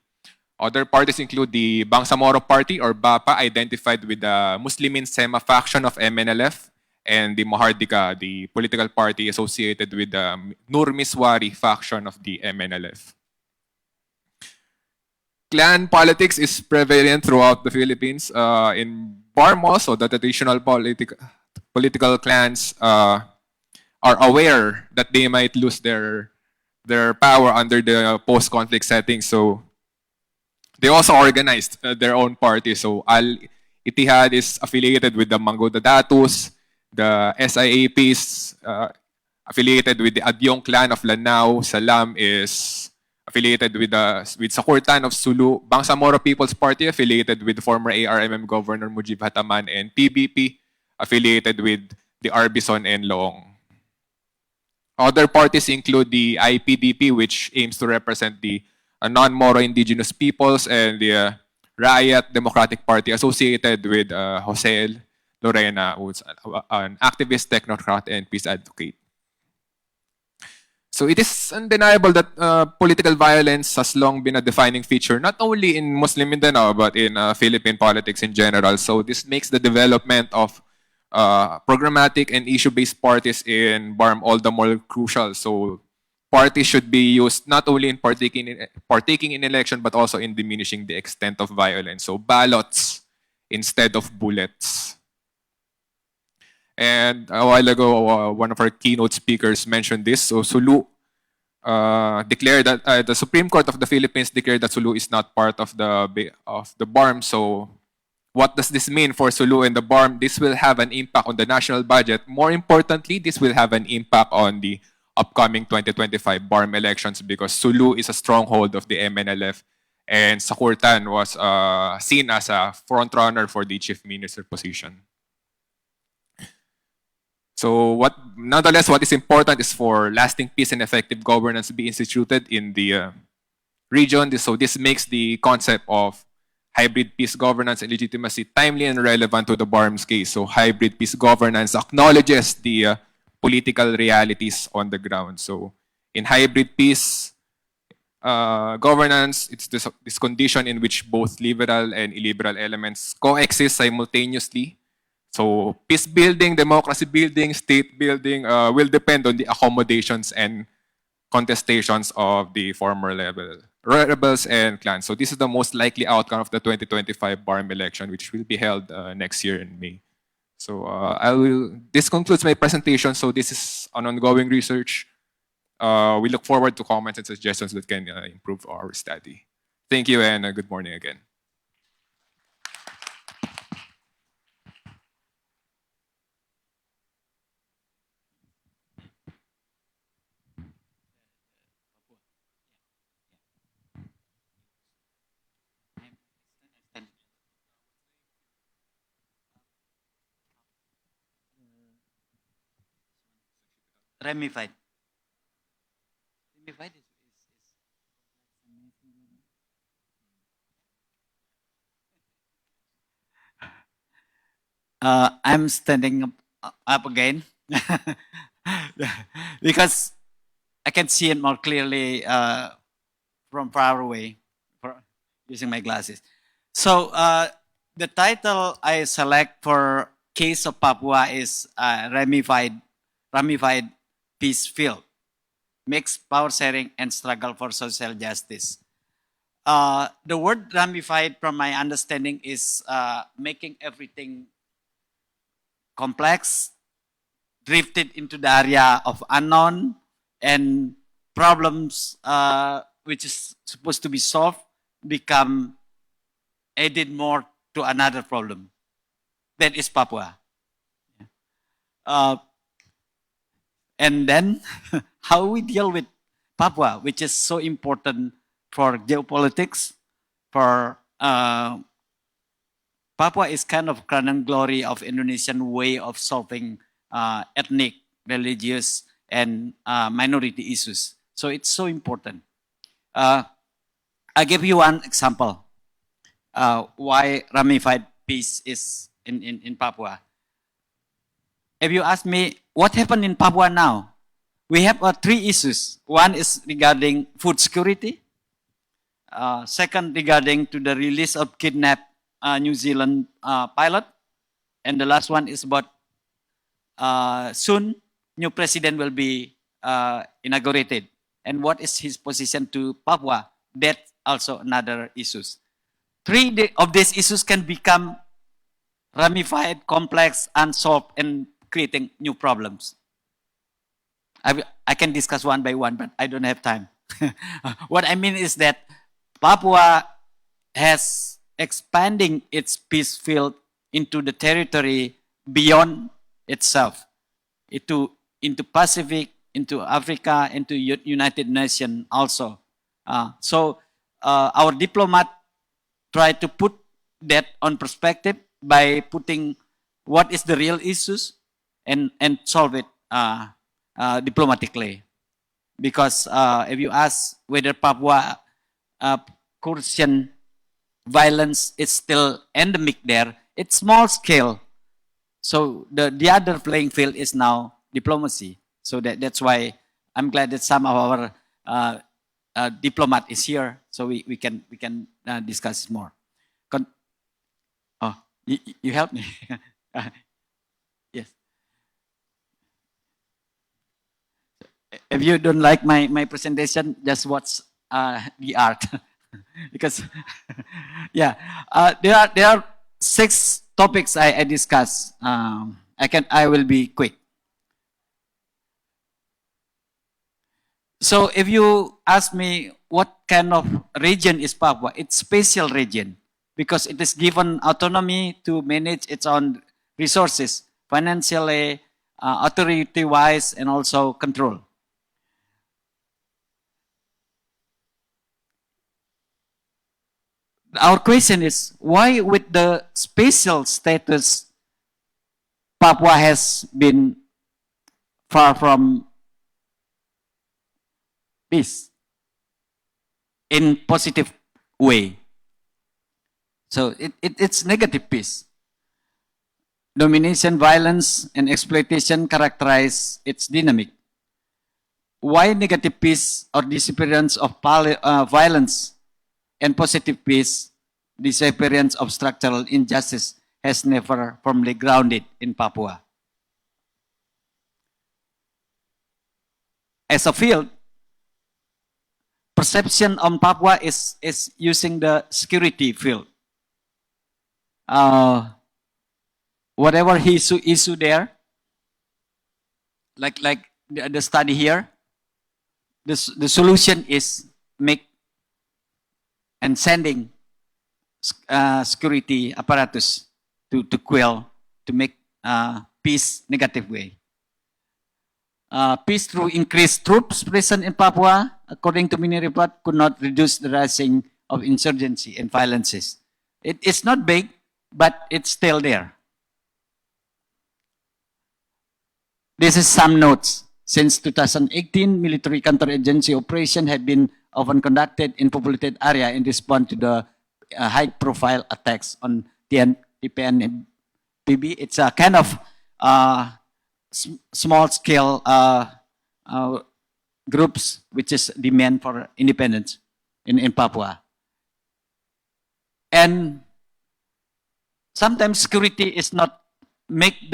Other parties include the Bangsamoro Party, or BAPA, identified with the Muslimin Sema faction of MNLF, and the Mahardika, the political party associated with the Nur Miswari faction of the MNLF. Clan politics is prevalent throughout the Philippines. In BARM also, the traditional political clans are aware that they might lose their power under the post-conflict setting. So they also organized their own party. So Al-Ittihad is affiliated with the Manggoda Datus. The SIAPs affiliated with the Adyong clan of Lanao. Salam is affiliated with Sakurtan of Sulu. Bangsamoro People's Party affiliated with former ARMM Governor Mujib Hataman, and PBP affiliated with the Arbison and Loong. Other parties include the IPDP, which aims to represent the non-Moro indigenous peoples, and the Riot Democratic Party associated with Jose Lorena, who's an activist, technocrat, and peace advocate. So it is undeniable that political violence has long been a defining feature, not only in Muslim Mindanao, but in Philippine politics in general. So this makes the development of programmatic and issue-based parties in BARM all the more crucial. So parties should be used not only in partaking in election, but also in diminishing the extent of violence. So ballots instead of bullets. And a while ago, one of our keynote speakers mentioned this. So Sulu declared that the Supreme Court of the Philippines declared that Sulu is not part of the BARM. So what does this mean for Sulu and the BARM? This will have an impact on the national budget. More importantly, this will have an impact on the upcoming 2025 BARM elections, because Sulu is a stronghold of the MNLF, and Sakurtan was seen as a frontrunner for the chief minister position. So nonetheless, what is important is for lasting peace and effective governance to be instituted in the region. So this makes the concept of hybrid peace governance and legitimacy timely and relevant to the BARM's case. So hybrid peace governance acknowledges the political realities on the ground. So in hybrid peace governance, it's this condition in which both liberal and illiberal elements coexist simultaneously. So peace building, democracy building, state building will depend on the accommodations and contestations of the former rebels and clans. So this is the most likely outcome of the 2025 BARM election, which will be held next year in May. So this concludes my presentation. So this is an ongoing research. We look forward to comments and suggestions that can improve our study. Thank you and good morning again. Ramified. Ramified is I'm standing up again because I can see it more clearly from far away using my glasses. So the title I select for Case of Papua is Ramified Peace Field, Mixed Power Sharing and Struggle for Social Justice. The word ramified, from my understanding, is making everything complex, drifted into the area of unknown, and problems which is supposed to be solved become added more to another problem. That is Papua. And then how we deal with Papua, which is so important for geopolitics, for Papua is kind of crown and glory of Indonesian way of solving ethnic, religious, and minority issues. So it's so important. I give you one example why ramified peace is in Papua. If you ask me, what happened in Papua now? We have three issues. One is regarding food security. Second, regarding to the release of kidnapped New Zealand pilot. And the last one is about soon new president will be inaugurated. And what is his position to Papua? That's also another issues. Three of these issues can become ramified, complex, unsolved, and creating new problems. I can discuss one by one, but I don't have time. What I mean is that Papua has expanding its peace field into the territory beyond itself, into Pacific, into Africa, into United Nations also. So our diplomat try to put that on perspective by putting what is the real issues and solve it diplomatically. Because if you ask whether Papua Christian violence is still endemic there, it's small scale. So the other playing field is now diplomacy. So that's why I'm glad that some of our diplomat is here, so we can discuss more. Oh, you help me. Yes. If you don't like my presentation, just watch the art. Because yeah, there are 6 topics I discuss. I will be quick. So if you ask me what kind of region is Papua, it's special region because it is given autonomy to manage its own resources, financially, authority-wise, and also control. Our question is, why with the special status, Papua has been far from peace in positive way? So it's negative peace. Domination, violence, and exploitation characterize its dynamic. Why negative peace or disappearance of violence and positive peace, disappearance of structural injustice has never firmly grounded in Papua? As a field, perception on Papua is using the security field. whatever issue there, like the study here, the solution is make and sending security apparatus to quell, to make peace negative way. Peace through increased troops present in Papua, according to many reports, could not reduce the rising of insurgency and violences. It's not big, but it's still there. This is some notes. Since 2018, military counteragency operation had been often conducted in populated area in response to the high-profile attacks on TPN and PB. It's a kind of small-scale groups which is demand for independence in Papua. And sometimes security is not make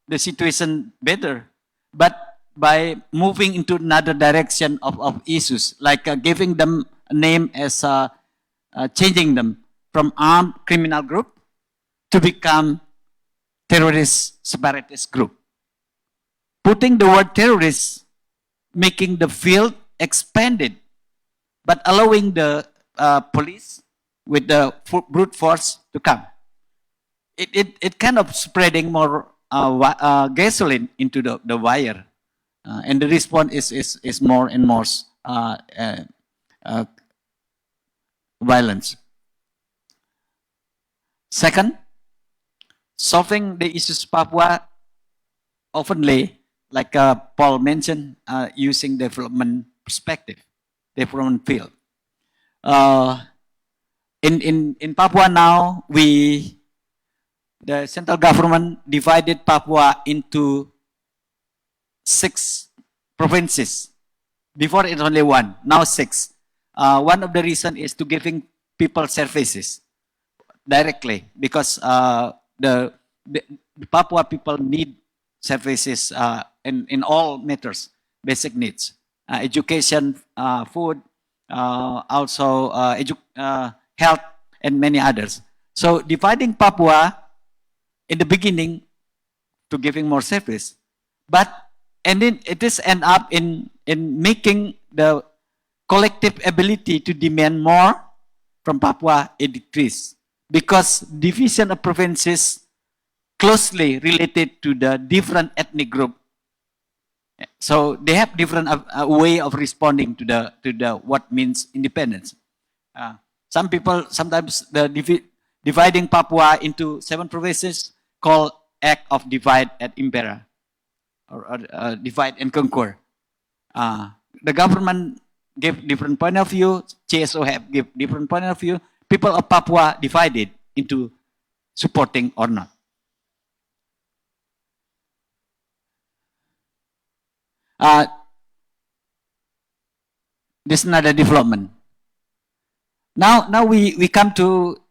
the situation better, but by moving into another direction of issues, like giving them a name as changing them from armed criminal group to become terrorist separatist group. Putting the word terrorist, making the field expanded, but allowing the police with the brute force to come. It kind of spreading more gasoline into the wire. And the response is more and more violence. Second, solving the issues of Papua oftenly, like Paul mentioned, using development perspective, development field. In Papua now, the central government divided Papua into 6 provinces. Before it's only 1, now 6. One of the reasons is to giving people services directly, because the Papua people need services in all matters, basic needs, education, food, also health, and many others. So dividing Papua in the beginning to giving more service, and then it is end up in making the collective ability to demand more from Papua a decrease, because division of provinces closely related to the different ethnic group. So they have different way of responding to the what means independence. Some people sometimes dividing Papua into 7 provinces called act of divide and impera, or divide and conquer. The government give different point of view. CSO have give different point of view. People of Papua divided into supporting or not. This is another development. Now we come to,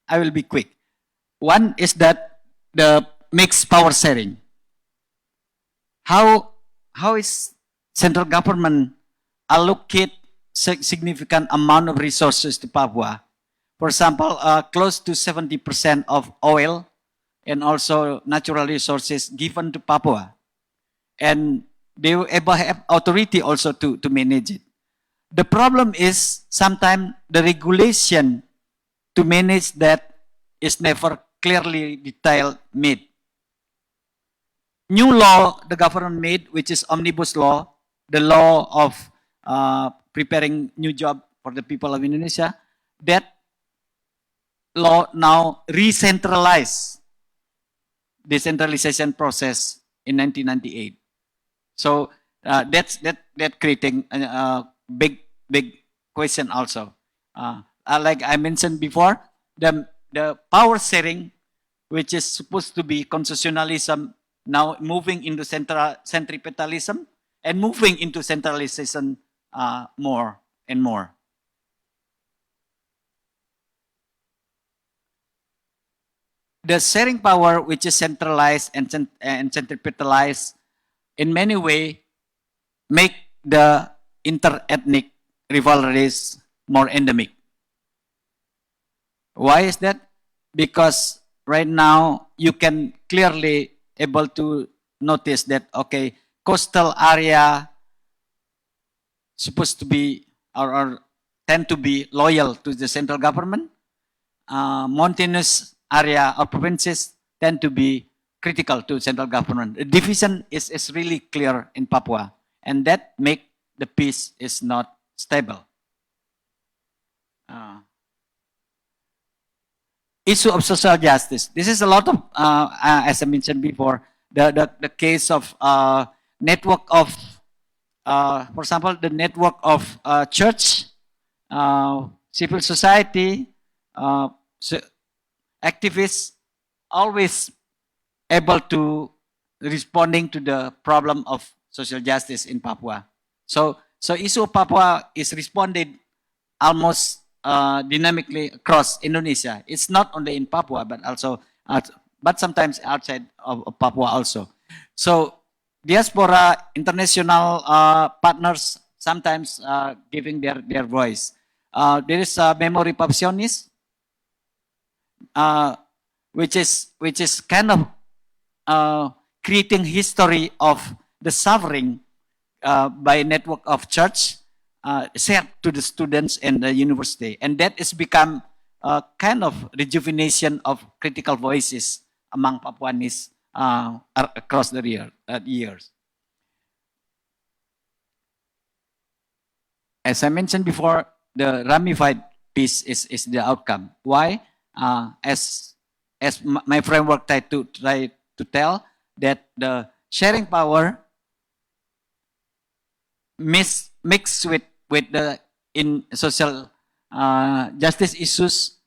I will be quick. One is that the mixed power sharing. How is central government allocate significant amount of resources to Papua? For example, close to 70% of oil and also natural resources given to Papua. And they will have authority also to manage it. The problem is sometimes the regulation to manage that is never clearly detailed made. New law the government made, which is omnibus law, the law of preparing new job for the people of Indonesia, that law now decentralization process in 1998. So that's creating a big question also. Like I mentioned before, the power sharing, which is supposed to be constitutionalism, now moving into centripetalism and moving into centralization more and more. The sharing power, which is centralized and centripetalized, in many ways make the inter-ethnic rivalries more endemic. Why is that? Because right now you can clearly able to notice that, okay, coastal area supposed to be or tend to be loyal to the central government. Mountainous area or provinces tend to be critical to central government. The division is really clear in Papua, and that make the peace is not stable. Issue of social justice. This is a lot of, as I mentioned before, the case of network of, for example, the network of church, civil society, activists, always able to responding to the problem of social justice in Papua. So issue of Papua is responded almost dynamically across Indonesia. It's not only in Papua, but also, but sometimes outside of Papua also. So diaspora, international partners sometimes giving their voice. There is a memory passionis, which is kind of creating history of the suffering by network of church shared to the students and the university, and that has become a kind of rejuvenation of critical voices among Papuanis across the years. As I mentioned before, the ramified peace is the outcome. Why? As my framework try to tell that the sharing power mixed with the in social justice issues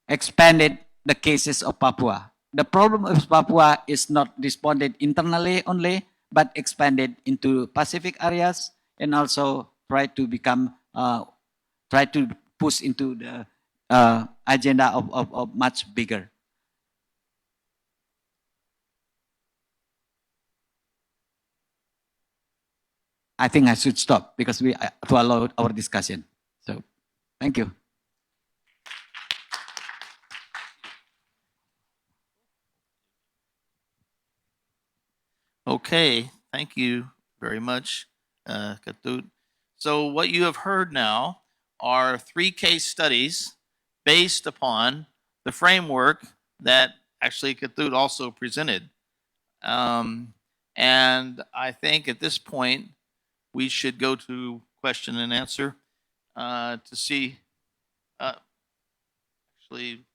expanded the cases of Papua. The problem of Papua is not responded internally only, but expanded into Pacific areas and also try to become try to push into the agenda of much bigger. I think I should stop because we to allow our discussion. So, thank you. Okay, thank you very much, Katut. So what you have heard now are 3 case studies based upon the framework that actually Katut also presented. And I think at this point, we should go to question and answer to see, actually,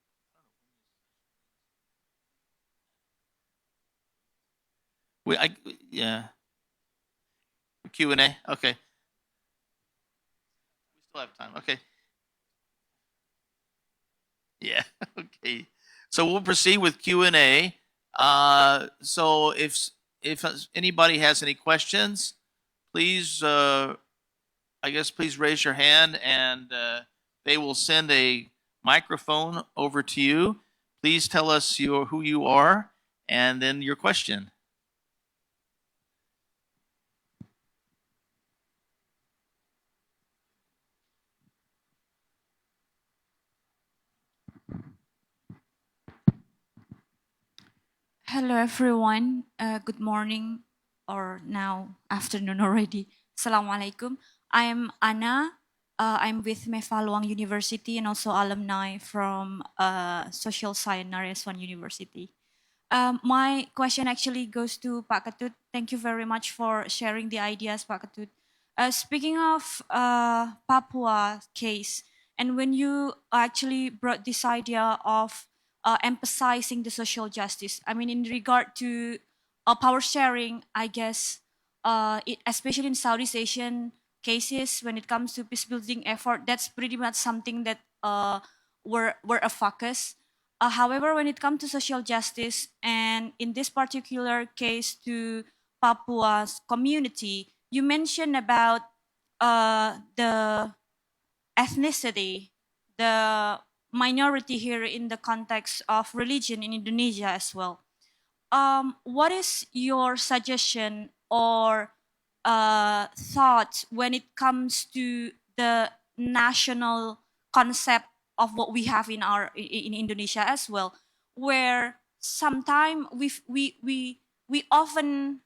yeah, Q&A, okay. We still have time, okay. Yeah, okay. So we'll proceed with Q&A. So if anybody has any questions, please, I guess, please raise your hand and they will send a microphone over to you. Please tell us who you are and then your question. Hello, everyone. Good morning, or now afternoon already. Assalamualaikum. I am Anna. I'm with Mefaluang University and also alumni from Social Science RS1 University. My question actually goes to Pak Ketut. Thank you very much for sharing the ideas, Pak Ketut. Speaking of Papua case, and when you actually brought this idea of emphasizing the social justice, I mean, in regard to power sharing, I guess, especially in Southeast Asian cases, when it comes to peace building effort, that's pretty much something that were a focus. However, when it comes to social justice, and in this particular case to Papua's community, you mentioned about the ethnicity, the minority here in the context of religion in Indonesia as well. What is your suggestion or thoughts when it comes to the national concept of what we have in in Indonesia as well, where sometimes we often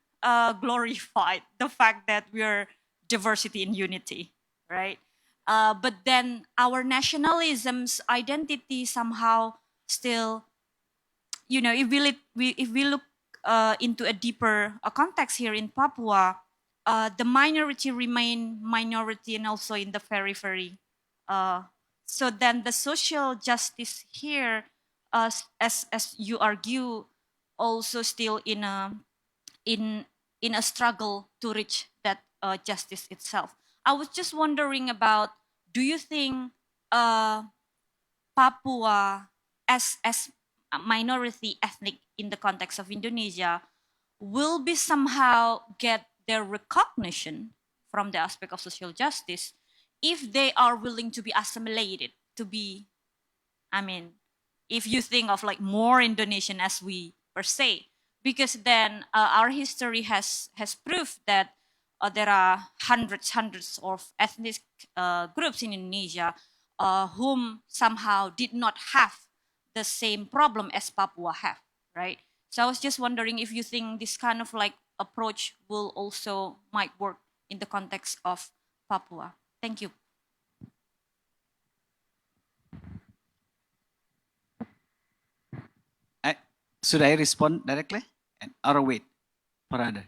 glorify the fact that we're diversity in unity, right? But then our nationalism's identity somehow still, if we look into a deeper context here in Papua, the minority remain minority and also in the periphery. So then the social justice here, as you argue, also still in a struggle to reach that justice itself. I was just wondering about, do you think Papua as a minority ethnic in the context of Indonesia will be somehow get their recognition from the aspect of social justice if they are willing to be assimilated, to be, I mean, if you think of like more Indonesian as we per se, because then our history has proved that there are hundreds of ethnic groups in Indonesia whom somehow did not have the same problem as Papua have, right? So I was just wondering if you think this kind of like approach will also might work in the context of Papua. Thank you. Should I respond directly? Or wait for other?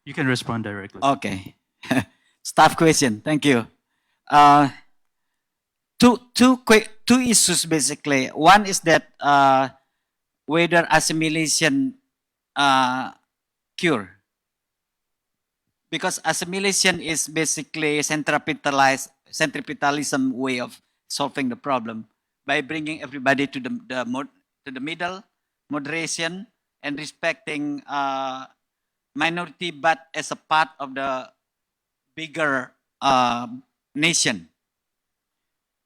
You can respond directly. Okay. Staff question. Thank you. Two issues basically. One is that whether assimilation cure, because assimilation is basically centripetalism way of solving the problem by bringing everybody to the middle, moderation, and respecting minority, but as a part of the bigger nation.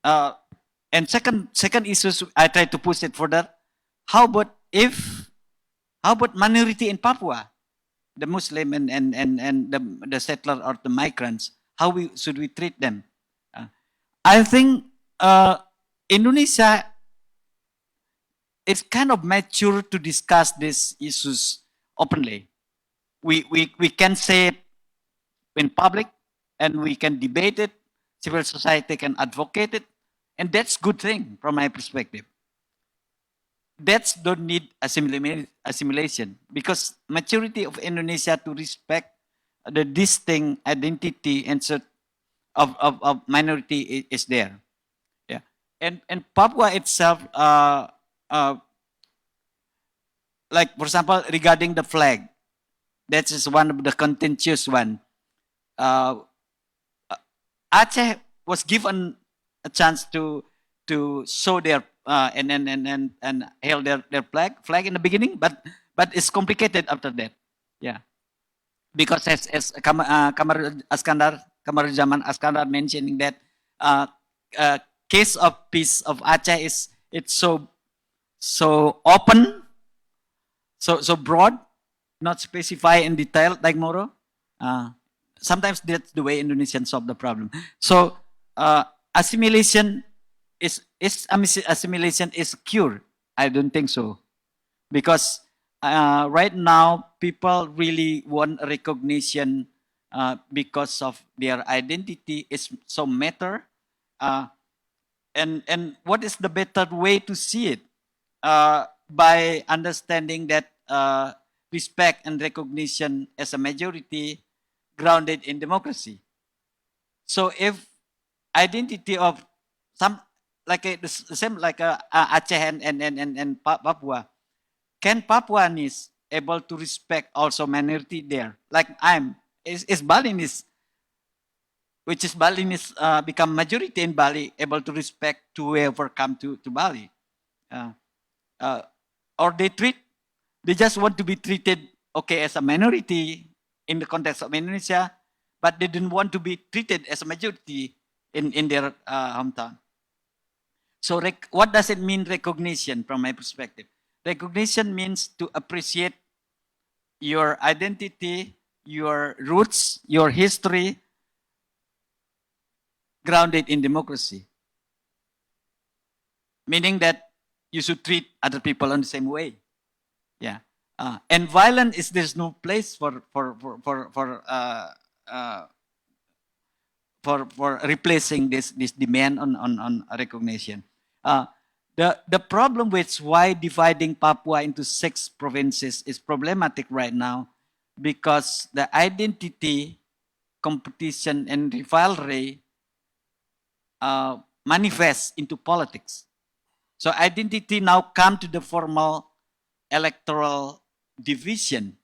And second issue, I try to push it further. How about minority in Papua, the Muslim and the settler or the migrants? How should we treat them? I think Indonesia is kind of mature to discuss these issues openly. We can say it in public, and we can debate it. Civil society can advocate it, and that's good thing from my perspective. That's don't need assimilation, because maturity of Indonesia to respect the distinct identity and of minority is there. Yeah, and Papua itself, like for example regarding the flag, that is one of the contentious one. Aceh was given a chance to show their and hail their flag in the beginning, but it's complicated after that. Yeah, because as Kamaruzaman Askandar mentioning that case of peace of Aceh is it's so open, so broad, not specify in detail like Moro. Sometimes that's the way Indonesians solve the problem. So assimilation is assimilation is cure? I don't think so, because right now people really want recognition because of their identity is so matter. And what is the better way to see it? By understanding that respect and recognition as a majority grounded in democracy. So if identity of some like the same like Aceh and Papua, can Papuanese able to respect also minority there? Like is Balinese, which is Balinese become majority in Bali, able to respect to whoever come to Bali, or they just want to be treated okay as a minority in the context of Indonesia, but they didn't want to be treated as a majority in their hometown. So what does it mean, recognition, from my perspective? Recognition means to appreciate your identity, your roots, your history, grounded in democracy. meaning that you should treat other people in the same way. Yeah. And violence is there's no place for replacing this demand on recognition. The problem with why dividing Papua into 6 provinces is problematic right now, because the identity, competition, and rivalry manifest into politics. So identity now come to the formal electoral division,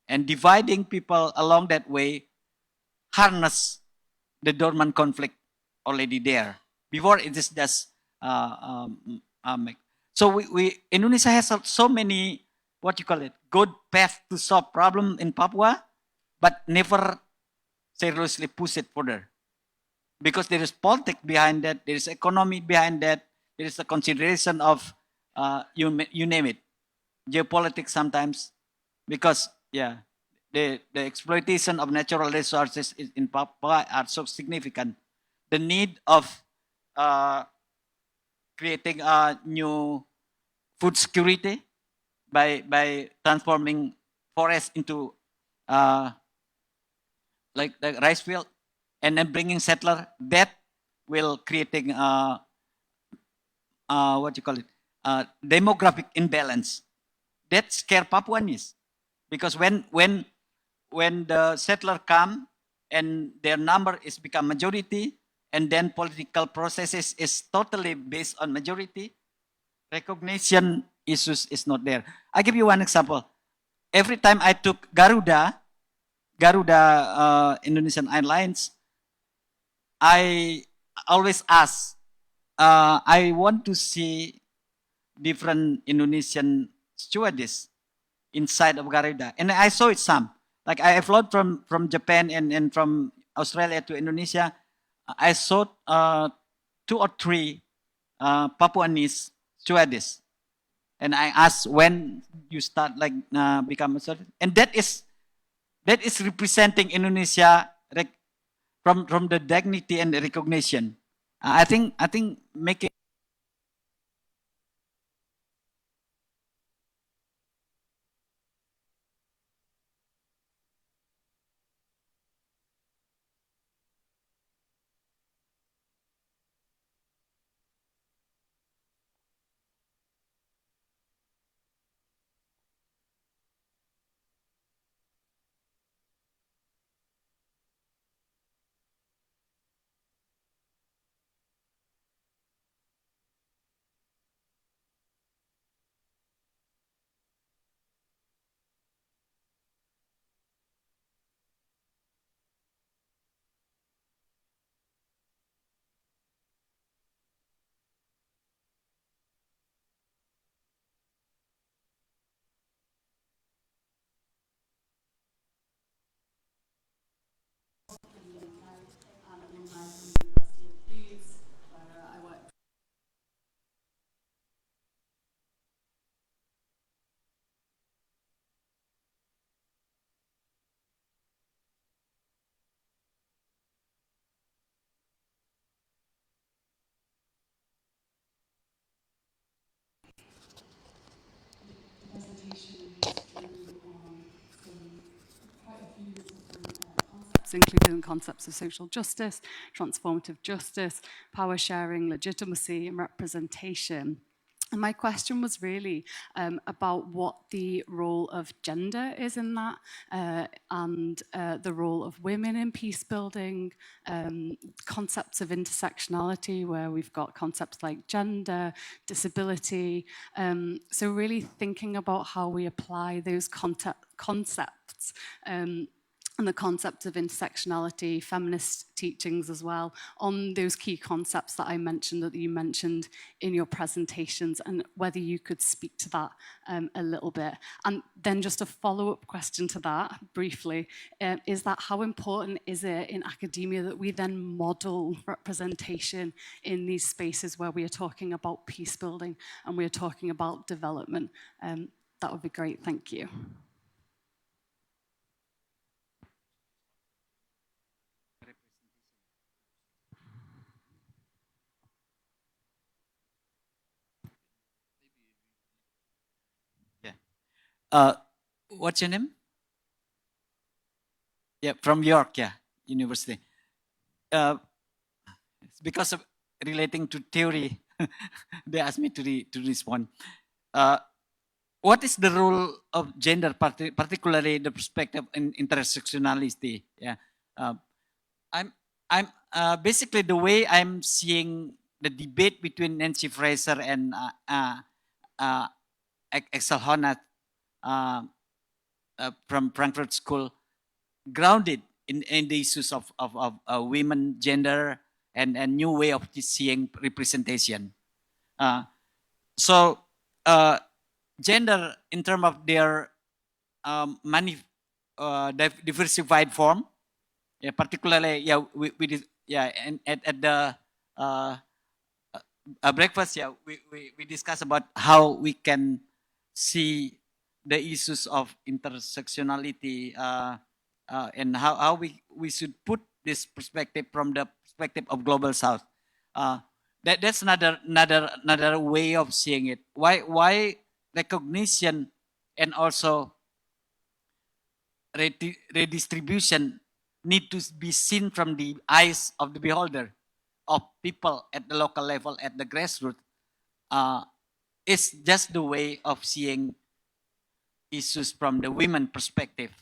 and dividing people along that way harness the dormant conflict already there. Before it is just so we Indonesia has so many, what you call it, good path to solve problem in Papua, but never seriously push it further, because there is politics behind that, there is economy behind that, there is a consideration of you name it, geopolitics sometimes, because yeah, the exploitation of natural resources in Papua are so significant. The need of creating a new food security by transforming forests into like the rice field, and then bringing settler, that will creating what you call it, demographic imbalance that scare Papuans, because when the settler come and their number is become majority, and then political processes is totally based on majority, recognition issues is not there. I give you one example. Every time I took Garuda Indonesian Airlines, I always ask, I want to see different Indonesian stewardess inside of Garuda, and I saw it some. Like I flown from Japan and from Australia to Indonesia, I saw 2 or 3 Papuanese stewardess, and I asked when you start like become a stewardess, and that is representing Indonesia from the dignity and the recognition. I think making including concepts of social justice, transformative justice, power sharing, legitimacy, and representation. And my question was really about what the role of gender is in that, and the role of women in peace building, concepts of intersectionality, where we've got concepts like gender, disability. So really thinking about how we apply those concepts and the concept of intersectionality, feminist teachings as well, on those key concepts that I mentioned, that you mentioned in your presentations, and whether you could speak to that a little bit. And then just a follow-up question to that, briefly, is that how important is it in academia that we then model representation in these spaces where we are talking about peace building and we are talking about development? That would be great, thank you. What's your name? Yeah, from York, yeah, University. It's because of relating to theory, they asked me to respond. What is the role of gender, particularly the perspective in intersectionality? Yeah, uh, I'm basically the way I'm seeing the debate between Nancy Fraser and Axel Honneth from Frankfurt School, grounded in the issues of women, gender, and new way of seeing representation. So gender, in terms of their diversified form, yeah, particularly, yeah, yeah, and at the breakfast, yeah, we discuss about how we can see the issues of intersectionality and how we should put this perspective from the perspective of global south. That's another way of seeing it. Why recognition and also redistribution need to be seen from the eyes of the beholder, of people at the local level, at the grassroots. It's just the way of seeing issues from the women perspective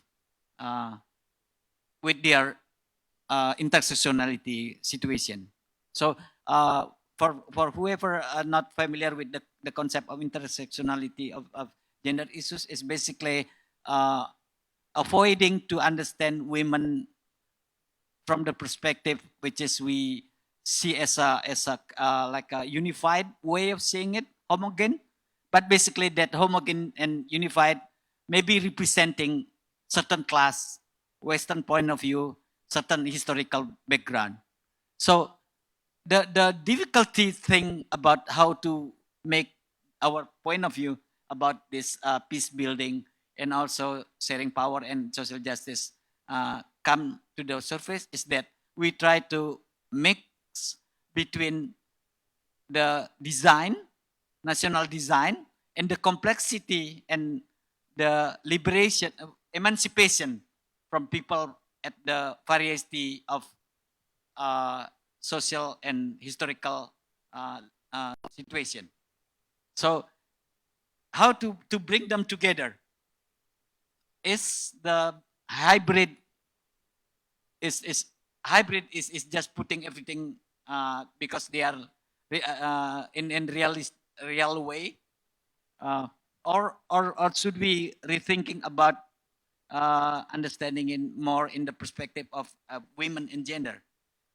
with their intersectionality situation. So for whoever are not familiar with the concept of intersectionality of gender issues, is basically avoiding to understand women from the perspective which is we see as a like a unified way of seeing it, homogen, but basically that homogen and unified may be representing certain class, Western point of view, certain historical background. So the difficulty thing about how to make our point of view about this peace building and also sharing power and social justice come to the surface is that we try to mix between the design, national design, and the complexity and the liberation, emancipation from people at the variety of social and historical situation. So how to bring them together is the hybrid is just putting everything because they are in real way, or should we rethinking about understanding in more in the perspective of women and gender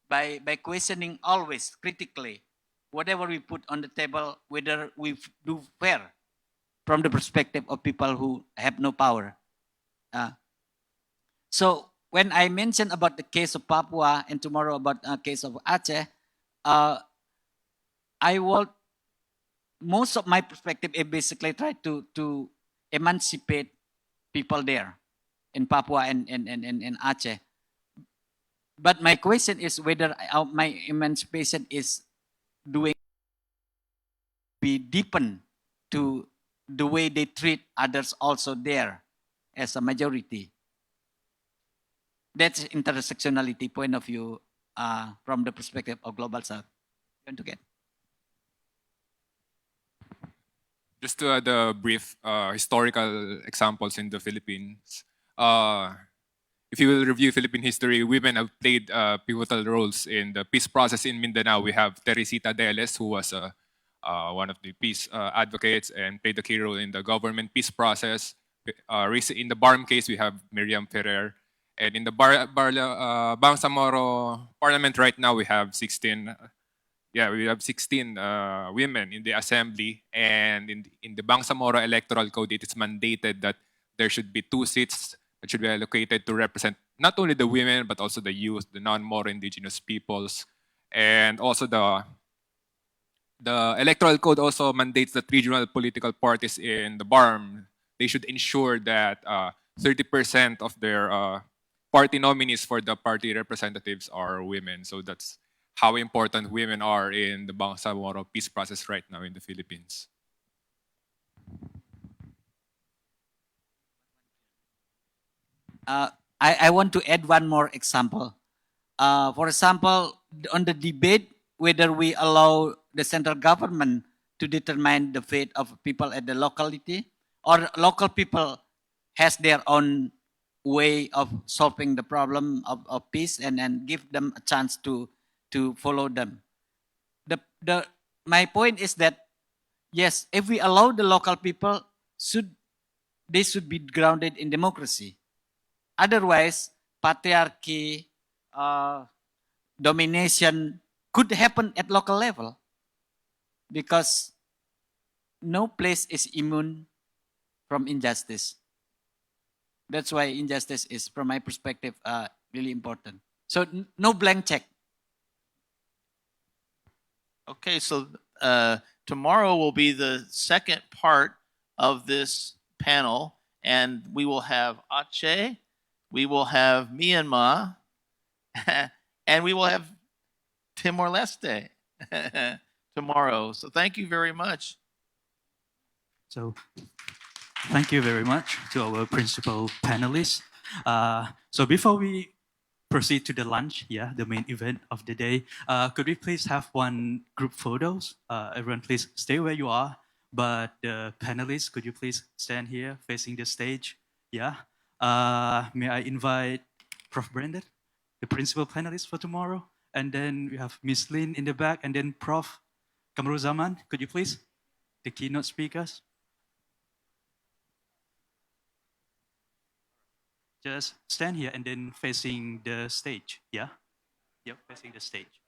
by questioning always critically whatever we put on the table, whether we do fair from the perspective of people who have no power. So when I mentioned about the case of Papua and tomorrow about a case of Aceh, I will, most of my perspective is basically try to emancipate people there in Papua and Aceh. But my question is whether my emancipation is doing be deepened to the way they treat others also there as a majority. That's intersectionality point of view from the perspective of global south. You want to get? Just to add a brief historical examples in the Philippines. If you will review Philippine history, women have played pivotal roles in the peace process in Mindanao. We have Teresita Deles, who was one of the peace advocates and played a key role in the government peace process. In the Barm case, we have Miriam Ferrer. And in the Bangsamoro Parliament right now, we have 16 women in the assembly, and in the Bangsamoro Electoral Code, it is mandated that there should be 2 seats that should be allocated to represent not only the women but also the youth, the non-Moro indigenous peoples, and also the Electoral Code also mandates that regional political parties in the BARM, they should ensure that 30% of their party nominees for the party representatives are women. So that's how important women are in the Bangsamoro peace process right now in the Philippines. I want to add one more example. For example, on the debate whether we allow the central government to determine the fate of people at the locality, or local people has their own way of solving the problem of peace and give them a chance to follow them. My point is that yes, if we allow the local people, they should be grounded in democracy. Otherwise, patriarchy, domination could happen at local level, because no place is immune from injustice. That's why injustice is, from my perspective, really important. So no blank check. Okay, so tomorrow will be the second part of this panel, and we will have Aceh, we will have Myanmar, and we will have Timor-Leste tomorrow. So thank you very much. So thank you very much to our principal panelists. So before we proceed to the lunch, the main event of the day, could we please have one group photos? Everyone please stay where you are, but the panelists, could you please stand here facing the stage? May I invite Prof. Brandon, the principal panelist for tomorrow? And then we have Ms. Lin in the back, and then Prof. Kamruzaman, could you please? The keynote speakers. Just stand here and then facing the stage, Yep, facing the stage.